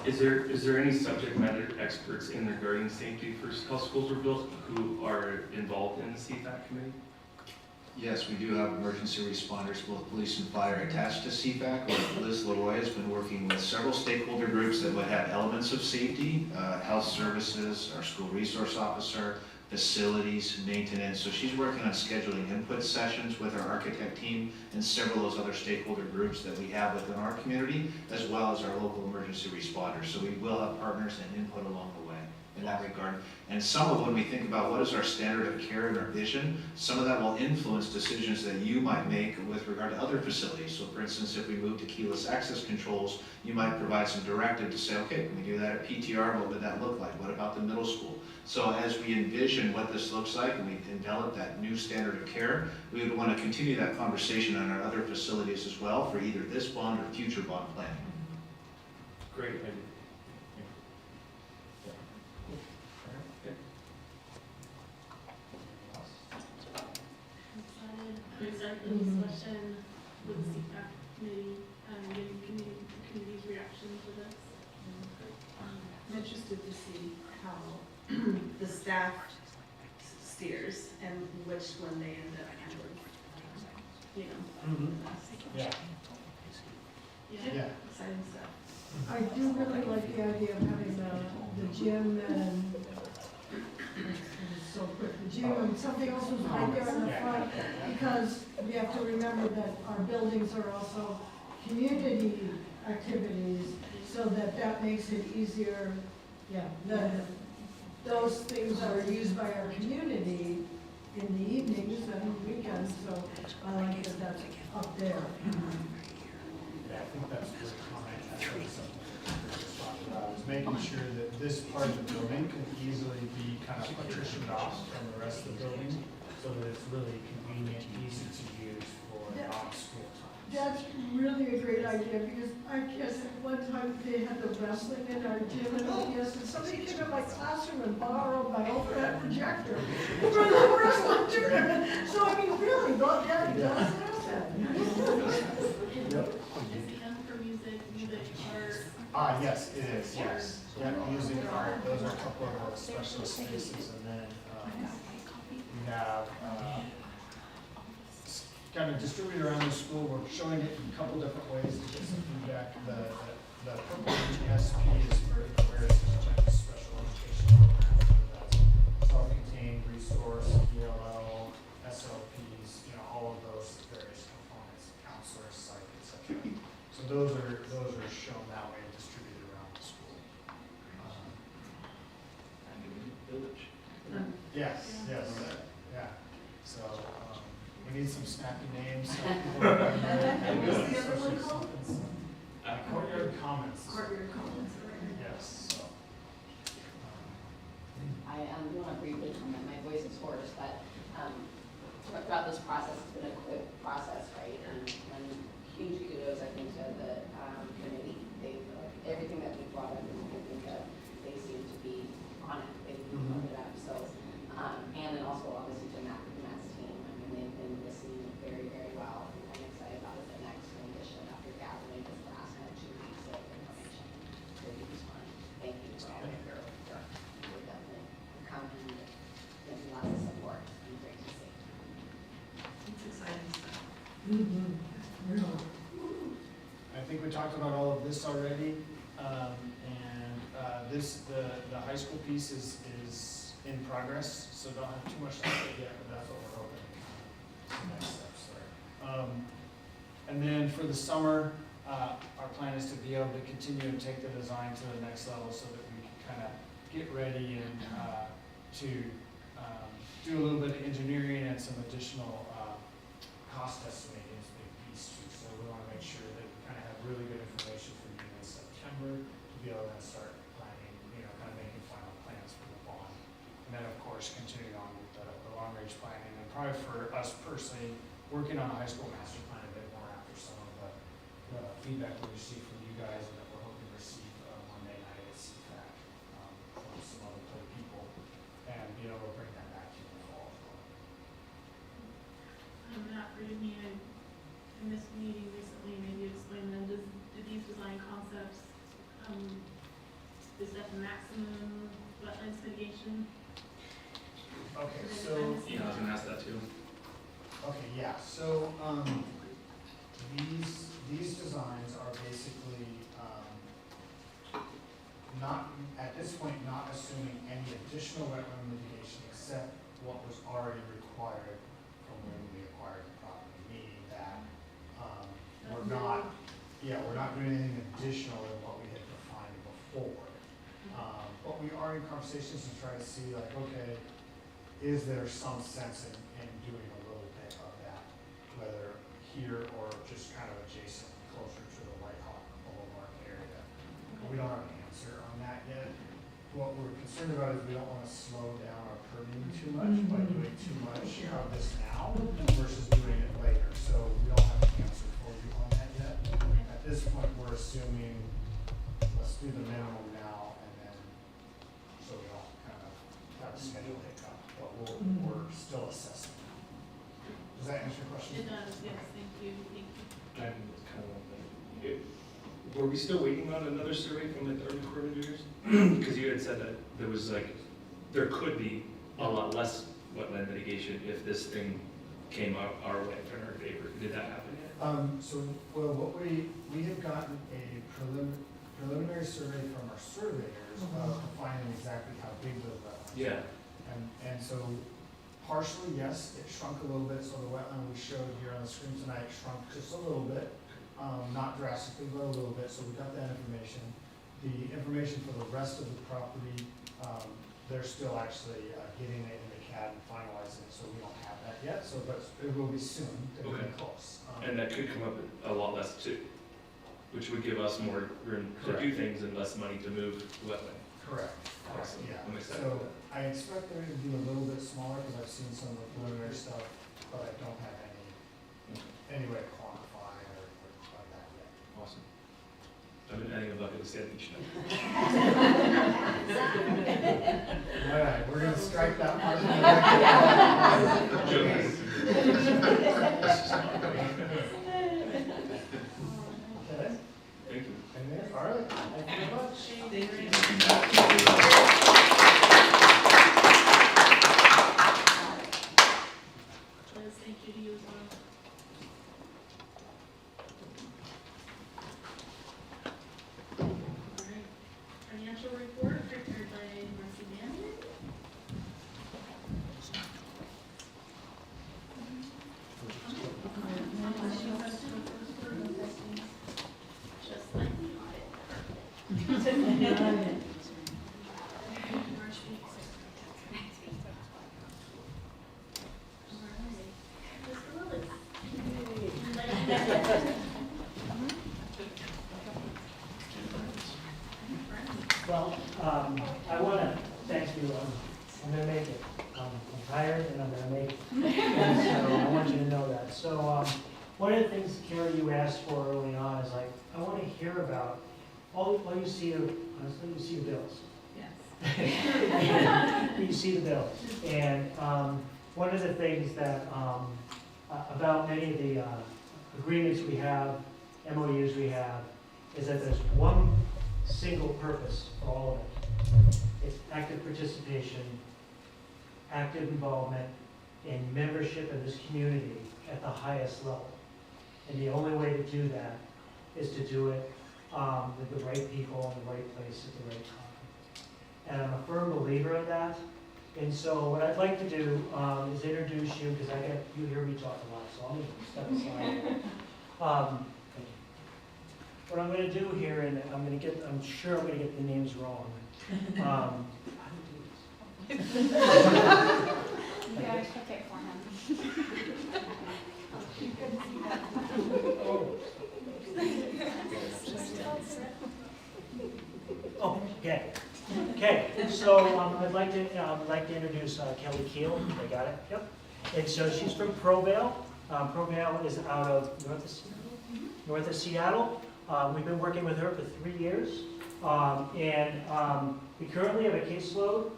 Is there any subject matter experts in regarding safety for how schools are built who are involved in the CFAC committee? Yes, we do have emergency responders, both police and fire, attached to CFAC. Liz Leroy has been working with several stakeholder groups that would have elements of safety, health services, our school resource officer, facilities, maintenance. So she's working on scheduling input sessions with our architect team and several of those other stakeholder groups that we have within our community, as well as our local emergency responders. So we will have partners and input along the way in that regard. And some of when we think about what is our standard of care and our vision, some of that will influence decisions that you might make with regard to other facilities. So for instance, if we move to keyless access controls, you might provide some directive to say, okay, can we do that at PTR? What would that look like? What about the middle school? So as we envision what this looks like and we develop that new standard of care, we would want to continue that conversation on our other facilities as well for either this bond or future bond planning. Great idea. I'm excited for the discussion with the CFAC committee and getting community's reaction to this. I'm interested to see how the staff steers and which one they end up handling. You know. Yeah. Yeah. Exciting stuff. I do really like the idea of having the gym and, so quick, the gym and something else was right there in the front, because we have to remember that our buildings are also community activities, so that makes it easier, those things are used by our community in the evenings and weekends, so I like that that's up there. Yeah, I think that's a good comment. That's really something we just talked about, is making sure that this part of the building can easily be kind of partitioned off from the rest of the building, so that it's really convenient, easy to use for non-school times. That's really a great idea, because I guess at one time they had the wrestling in our gym, and and somebody came in my classroom and borrowed my overhead projector for the wrestling tournament. So I mean, really, that does happen. Yep. For music, art. Yes, it is, yes. Yeah, music, art, those are a couple of the special spaces, and then we have kind of distributed around the school. We're showing it in a couple different ways to get some feedback. The purple SP is for where it's going to check special education programs, whether that's self-contained resource, ELL, SLPs, all of those various components, counselors, psych, etc. So those are shown that way, distributed around the school. Yes, yeah. So we need some snappy names. So people And what's the other one called? Courtyard Commons. Courtyard Commons, right? Yes. So, I want to briefly comment. My voice is hoarse, but throughout this process, it's been a quick process, right? And huge kudos, I think, to the committee. Everything that we brought up, I think I think we talked about all of this already, the high school piece is in progress, so don't have too much to say yet, but that's what we're hoping. Some next steps there. And then for the summer, our plan is to be able to continue to take the design to the next level so that we can kind of get ready and to do a little bit of engineering and some additional cost estimating is a big piece too. So we want to make sure that we kind of have really good information for you in September to be able to then start planning, kind of making final plans for the bond. And then of course, continuing on with the long range planning and probably for us personally, working on a high school master plan a bit more after some of the feedback we received from you guys and that we're hoping to receive Monday night at CFAC from some other people and be able to bring that back to you in the fall. Not for me, I missed a meeting recently, maybe explain them, did these design concepts, is that the maximum wetlands mitigation? Okay, so. Yeah, I was gonna ask that too. Okay, yeah, so, these designs are basically, not, at this point, not assuming any additional wetland mitigation except what was already required from when we acquired the property, meaning that, we're not doing anything additional than what we had defined before. But we are in conversations to try to see like, okay, is there some sense in doing a little bit of that, whether here or just kind of adjacent, closer to the White Hawk Boulevard area. We don't have an answer on that yet. What we're concerned about is we don't want to slow down our permitting too much by doing too much of this now versus doing it later. So we don't have an answer for you on that yet. At this point, we're assuming let's do the minimum now and then so we don't kind of have a schedule hiccup. But we're still assessing. Does that answer your question? It does, yes, thank you. And it's kind of one thing. Were we still waiting on another survey from the Army Corps of Engineers? Because you had said that there could be a lot less wetland mitigation if this thing came out our way in our favor. Did that happen yet? What we have gotten a preliminary survey from our surveyors defining exactly how big those wetlands are. Yeah. And so partially, yes, it shrunk a little bit. So the wetland we showed here on the screen tonight shrunk just a little bit. Not drastically, but a little bit, so we got that information. The information for the rest of the property, they're still actually getting it in the CAD and finalizing it, so we don't have that yet, so but it will be soon, they're getting close. And that could come up a lot less too, which would give us more room to do things and less money to move wetland. Correct. Awesome. Yeah. I'm excited So for that. I expect they're going to be a little bit smaller because I've seen some of the preliminary stuff, but I don't have any way to quantify or like that yet. Awesome. I've been adding a bucket of sand each night. All right, we're going to strike that part. Joking. Okay. Thank you. All right, thank you very much. Thank you. Liz, thank you to you as well. All right, financial report prepared by Marcy Manning. Just like the audit. March 8th. Well, I want to thank you. I'm going to make it. I'm tired and I'm going to make it. And so I want you to know that. So one of the things, Carrie, you asked for early on is like, I want to hear about all you see, honestly, you see the bills. Yes. You see the bills. And one of the things that about many of the agreements we have, MOUs we have, is that there's one single purpose for all of it. It's active participation, active involvement, and membership in this community at the highest level. And the only way to do that is to do it with the right people in the right place at the right time. And I'm a firm believer of that. And so what I'd like to do is introduce you, because you hear me talk a lot, so I'm going to step aside. What I'm going to do here, and I'm sure I'm going to get the names wrong. You guys should pick for him. Oh, okay. Okay, so I'd like to introduce Kelly Kiel. I got it? Yep. And so she's from Provale. Provale is out of north of Seattle. We've been working with her for 3 years. We currently have a caseload,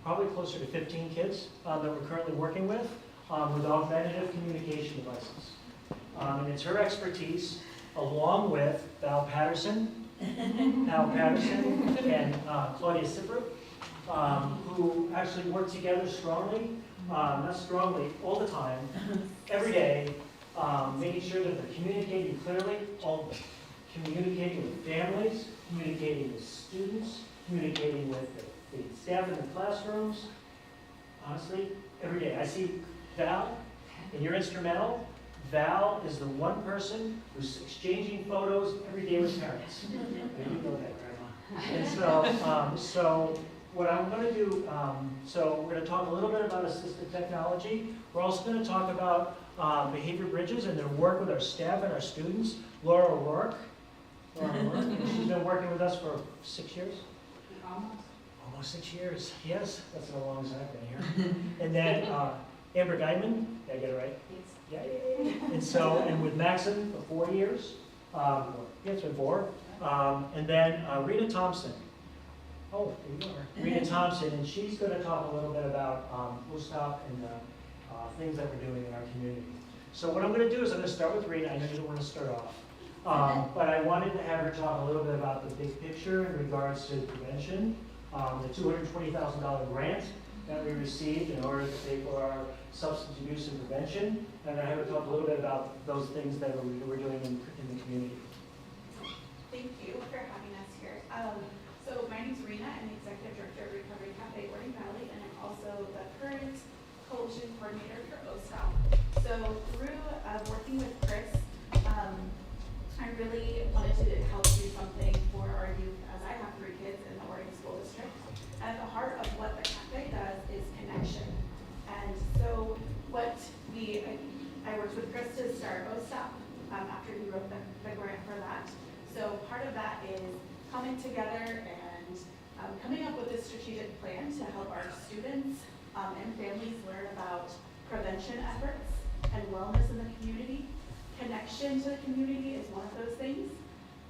probably closer to 15 kids that we're currently working with augmentative communication devices. And it's her expertise, along with Val Patterson, and Claudia Sipper, who actually work together strongly, not strongly, all the time, every day, making sure that they're communicating clearly, communicating with families, communicating with students, communicating with the staff in the classrooms. Honestly, every day. I see Val, and you're instrumental. Val is the one person who's exchanging photos every day with parents. You know that, Grandma. And so what I'm going to do, so we're going to talk a little bit about assistive technology. We're also going to talk about behavior bridges and their work with our staff and our students. Laura O'Rourke. She's been working with us for 6 years. Almost 6 years. Yes, that's as long as I've been here. And then Amber Geidman. Did I get it right? Yes. Yeah. And with Maxim for 4 years. It's been 4. And then Rita Thompson. Oh, there you are. Rita Thompson, and she's going to talk a little bit about OSTOP and things that we're doing in our community. So what I'm going to do is I'm going to start with Rita. I know you don't want to start off. But I wanted to have her talk a little bit about the big picture in regards to prevention, the $220,000 grant that we received in order to pay for our substance abuse and prevention, and I have her talk a little bit about those things that we're doing in the community. Thank you for having us here. So my name's Rena. I'm the Executive Director of Recovery Cafe Orting Valley, and I'm also the current coalition coordinator for OSTOP. So through working with Chris, I really wanted to help do something for our youth, as I have 3 kids in the Orting School District. At the heart of what the cafe does is connection. And so I worked with Chris to start OSTOP after he wrote the grant for that. So part of that is coming together and coming up with a strategic plan to help our students and families learn about prevention efforts and wellness in the community. Connection to the community is one of those things.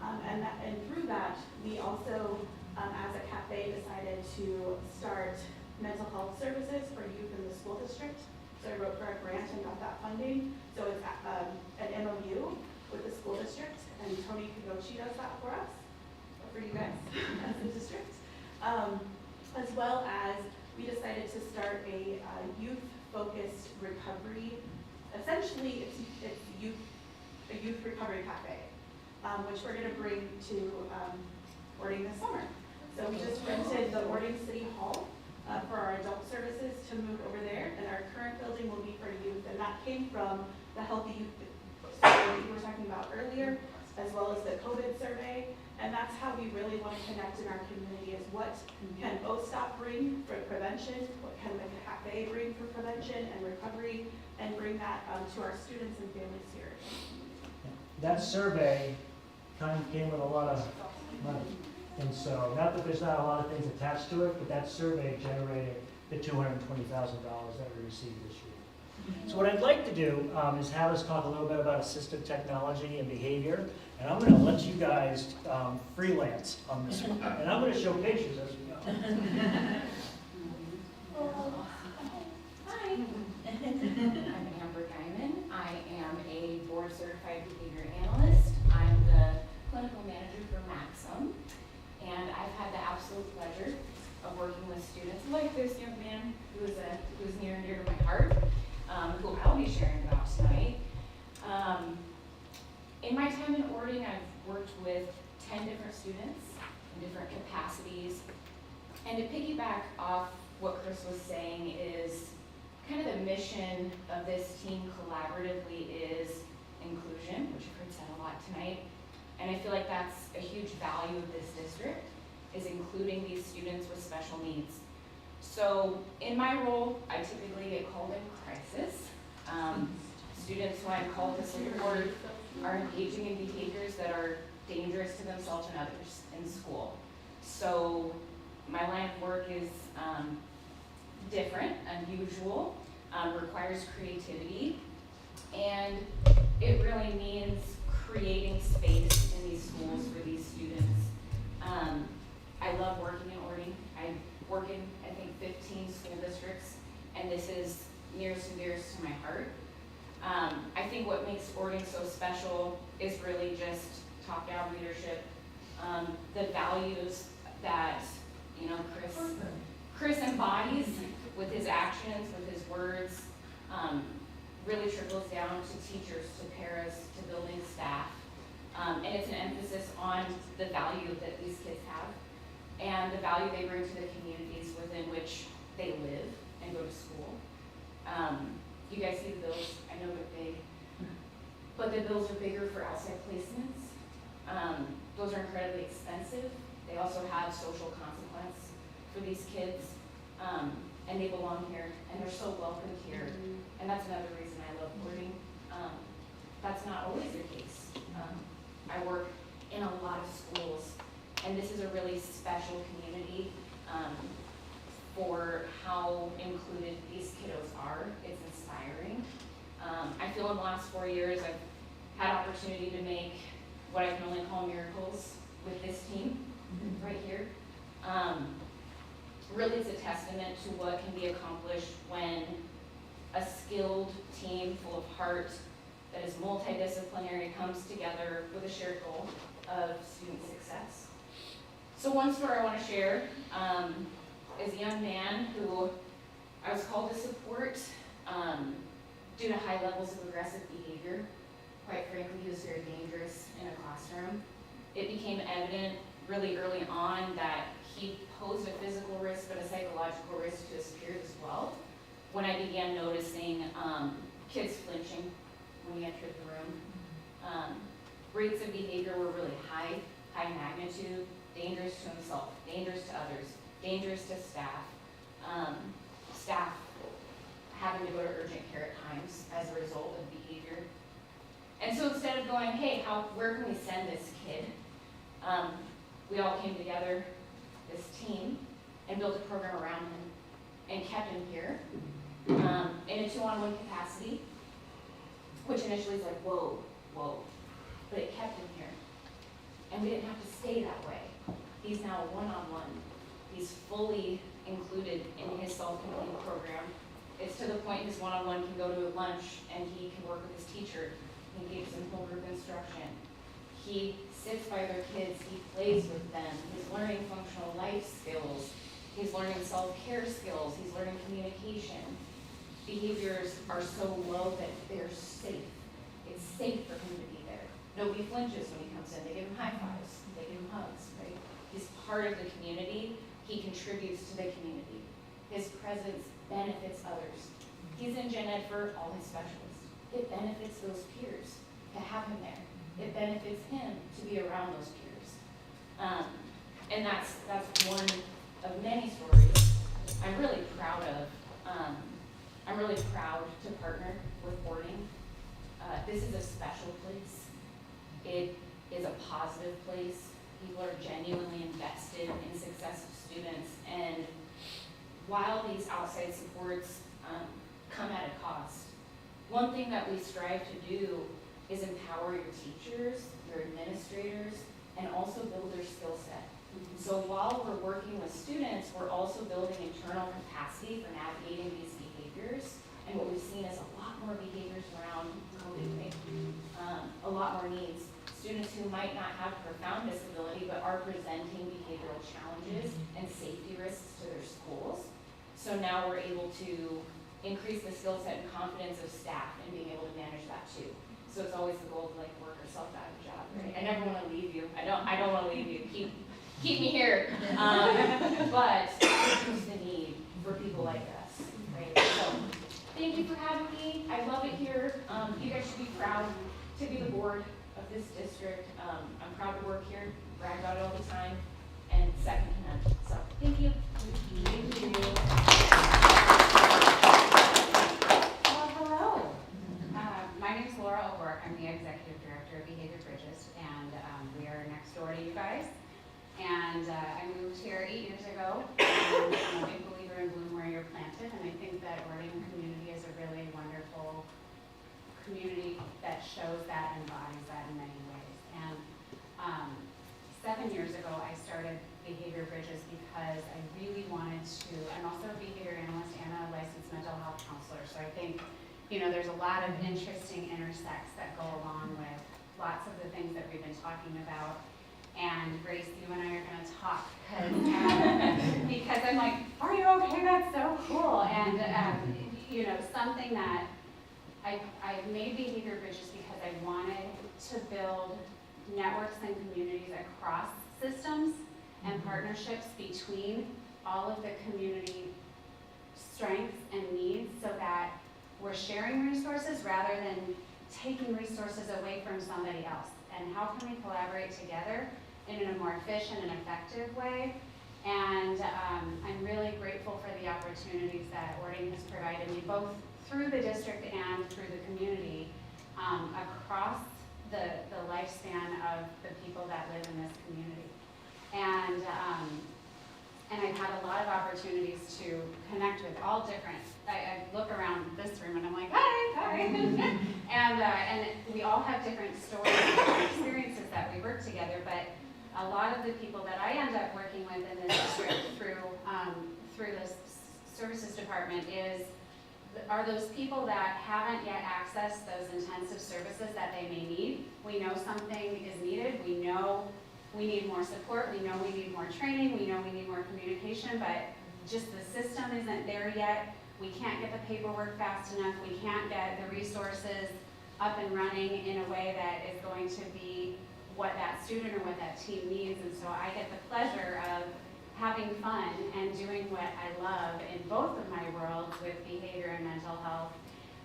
And through that, we also, as a cafe, decided to start mental health services for youth in the school district. So I wrote for a grant and got that funding. So it's an MOU with the school district, and Tony Kagochi does that for us, for you guys as the district. As well as we decided to start a youth-focused recovery. Essentially, it's a youth recovery cafe, which we're going to bring to Orting this summer. So we just rented the Orting City Hall for our adult services to move over there, and our current building will be for youth, and that came from the Healthy Youth survey that you were talking about earlier, as well as the COVID survey, and that's how we really want to connect in our community is what can OSTOP bring for prevention, what can the cafe bring for prevention and recovery, and bring that to our students and families here. That survey kind of came with a lot of money. And so, not that there's not a lot of things attached to it, but that survey generated the $220,000 that we received this year. So what I'd like to do is have us talk a little bit about assistive technology and behavior. And I'm going to let you guys freelance on this one. And I'm going to show pictures as we go. Hi, I'm Amber Guyman. I am a board-certified behavior analyst. I'm the clinical manager for Maxim, and I've had the absolute pleasure of working with students like this young man who is near and dear to my heart, who I'll be sharing about tonight. In my time in Orting, I've worked with 10 different students in different capacities. And to piggyback off what Chris was saying is kind of the mission of this team collaboratively is inclusion, which I've heard said a lot tonight. And I feel like that's a huge value of this district, is including these students with special needs. So in my role, I typically get called in crisis. Students who I'm called to support are engaging in behaviors that are dangerous to themselves and others in school. So my line of work is different, unusual, requires creativity, and it really means creating space in these schools for these students. I love working in Orting. I work in, I think, 15 school districts, and this is nearest and dearest to my heart. I think what makes Orting so special is really just top-down leadership. The values that, you know, Chris embodies with his actions, with his words, really trickles down to teachers, to paras, to building staff. And it's an emphasis on the value that these kids have and the value they bring to the communities within which they live and go to school. You guys see the bills, I know they're big, but the bills are bigger for outside placements. Those are incredibly expensive. They also have social consequence for these kids, and they belong here, and they're so welcomed here. And that's another reason I love Orting. That's not always the case. I work in a lot of schools, and this is a really special community for how included these kiddos are. It's inspiring. I feel in the last 4 years I've had opportunity to make what I can only call miracles with this team right here. Really, it's a testament to what can be accomplished when a skilled team full of heart that is multidisciplinary comes together with a shared goal of student success. So one story I want to share is a young man who I was called to support due to high levels of aggressive behavior. Quite frankly, he was very dangerous in a classroom. It became evident really early on that he posed a physical risk, but a psychological risk to his peers as well. When I began noticing kids flinching when he entered the room. Rates of behavior were really high magnitude, dangerous to himself, dangerous to others, dangerous to staff. Staff having to go to urgent care at times as a result of behavior. And so instead of going, hey, where can we send this kid? We all came together, this team, and built a program around him and kept him here in a 2-on-1 capacity, which initially is like, whoa, but it kept him here. And we didn't have to stay that way. He's now a 1-on-1. He's fully included in his self-contained program. It's to the point his 1-on-1 can go to a lunch and he can work with his teacher. He gives them whole group instruction. He sits by their kids, he plays with them. He's learning functional life skills. He's learning self-care skills. He's learning communication. Behaviors are so low that they're safe. It's safe for him to be there. Nobody flinches when he comes in. They give him high fives. They give him hugs, right? He's part of the community. He contributes to the community. His presence benefits others. He's in gen ed for all his specialists. It benefits those peers to have him there. It benefits him to be around those peers. And that's one of many stories I'm really proud of. I'm really proud to partner with Orting. This is a special place. It is a positive place. People are genuinely invested in success of students. And while these outside supports come at a cost, one thing that we strive to do is empower your teachers, your administrators, and also build their skill set. So while we're working with students, we're also building internal capacity for navigating these behaviors. And what we've seen is a lot more behaviors around COVID, a lot more needs. Students who might not have profound disability but are presenting behavioral challenges and safety risks to their schools. So now we're able to increase the skill set and confidence of staff in being able to manage that too. So it's always the goal to like work yourself out of a job, right? I never want to leave you. I don't want to leave you. Keep me here. But there's the need for people like us, right? So thank you for having me. I love it here. You guys should be proud to be the board of this district. I'm proud to work here, brag about it all the time, and second to none. So thank you. Thank you. Hello. My name is Laura O'Rourke. I'm the Executive Director of Behavior Bridges, and we are next door to you guys. And I moved here 8 years ago, and I'm a big believer in bloom where you're planted, and I think that Orting community is a really wonderful community that shows that and embodies that in many ways. And 7 years ago, I started Behavior Bridges because I really wanted to, I'm also a behavior analyst and a licensed mental health counselor, so I think, there's a lot of interesting intersects that go along with lots of the things that we've been talking about. And Grace, you and I are going to talk because I'm like, are you okay? That's so cool. And, something that I made Behavior Bridges because I wanted to build networks and communities across systems and partnerships between all of the community strengths and needs so that we're sharing resources rather than taking resources away from somebody else. And how can we collaborate together in a more efficient and effective way? And I'm really grateful for the opportunities that Orting has provided me, both through the district and through the community, across the lifespan of the people that live in this community. And I've had a lot of opportunities to connect with all different, I look around this room and I'm like, hi. and we all have different stories and experiences that we work together, but a lot of the people that I end up working with in the district through the services department are those people that haven't yet accessed those intensive services that they may need. We know something is needed. We know we need more support. We know we need more training. We know we need more communication, but just the system isn't there yet. We can't get the paperwork fast enough. We can't get the resources up and running in a way that is going to be what that student or what that team needs. And so I get the pleasure of having fun and doing what I love in both of my worlds with behavior and mental health,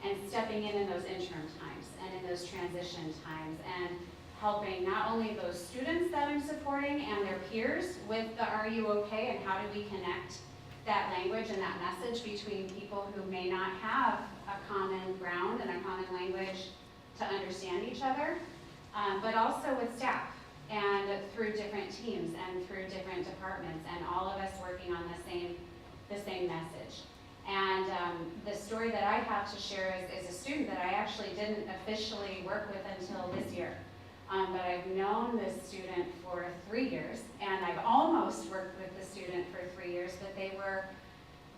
and stepping in those interim times and in those transition times and helping not only those students that I'm supporting and their peers with the Are You Okay and how do we connect that language and that message between people who may not have a common ground and a common language to understand each other, but also with staff and through different teams and through different departments and all of us working on the same message. And the story that I have to share is a student that I actually didn't officially work with until this year. But I've known this student for 3 years, and I've almost worked with the student for 3 years, but they were,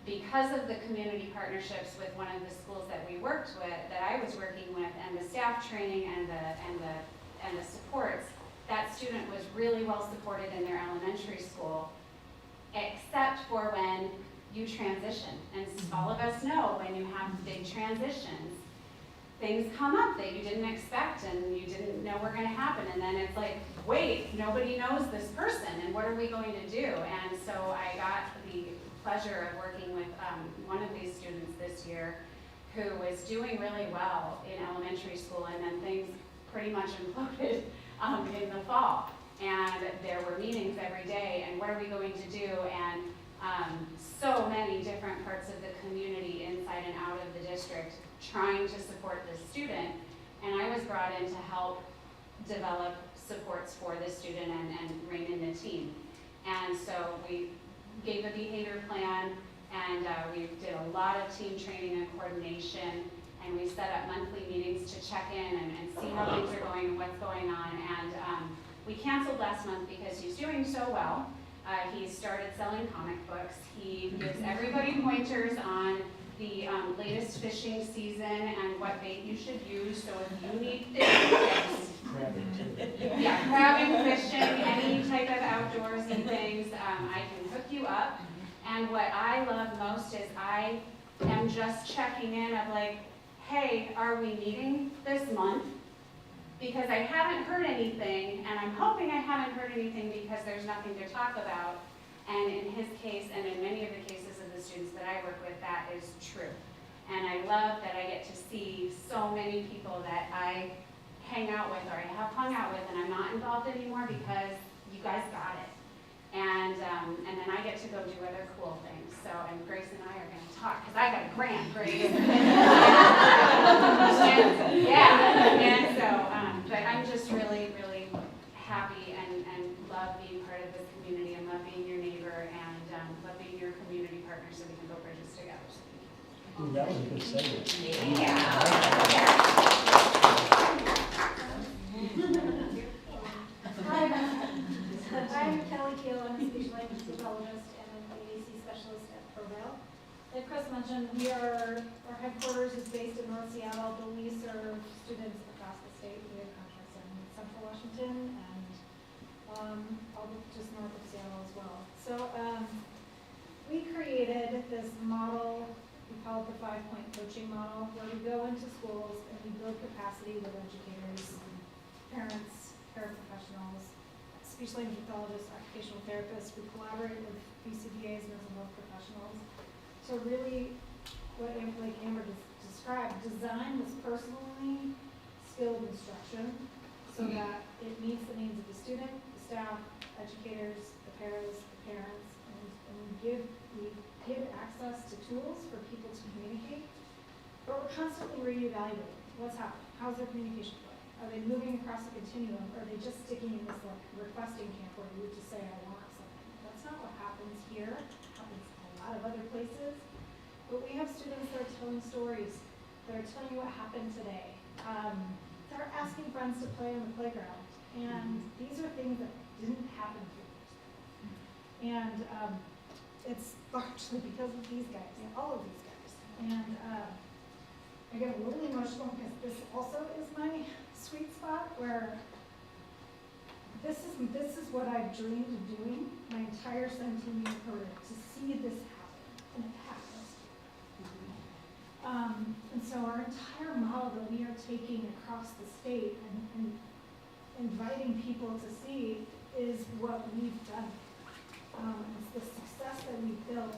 because of the community partnerships with one of the schools that we worked with, that I was working with, and the staff training and the supports, that student was really well supported in their elementary school, except for when you transition. And all of us know when you have big transitions, things come up that you didn't expect and you didn't know were going to happen, and then it's like, wait, nobody knows this person, and what are we going to do? And so I got the pleasure of working with one of these students this year who was doing really well in elementary school, and then things pretty much imploded in the fall. And there were meetings every day, and what are we going to do? And so many different parts of the community inside and out of the district trying to support this student, and I was brought in to help develop supports for this student and rein in the team. And so we gave a behavior plan, and we did a lot of team training and coordination, and we set up monthly meetings to check in and see how things are going and what's going on. And we canceled last month because he's doing so well. He started selling comic books. He gives everybody pointers on the latest fishing season and what bait you should use. So if you need tips, yeah, crabbing, fishing, any type of outdoorsy things, I can hook you up. And what I love most is I am just checking in of like, hey, are we meeting this month? because I haven't heard anything, and I'm hoping I haven't heard anything because there's nothing to talk about. And in his case, and in many of the cases of the students that I work with, that is true. And I love that I get to see so many people that I hang out with or I have hung out with and I'm not involved anymore because you guys got it. And then I get to go do other cool things. So, and Grace and I are going to talk because I got a grant, Grace. And so, but I'm just really, really happy and love being part of this community and love being your neighbor and love being your community partner so we can build bridges together. So Ooh, that was a good segment. I'm Kelly Kiel. I'm a speech language pathologist and an AAC specialist at ProVail. Like Chris mentioned, our headquarters is based in North Seattle, but we serve students across the state. We have contracts in Central Washington and just north of Seattle as well. So we created this model. We call it the 5-point coaching model, where we go into schools and we build capacity with educators, parents, paraprofessionals, speech language pathologists, occupational therapists. We collaborate with BCBAs, mental health professionals. So really, like Amber described, design was personally skilled instruction so that it meets the needs of the student, the staff, educators, the paras, the parents, and we give access to tools for people to communicate. But we're constantly reevaluating what's happening. How's their communication going? Are they moving across the continuum? Or are they just sticking in this like requesting camp where you just say, I want something? That's not what happens here. It happens in a lot of other places. But we have students that are telling stories, that are telling you what happened today. They're asking friends to play on the playground. And these are things that didn't happen 3 years ago. And it's largely because of these guys, all of these guys. And I get a little emotional because this also is my sweet spot where this is what I've dreamed of doing my entire 17-year career, to see this happen, and it happens. And so our entire model that we are taking across the state and inviting people to see is what we've done. It's the success that we've built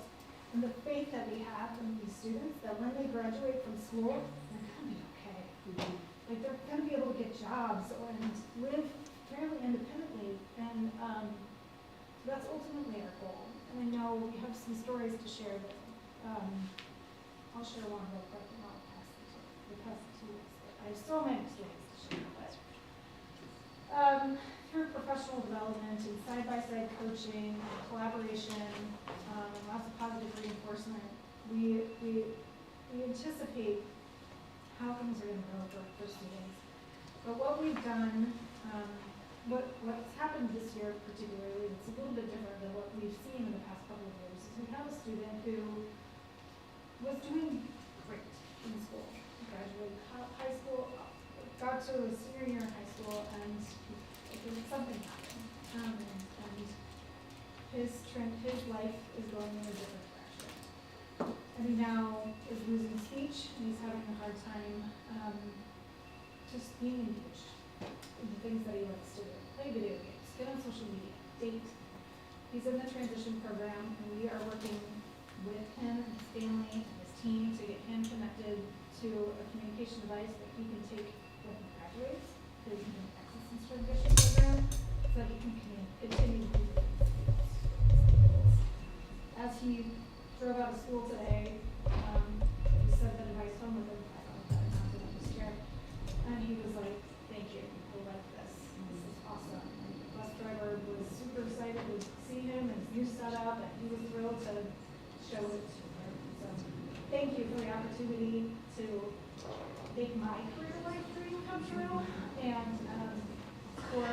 and the faith that we have in these students that when they graduate from school, they're going to be okay. Like they're going to be able to get jobs and live fairly independently. And that's ultimately our goal. And I know we have some stories to share that I'll share one real quick and I'll pass it to you. I have so many stories to share, but through professional development and side-by-side coaching and collaboration and lots of positive reinforcement, we anticipate how things are going to go for students. But what we've done, what's happened this year particularly, it's a little bit different than what we've seen in the past couple of years, is we have a student who was doing great in school. He graduated high school, got to a senior year in high school, and something happened. And his life is going in a different direction. And he now is losing speech, and he's having a hard time just being engaged in the things that he likes to do. Play video games, get on social media, date. He's in the transition program, and we are working with him and his family and his team to get him connected to a communication device that he can take when he graduates, his Access Transition program, so that he can continue to do things. As he drove out of school today, we sent the device home with him. I don't know if that happened on this trip. And he was like, thank you, I like this. This is awesome. And the bus driver was super excited to see him and his new setup, and he was thrilled to show it to her. So thank you for the opportunity to make my career life dream come true, and for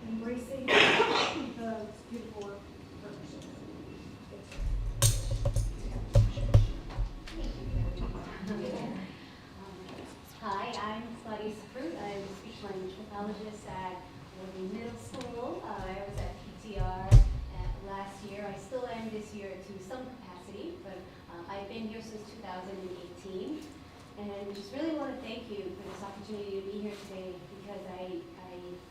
embracing the beautiful work partnership. Hi, I'm Claudia Fruit. I'm a speech language pathologist at Orting Middle School. I was at PTR last year. I still am this year to some capacity, but I've been here since 2018. and just really want to thank you for this opportunity to be here today, because I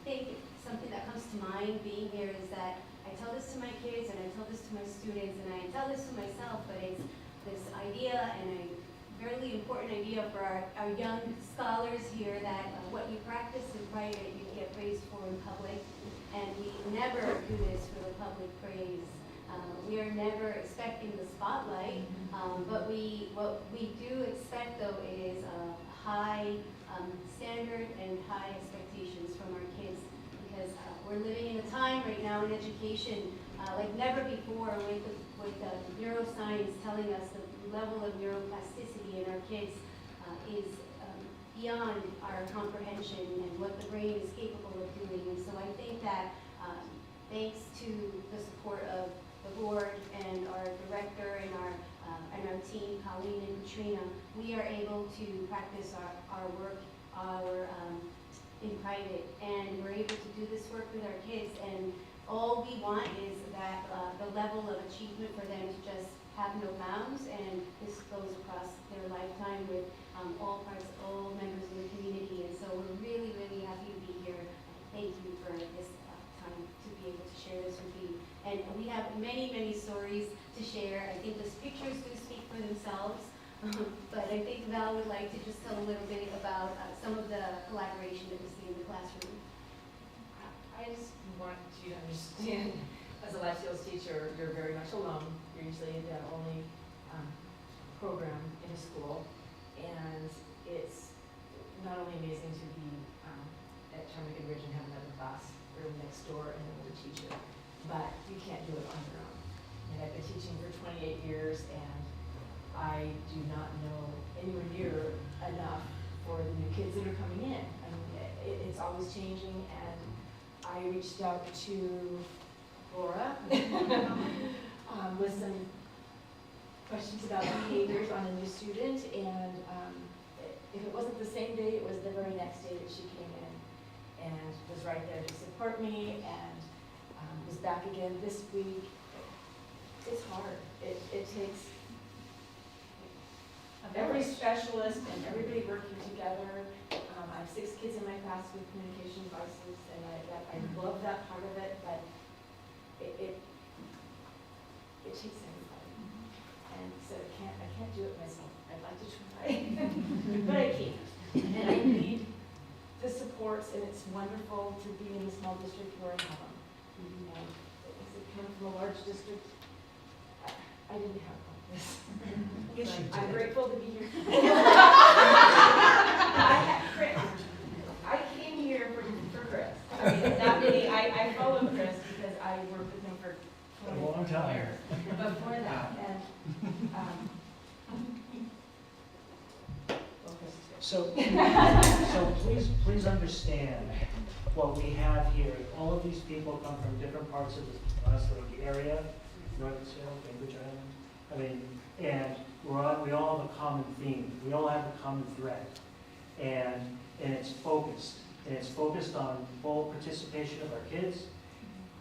think something that comes to mind being here is that I tell this to my kids and I tell this to my students and I tell this to myself, but it's this idea and a really important idea for our young scholars here that what you practice in private, you get praised for in public, and we never do this for the public praise. We are never expecting the spotlight, but what we do expect though is a high standard and high expectations from our kids, because we're living in a time right now in education like never before, with neuroscience telling us the level of neuroplasticity in our kids is beyond our comprehension and what the brain is capable of doing. And so I think that thanks to the support of the board and our director and our team, Colleen and Katrina, we are able to practice our work in private, and we're able to do this work with our kids, and all we want is that the level of achievement for them to just have no bounds, and this goes across their lifetime with all members of the community. And so we're really, really happy to be here. Thank you for this time to be able to share this with you. And we have many, many stories to share. I think those pictures do speak for themselves, but I think Val would like to just tell a little bit about some of the collaboration that we see in the classroom. I just want you to understand, as a life skills teacher, you're very much alone. You're usually the only program in a school, and it's not only amazing to be at Ptarmigan Ridge and have another classroom next door and another teacher, but you can't do it on your own. And I've been teaching for 28 years, and I do not know anywhere near enough for the new kids that are coming in. I mean, it's always changing, and I reached out to Laura with some questions about behaviors on a new student, and if it wasn't the same day, it was the very next day that she came in and was right there to support me, and was back again this week. It's hard. It takes every specialist and everybody working together. I have 6 kids in my class with communication devices, and I love that part of it, but it takes everybody. And so I can't do it myself. I'd like to try, but I can't. And I need the supports, and it's wonderful to be in a small district where I have them. Coming from a large district, I didn't have all this. I'm grateful to be here. I came here for Chris. I mean, not really. I follow Chris because I worked with him for 20 years before that. And So please understand what we have here. All of these people come from different parts of the area, Northern Salem, Cambridge Island. I mean, and we all have a common theme. We all have a common thread, and it's focused. And it's focused on full participation of our kids,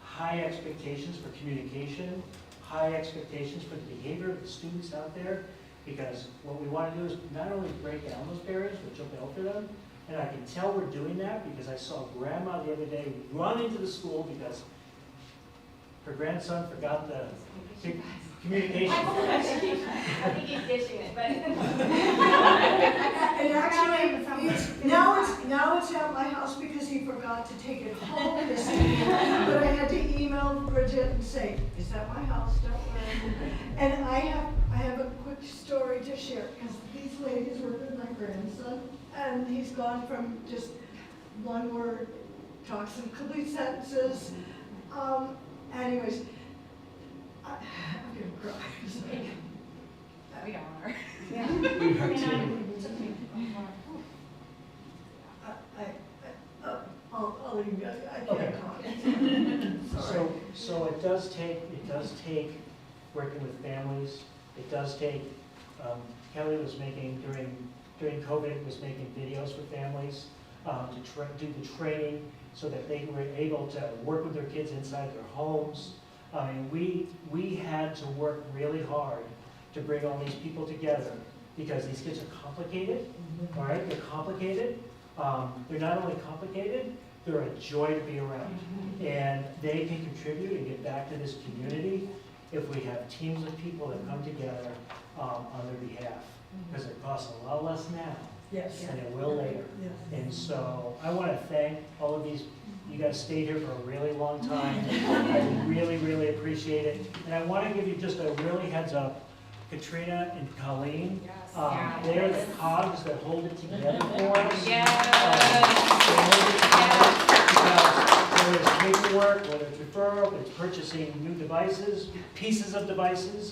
high expectations for communication, high expectations for the behavior of the students out there. Because what we want to do is not only break down those barriers, but jump over them. And I can tell we're doing that because I saw Grandma the other day run into the school because her grandson forgot the communication. I think he's dishing it, but. And actually, now it's at my house because he forgot to take it home this week. But I had to email Bridget and say, it's at my house, don't worry. And I have a quick story to share, because these ladies work with my grandson, and he's gone from just one word, talks in complete sentences. Anyways, I'm gonna cry. We all are. I'll leave you. I can't comment. Sorry. So it does take working with families. It does take, Kelly was making, during COVID, was making videos for families to do the training so that they were able to work with their kids inside their homes. I mean, we had to work really hard to bring all these people together, because these kids are complicated, all right? They're complicated. They're not only complicated, they're a joy to be around. And they can contribute and get back to this community if we have teams of people that come together on their behalf. Because it costs a lot less now than it will later. And so I want to thank all of these. You guys stayed here for a really long time. I really, really appreciate it. And I want to give you just a really heads up. Katrina and Colleen, they're the cogs that hold it together for us. They hold it together because whether it's paperwork, whether it's referral, whether it's purchasing new devices, pieces of devices,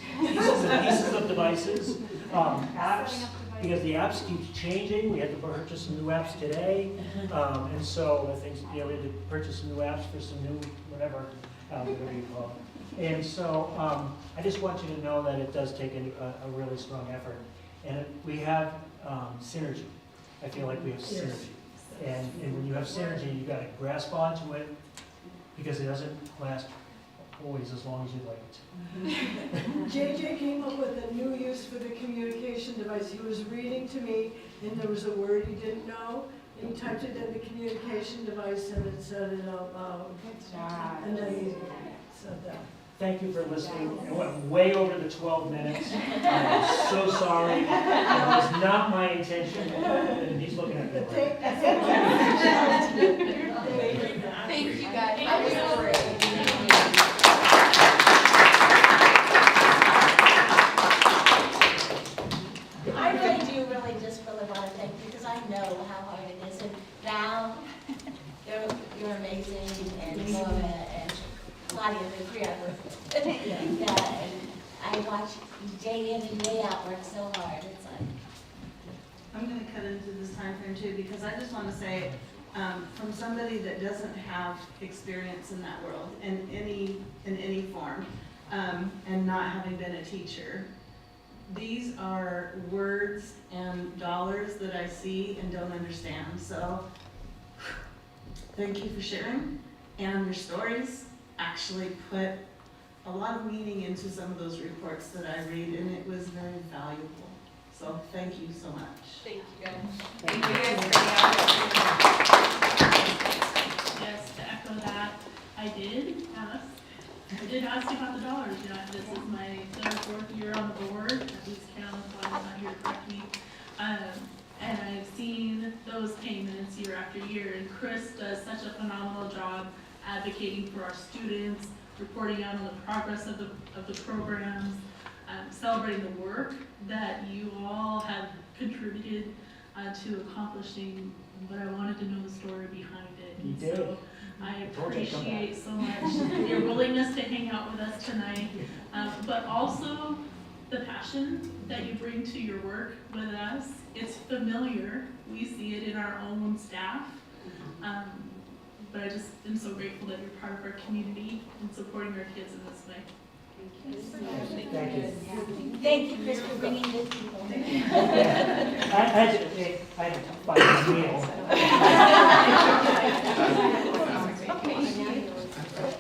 apps, because the apps keep changing. We had to purchase some new apps today. And so I think, we had to purchase some new apps for some new, whatever you call it. And so I just want you to know that it does take a really strong effort. And we have synergy. I feel like we have synergy. And when you have synergy, you've got to grasp onto it because it doesn't last always as long as you'd like it to. JJ came up with a new use for the communication device. He was reading to me, and there was a word he didn't know, and he typed it in the communication device, and it said it out loud. And then he said that. Thank you for listening. It went way over the 12 minutes. I'm so sorry. It was not my intention. And he's looking at me. Thank you guys. That was great. I really do just really want to thank you because I know how hard it is. And Val, you're amazing, and Laura and Claudia, the three of us. And I watch you day in and day out work so hard. It's like I'm going to cut into this time frame too because I just want to say, from somebody that doesn't have experience in that world in any form, and not having been a teacher, these are words and dollars that I see and don't understand. So thank you for sharing, and your stories actually put a lot of meaning into some of those reports that I read, and it was very valuable. So thank you so much. Thank you guys. Thank you guys for the opportunity. Yes, to echo that, I did ask about the dollars. This is my third or fourth year on the board, at least count, so I'm not here to correct me. And I've seen those payments year after year, and Chris does such a phenomenal job advocating for our students, reporting out on the progress of the programs, celebrating the work that you all have contributed to accomplishing. But I wanted to know the story behind it. You did. So I appreciate so much your willingness to hang out with us tonight, but also the passion that you bring to your work with us. It's familiar. We see it in our own staff. But I just am so grateful that you're part of our community and supporting our kids in this way. Thank you. thank you, Chris, for bringing good people. I had to buy a meal.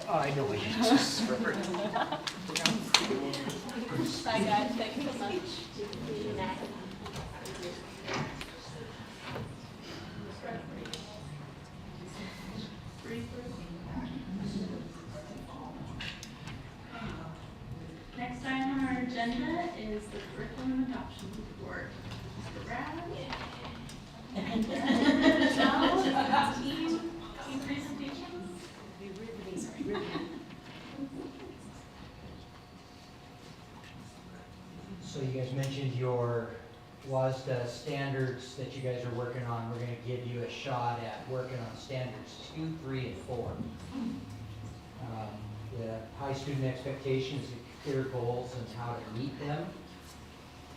I know it. Bye guys, thank you so much. Next item on our agenda is the curriculum adoption report. Mr. Brad? Team presentations? So you guys mentioned your WASDA standards that you guys are working on. We're going to give you a shot at working on standards 2, 3, and 4. The high student expectations, clear goals and how to meet them,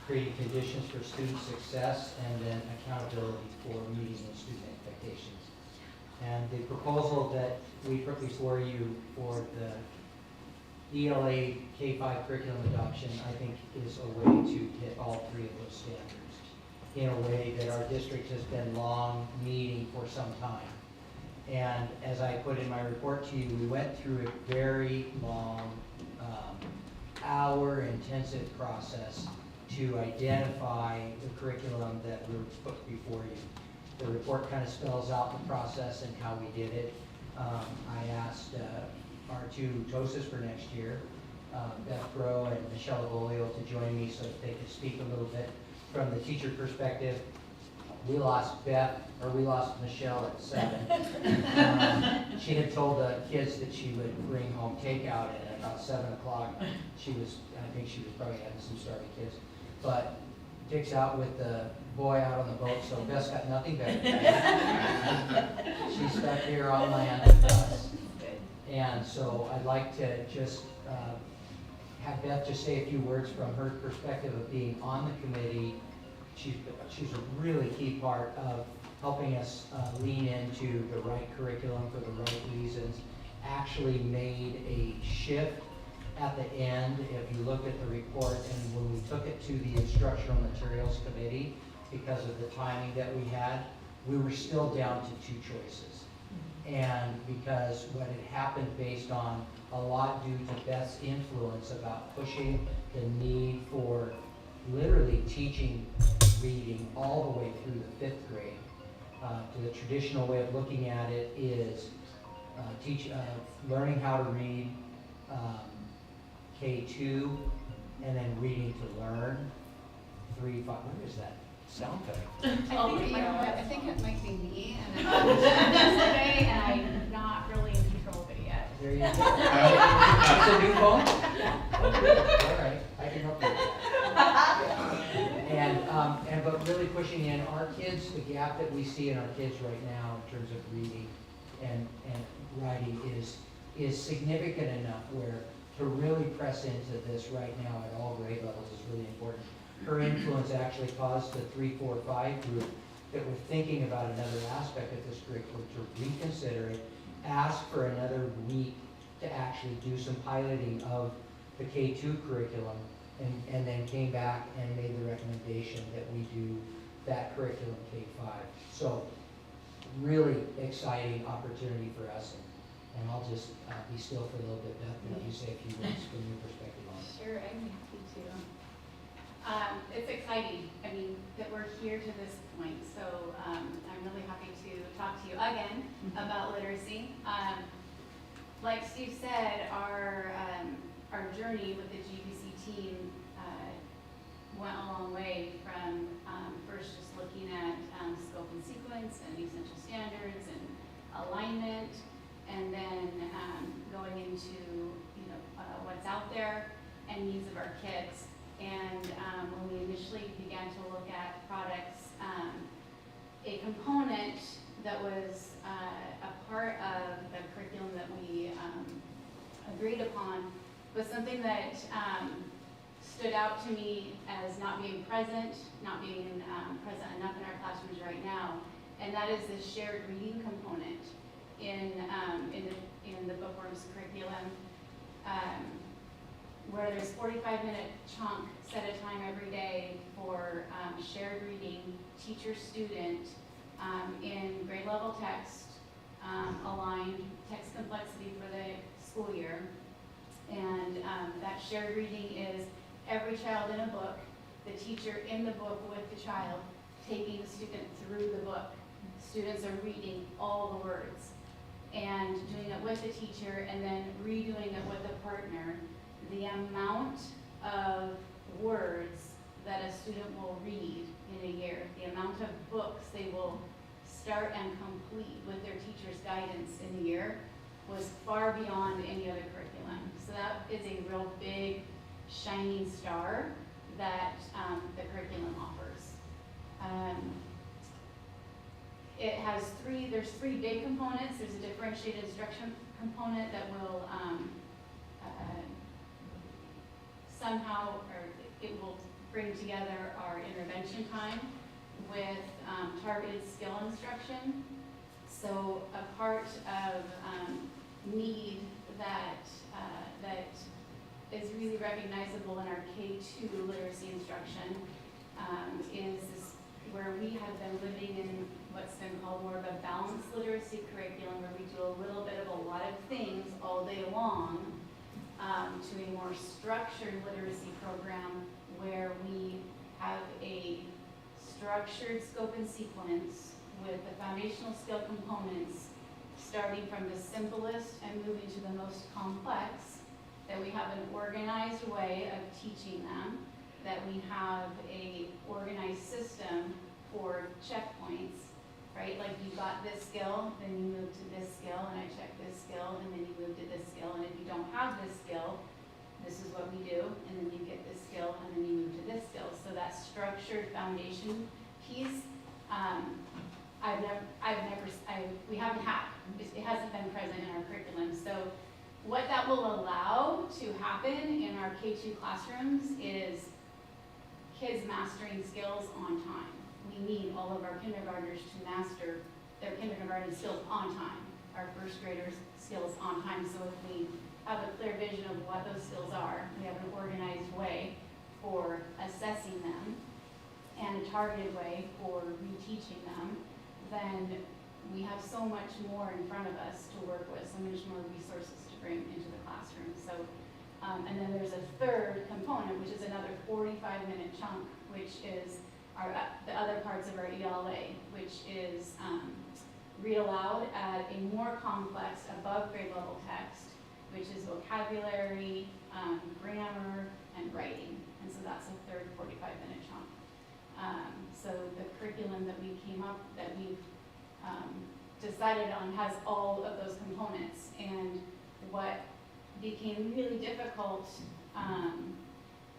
creating conditions for student success, and then accountability for meeting those student expectations. And the proposal that we put before you for the ELA K-5 curriculum adoption, I think, is a way to hit all 3 of those standards in a way that our district has been long needing for some time. And as I put in my report to you, we went through a very long, hour-intensive process to identify the curriculum that we put before you. The report kind of spells out the process and how we did it. I asked our two TOSAs for next year, Beth Rowe and Michelle Volleyball, to join me so that they could speak a little bit from the teacher perspective. We lost Michelle at 7. She had told the kids that she would bring home takeout, and at about 7 o'clock, I think she was probably having some starving kids. But Dick's out with the boy out on the boat, so Beth's got nothing better to do. She's stuck here on land with us. And so I'd like to just have Beth just say a few words from her perspective of being on the committee. She's a really key part of helping us lean into the right curriculum for the right reasons. Actually made a shift at the end, if you look at the report, and when we took it to the instructional materials committee, because of the timing that we had, we were still down to 2 choices. And because what had happened based on a lot due to Beth's influence about pushing the need for literally teaching reading all the way through the 5th grade. To the traditional way of looking at it is learning how to read K2, and then reading to learn 3, 5. Where is that sound effect? I think it might be me, and I'm today, and I'm not really in control of it yet. There you go. It's a new phone? Okay, all right, I can help you with that. But really pushing in our kids, the gap that we see in our kids right now in terms of reading and writing is significant enough where to really press into this right now at all grade levels is really important. Her influence actually caused the 3, 4, 5 group that were thinking about another aspect of this curriculum to reconsider it, ask for another week to actually do some piloting of the K2 curriculum, and then came back and made the recommendation that we do that curriculum K5. So really exciting opportunity for us, and I'll just be still for a little bit, Beth, and let you say a few words from your perspective on it. Sure, I'm happy to. It's exciting, I mean, that we're here to this point, so I'm really happy to talk to you again about literacy. Like Steve said, our journey with the GBC team went a long way from first just looking at scope and sequence and essential standards and alignment, and then going into what's out there and needs of our kids. And when we initially began to look at products, a component that was a part of the curriculum that we agreed upon was something that stood out to me as not being present present enough in our classrooms right now, and that is the shared reading component in the bookworms curriculum, where there's 45-minute chunk set a time every day for shared reading, teacher-student, in grade level text, aligned text complexity for the school year. And that shared reading is every child in a book, the teacher in the book with the child, taking the student through the book. Students are reading all the words and doing it with the teacher and then redoing it with the partner. The amount of words that a student will read in a year, the amount of books they will start and complete with their teacher's guidance in a year was far beyond any other curriculum. So that is a real big shining star that the curriculum offers. There's three big components. There's a differentiated instruction component that will it will bring together our intervention time with targeted skill instruction. So a part of need that is really recognizable in our K2 literacy instruction is this, where we have been living in what's been called more of a balanced literacy curriculum, where we do a little bit of a lot of things all day long, to a more structured literacy program where we have a structured scope and sequence with the foundational skill components, starting from the simplest and moving to the most complex, that we have an organized way of teaching them, that we have a organized system for checkpoints, right? Like you got this skill, then you move to this skill, and I check this skill, and then you move to this skill, and if you don't have this skill, this is what we do, and then you get this skill, and then you move to this skill. So that structured foundation piece, we haven't had. It hasn't been present in our curriculum. So what that will allow to happen in our K-2 classrooms is kids mastering skills on time. We need all of our kindergartners to master their kindergarten skills on time, our first graders' skills on time. So if we have a clear vision of what those skills are, we have an organized way for assessing them, and a targeted way for reteaching them, then we have so much more in front of us to work with, so much more resources to bring into the classroom. So, and then there's a third component, which is another 45-minute chunk, which is the other parts of our ELA, which is read aloud at a more complex, above grade level text, which is vocabulary, grammar, and writing. And so that's a third 45-minute chunk. So the curriculum that we came up, that we've decided on, has all of those components. And what became really difficult,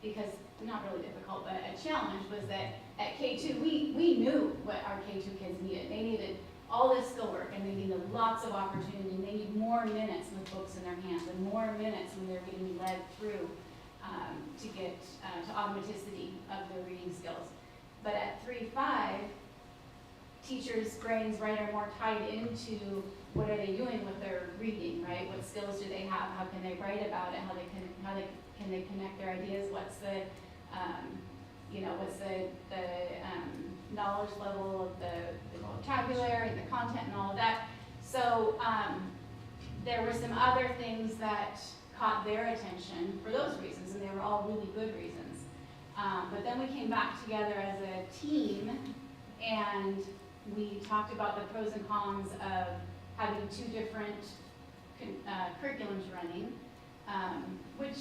because, not really difficult, but a challenge, was that at K2, we knew what our K2 kids needed. They needed all this skill work, and they needed lots of opportunity, and they need more minutes with books in their hands, and more minutes when they're getting led through to get to automaticity of their reading skills. But at 3-5, teachers' brains, right, are more tied into what are they doing with their reading, right? What skills do they have? How can they write about it? How can they connect their ideas? What's the what's the knowledge level of the vocabulary and the content and all of that. So there were some other things that caught their attention for those reasons, and they were all really good reasons. But then we came back together as a team, and we talked about the pros and cons of having two different curriculums running, which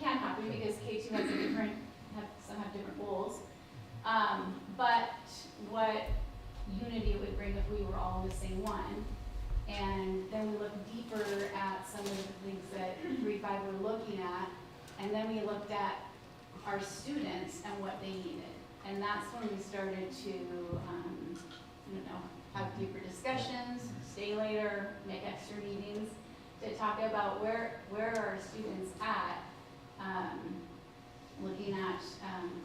can happen because K2 has some have different goals. But what unity it would bring if we were all in the same one. And then we looked deeper at some of the things that 3-5 were looking at, and then we looked at our students and what they needed. And that's when we started to, have deeper discussions, stay later, make extra meetings, to talk about where are our students at, looking at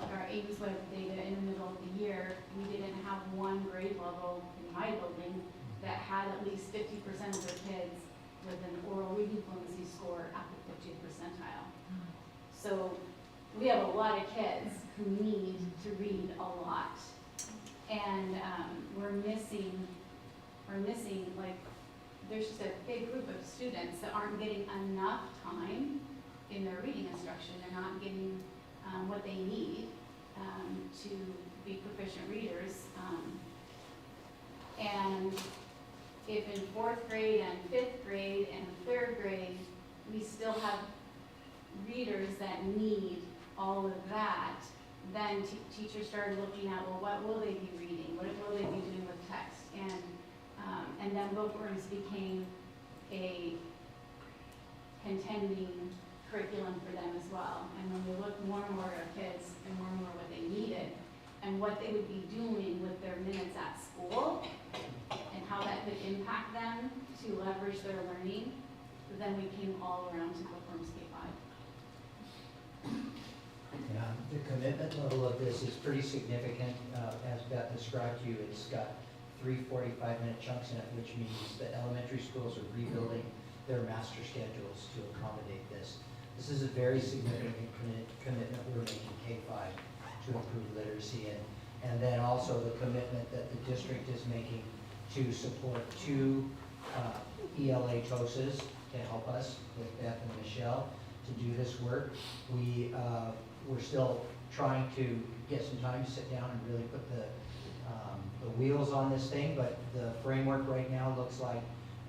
our Ames Web data in the middle of the year. We didn't have one grade level in my building that had at least 50% of their kids with an oral reading fluency score at the 50th percentile. So we have a lot of kids who need to read a lot. And we're missing, like, there's just a big group of students that aren't getting enough time in their reading instruction. They're not getting what they need to be proficient readers. And if in 4th grade and 5th grade and 3rd grade, we still have readers that need all of that, then teachers started looking at, well, what will they be reading? What will they be doing with text? And then bookworms became a contending curriculum for them as well. And when we looked more and more at kids and more what they needed and what they would be doing with their minutes at school and how that could impact them to leverage their learning, then we came all around to bookworms K-5. Yeah, the commitment level of this is pretty significant. As Beth described to you, it's got 3 45-minute chunks in it, which means the elementary schools are rebuilding their master schedules to accommodate this. This is a very significant commitment we're making K-5 to improve literacy, and then also the commitment that the district is making to support 2 ELA TOSAs to help us with Beth and Michelle to do this work. We we're still trying to get some time to sit down and really put the wheels on this thing, but the framework right now looks like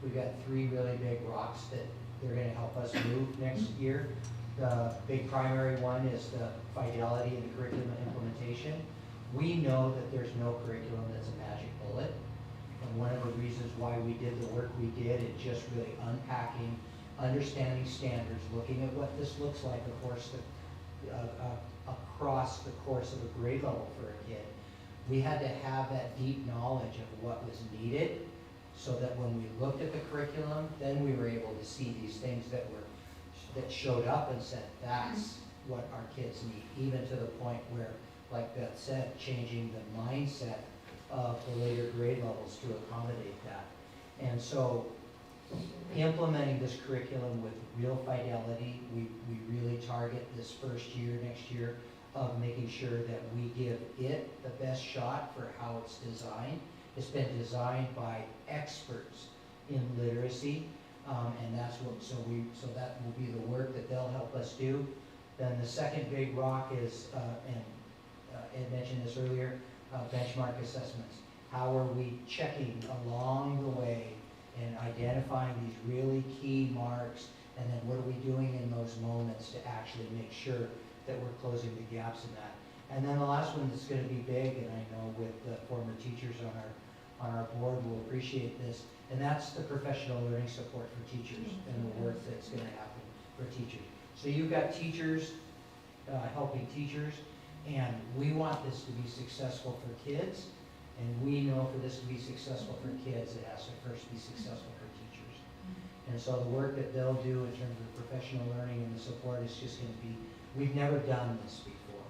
we've got 3 really big rocks that they're gonna help us move next year. The big primary one is the fidelity and the curriculum implementation. We know that there's no curriculum that's a magic bullet. And one of the reasons why we did the work we did is just really unpacking, understanding standards, looking at what this looks like, of course, across the course of a grade level for a kid. We had to have that deep knowledge of what was needed so that when we looked at the curriculum, then we were able to see these things that showed up and said, that's what our kids need, even to the point where, like Beth said, changing the mindset of the later grade levels to accommodate that. And so implementing this curriculum with real fidelity, we really target this first year, next year, of making sure that we give it the best shot for how it's designed. It's been designed by experts in literacy, and that's what, so that will be the work that they'll help us do. Then the second big rock is, Ed mentioned this earlier, benchmark assessments. How are we checking along the way and identifying these really key marks, and then what are we doing in those moments to actually make sure that we're closing the gaps in that. And then the last one that's going to be big, and I know with the former teachers on our board will appreciate this, and that's the professional learning support for teachers and the work that's going to happen for teachers. So you've got teachers helping teachers, and we want this to be successful for kids, and we know for this to be successful for kids, it has to first be successful for teachers. And so the work that they'll do in terms of professional learning and the support is just going to be, we've never done this before.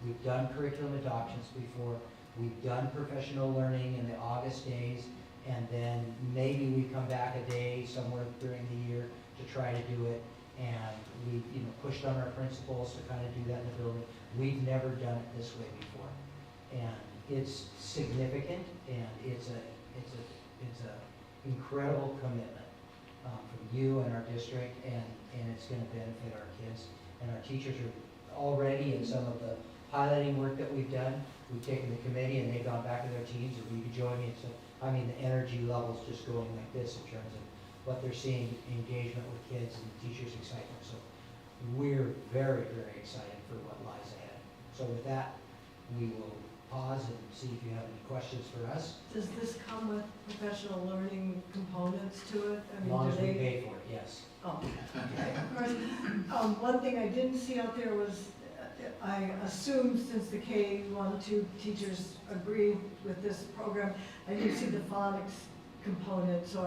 We've done curriculum adoptions before. We've done professional learning in the August days, and then maybe we come back a day somewhere during the year to try to do it, and we've pushed on our principals to kind of do that in the building. We've never done it this way before, and it's significant, and it's a incredible commitment from you and our district, and it's going to benefit our kids. And our teachers are already in some of the highlighting work that we've done. We've taken the committee and they've gone back to their teams and we've joined it. So, I mean, the energy level's just going like this in terms of what they're seeing, engagement with kids and teachers' excitement. So we're very, very excited for what lies ahead. So with that, we will pause and see if you have any questions for us. Does this come with professional learning components to it? I As mean, long do as we they? pay for it, yes. Oh, okay. Of course, one thing I didn't see out there was, I assumed since the K-1, 2 teachers agreed with this program, I didn't see the phonics component, so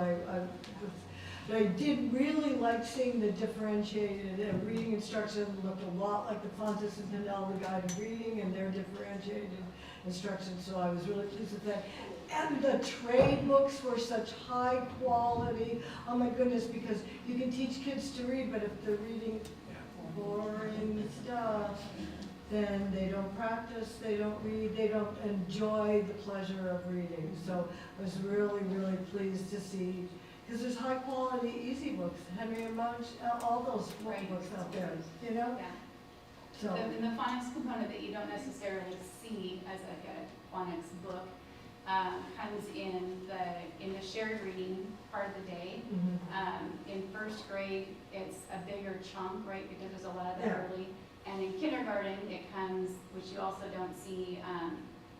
but I did really like seeing the differentiated reading instruction. Looked a lot like the Font Assistant Elder Guided Reading and their differentiated instruction, so I was really pleased with that. And the trade books were such high quality. Oh my goodness, because you can teach kids to read, but if they're reading boring stuff, then they don't practice, they don't read, they don't enjoy the pleasure of reading. So I was really, really pleased to see, because there's high quality easy books, Henry and Munch, all those books out there, you know? Yeah. So. And the phonics component that you don't necessarily see as a phonics book comes in the shared reading part of the day. In first grade, it's a bigger chunk, right, because there's a lot of that early. And in kindergarten, it comes, which you also don't see,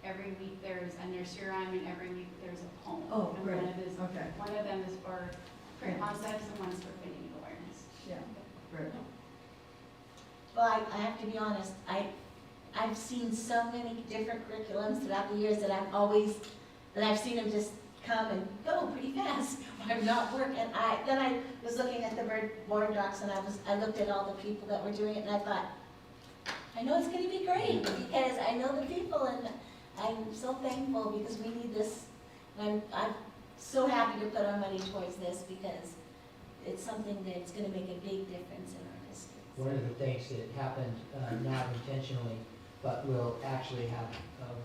every week there's a nursery rhyme and every week there's a poem. Oh, and great. One of them is for current concepts and one's for fitting awareness. Yeah, great. Well, I have to be honest, I've seen so many different curriculums throughout the years that I've seen them just come and go pretty fast or not work. And then I was looking at the board docs and I looked at all the people that were doing it and I thought, I know it's going to be great because I know the people and I'm so thankful because we need this. I'm so happy to put our money towards this because it's something that's going to make a big difference in our district. One of the things that happened, not intentionally, but will actually have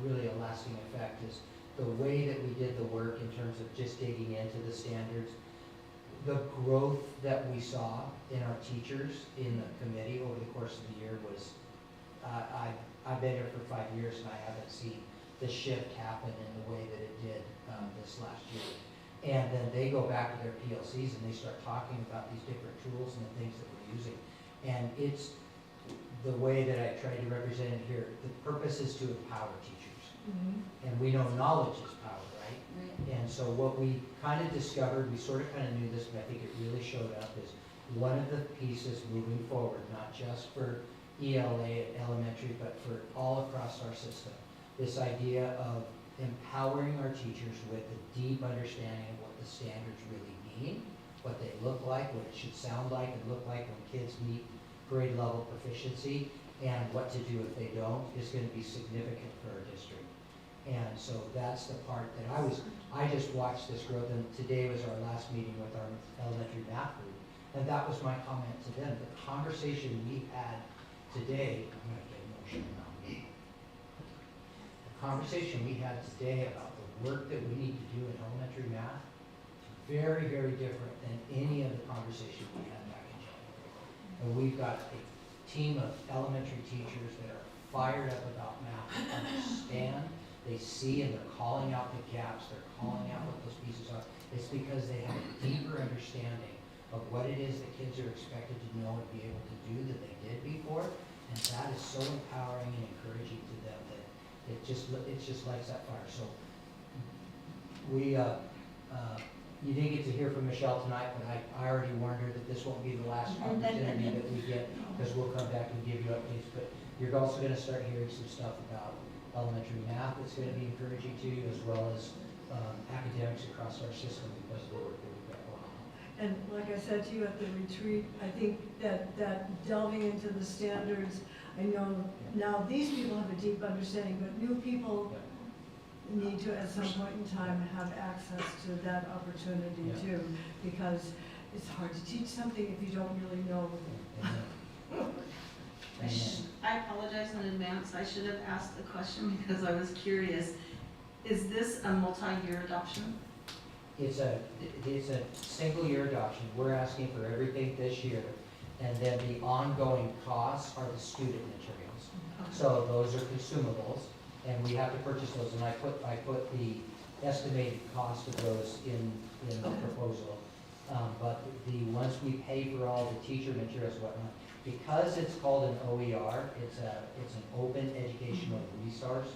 really a lasting effect is the way that we did the work in terms of just digging into the standards. The growth that we saw in our teachers in the committee over the course of the year was I've been here for 5 years and I haven't seen the shift happen in the way that it did this last year. And then they go back to their PLCs and they start talking about these different tools and the things that we're using. And it's the way that I try to represent it here. The purpose is to empower teachers. And we know knowledge is power, right? And so what we kind of discovered, we sort of kind of knew this, but I think it really showed up, is one of the pieces moving forward, not just for ELA at elementary, but for all across our system. This idea of empowering our teachers with a deep understanding of what the standards really mean, what they look like, what it should sound like and look like when kids meet grade level proficiency, and what to do if they don't, is going to be significant for our district. And so that's the part that I just watched this growth, and today was our last meeting with our elementary math group, and that was my comment to them. The conversation we had today, I'm going to get emotional now. The conversation we had today about the work that we need to do in elementary math, very, very different than any of the conversation we had back in January. And we've got a team of elementary teachers that are fired up about math, they understand, they see, and they're calling out the gaps, they're calling out what those pieces are. It's because they have a deeper understanding of what it is that kids are expected to know and be able to do that they did before. And that is so empowering and encouraging to them that it just lights that fire. So we, you didn't get to hear from Michelle tonight, but I already warned her that this won't be the last opportunity that we get, because we'll come back and give you updates. But you're also going to start hearing some stuff about elementary math that's going to be encouraging to you, as well as academics across our system because of the work that we've got going on. And like I said to you at the retreat, I think that delving into the standards, I know now these people have a deep understanding, but new people need to at some point in time have access to that opportunity too, because it's hard to teach something if you don't really know. I apologize in advance. I should have asked the question because I was curious. Is this a multi-year adoption? It's a single year adoption. We're asking for everything this year, and then the ongoing costs are the student materials. So those are consumables, and we have to purchase those. And I put the estimated cost of those in the proposal. But once we pay for all the teacher materials and whatnot, because it's called an OER, it's an open educational resource.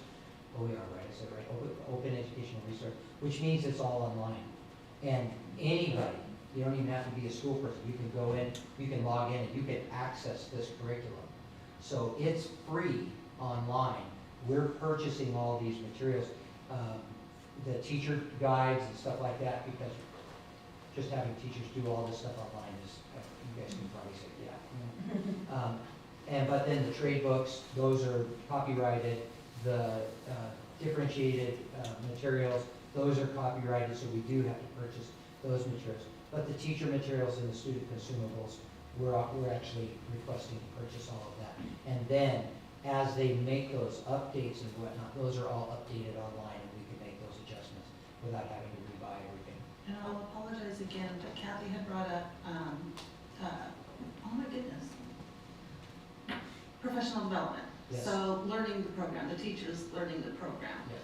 OER, right? I said it right. Open educational resource, which means it's all online. And anybody, you don't even have to be a school person, you can go in, you can log in, and you can access this curriculum. So it's free online. We're purchasing all these materials, the teacher guides and stuff like that, because just having teachers do all this stuff online is, you guys can probably say, yeah. But then the trade books, those are copyrighted. The differentiated materials, those are copyrighted, so we do have to purchase those materials. But the teacher materials and the student consumables, we're actually requesting to purchase all of that. And then, as they make those updates and whatnot, those are all updated online, and we can make those adjustments without having to rebuy everything. And I'll apologize again, but Kathy had brought up, oh my goodness, professional development. Yes. So learning the program, the teachers learning the program. Yes.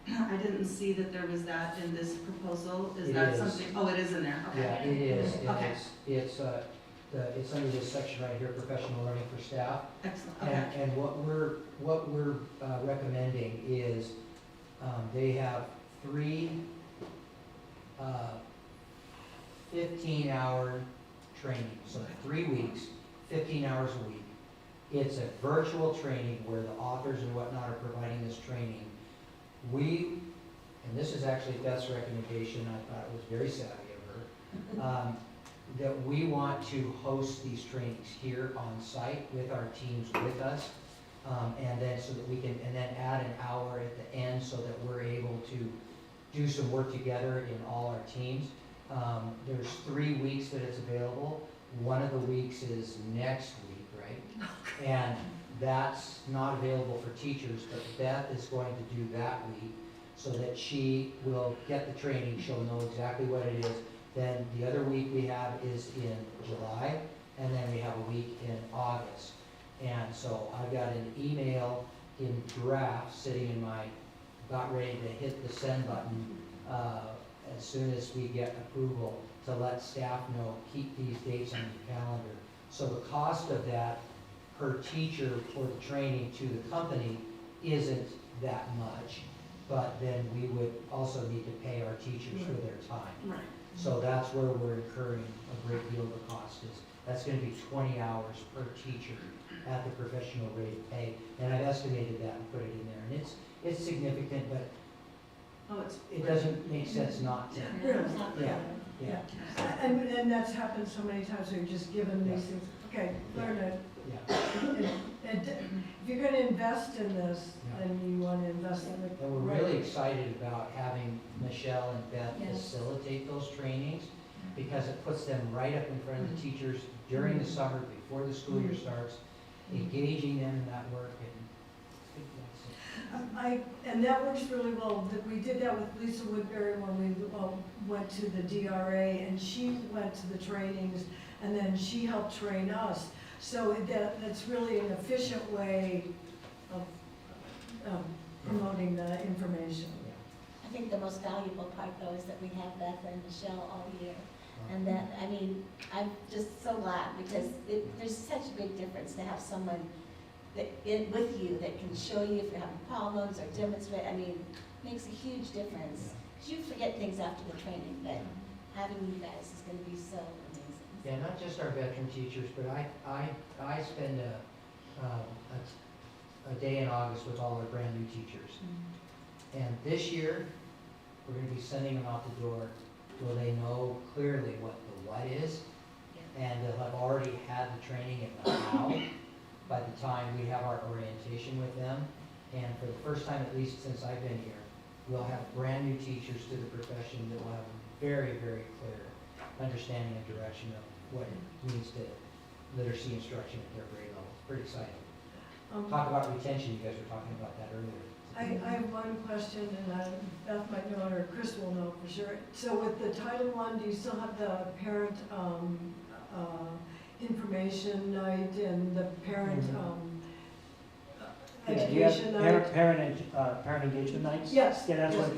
I didn't see that there was that in this proposal. Is It that is. something? Oh, it is in there. Okay. Yeah, it is. Okay. It's under this section right here, professional learning for staff. Excellent. Okay. And what we're recommending is they have 3 15-hour training, so 3 weeks, 15 hours a week. It's a virtual training where the authors and whatnot are providing this training. And this is actually Beth's recommendation, I thought it was very savvy of her, that we want to host these trainings here on site with our teams with us, and then so that we can, and then add an hour at the end so that we're able to do some work together in all our teams. There's 3 weeks that it's available. One of the weeks is next week, right? And that's not available for teachers, but Beth is going to do that week so that she will get the training. She'll know exactly what it is. Then the other week we have is in July, and then we have a week in August. And so I got an email in draft sitting in my, about ready to hit the send button as soon as we get approval to let staff know, keep these dates on your calendar. So the cost of that per teacher for the training to the company isn't that much, but then we would also need to pay our teachers for their time. Right. So that's where we're incurring a great deal of the cost is, that's gonna be 20 hours per teacher at the professional rate of pay. And I've estimated that and put it in there, and it's significant, but it doesn't make sense not to. Really? Yeah. And that's happened so many times, so you're just given these things, okay, learn it. Yeah. And if you're gonna invest in this, then you wanna invest in it. And we're really excited about having Michelle and Beth facilitate those trainings, because it puts them right up in front of the teachers during the summer, before the school year starts, engaging them in that work. And that works really well. We did that with Lisa Woodbury when we went to the DRA, and she went to the trainings, and then she helped train us. So that's really an efficient way of promoting the information. I think the most valuable part though is that we have Beth and Michelle all year. And that, I mean, I'm just so glad because there's such a big difference to have someone with you that can show you if you're having problems or demonstrate. I mean, makes a huge difference. Because you forget things after the training, but having you guys is going to be so amazing. Yeah, not just our veteran teachers, but I spend a day in August with all our brand new teachers. And this year, we're going to be sending them out the door. Will they know clearly what the what is? And they'll have already had the training in the how by the time we have our orientation with them. And for the first time, at least since I've been here, we'll have brand new teachers to the profession that will have a very, very clear understanding and direction of what it means to literacy instruction at their grade level. It's pretty exciting. Talk about retention, you guys were talking about that earlier. I have one question, and Beth might know it, or Chris will know for sure. So with the Title I, do you still have the parent information night and the parent education night? Parent engagement nights? Yes. Yeah, that's what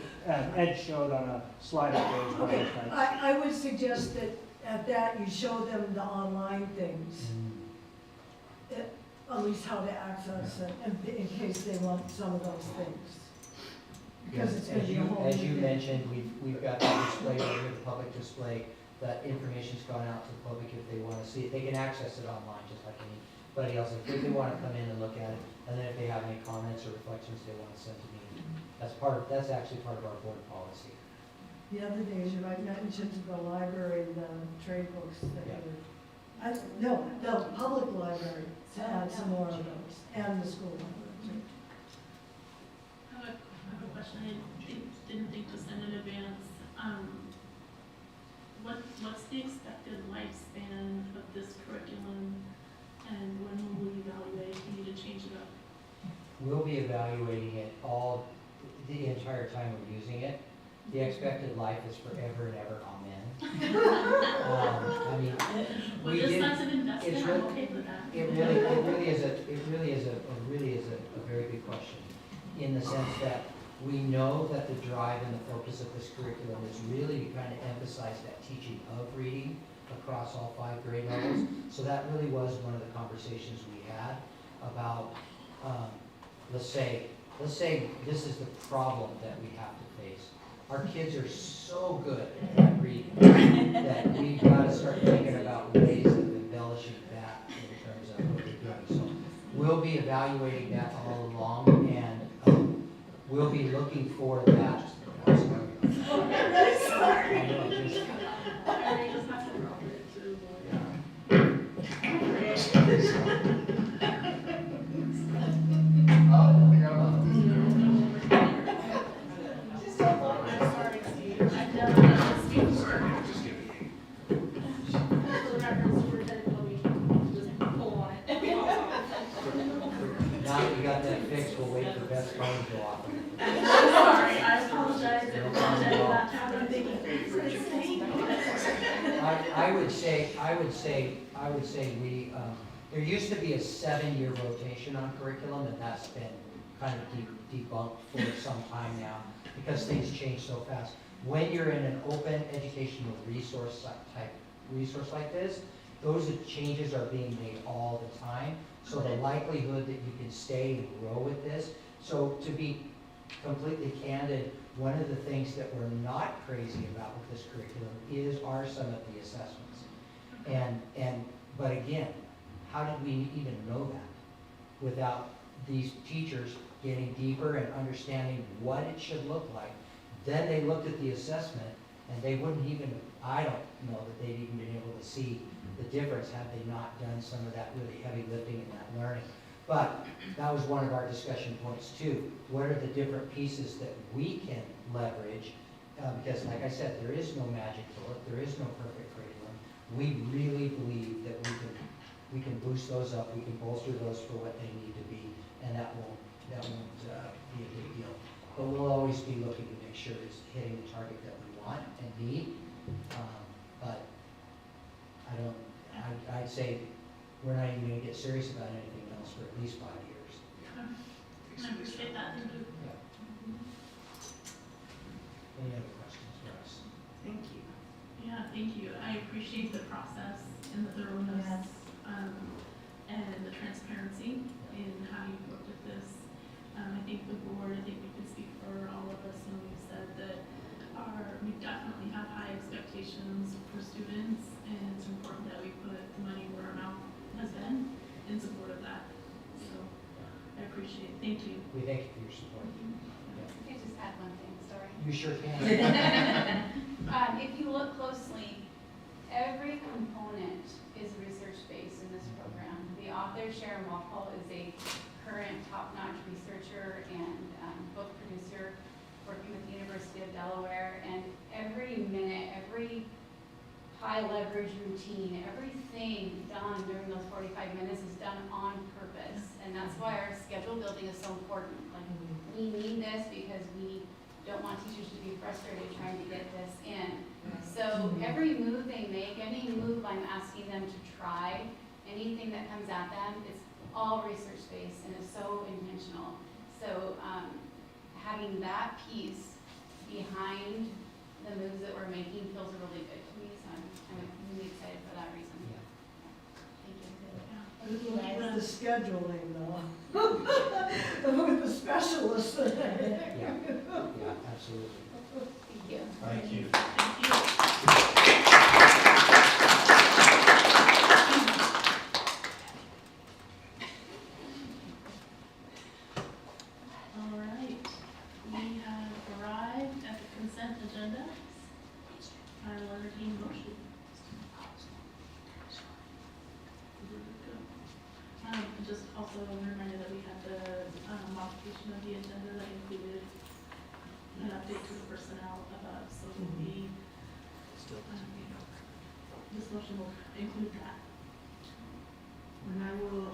Ed showed on a slide up there. Okay, I would suggest that at that you show them the online things. At least how to access it, in case they want some of those things. Because it's going to be a whole. As you mentioned, we've got the display over here, the public display. That information's gone out to the public if they want to see it. They can access it online just like anybody else. If they want to come in and look at it, and then if they have any comments or reflections they want to send to me, that's actually part of our board policy. The other day, as you might mention to the library, the trade books that no, the public library to add some more of those, and the school library. I have a question I didn't think to send in advance. What's the expected lifespan of this curriculum, and when will we evaluate? We need to change it up. We'll be evaluating it all, the entire time we're using it. The expected life is forever and ever, amen. I mean, Well, this sense of investment, I'm okay with that. It really is a very good question, in the sense that we know that the drive and the focus of this curriculum is really to kind of emphasize that teaching of reading across all 5 grade levels. So that really was one of the conversations we had about, let's say this is the problem that we have to face. Our kids are so good at reading that we've got to start thinking about ways of embellishing that in terms of what they're doing. So we'll be evaluating that all along, and we'll be looking for that. Now that we got that fixed, we'll wait for Beth's phone to go off. Sorry, I apologize. That happened. I would say we, There used to be a 7-year rotation on curriculum, and that's been kind of debunked for some time now, because things change so fast. When you're in an open educational resource like this, those changes are being made all the time. So the likelihood that you can stay and grow with this. So to be completely candid, one of the things that we're not crazy about with this curriculum are some of the assessments. But again, how did we even know that without these teachers getting deeper and understanding what it should look like? Then they looked at the assessment, and they wouldn't even, I don't know that they'd even been able to see the difference had they not done some of that really heavy lifting and that learning. But that was one of our discussion points too. What are the different pieces that we can leverage? Because like I said, there is no magic bullet, there is no perfect curriculum. We really believe that we can boost those up, we can bolster those for what they need to be, and that won't be a big deal. But we'll always be looking to make sure it's hitting the target that we want and need. But I'd say we're not even going to get serious about anything else for at least 5 years. I appreciate that. Thank you. Yeah. Any other questions for us? Thank you. Yeah, thank you. I appreciate the process and the thoroughness, and the transparency in how you worked with this. I think the board, I think we can speak for all of us, and we've said that we definitely have high expectations for students, and it's important that we put the money where our mouth has been in support of that. So I appreciate it. Thank you. We thank you for your support. Can I just add one thing, sorry? You sure can. If you look closely, every component is research-based in this program. The author, Sharon Walpole, is a current top-notch researcher and book producer working with the University of Delaware. And every minute, every high-leverage routine, everything done during those 45 minutes is done on purpose. And that's why our schedule building is so important. Like, we need this because we don't want teachers to be frustrated trying to get this in. So every move they make, any move I'm asking them to try, anything that comes at them, it's all research-based and it's so intentional. So having that piece behind the moves that we're making feels really good to me. So I'm really excited for that reason. Thank you. The scheduling though, with the specialists. Yeah, absolutely. Thank you. Thank you. All right, we have arrived at the consent agenda. I will entertain a motion. Just also a reminder that we had the modification of the agenda that included an update to the personnel above, so it will be, this motion will include that. And I will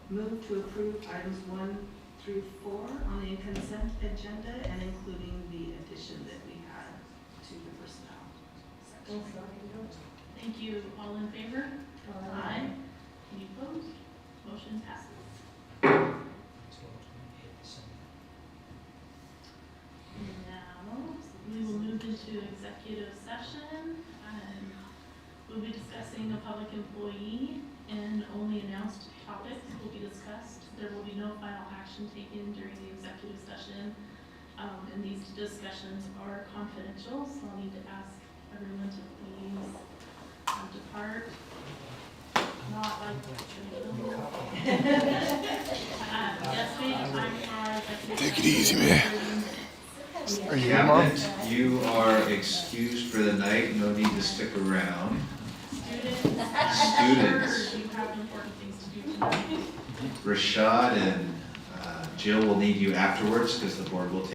move to approve items 1 through 4 on the consent agenda, and including the addition that we had to the personnel section. Thank you. All in favor? Aye. Any opposed? Motion passes. Now, we will move into executive session, and we'll be discussing a public employee, and only announced topics will be discussed. There will be no final action taken during the executive session, and these discussions are confidential, so I'll need to ask everyone to please depart. Not like Take it easy, man. Are you good, Mom? You are excused for the night. No need to stick around. Students. You have important things to do tonight. Rashad and Jill will need you afterwards because the board will take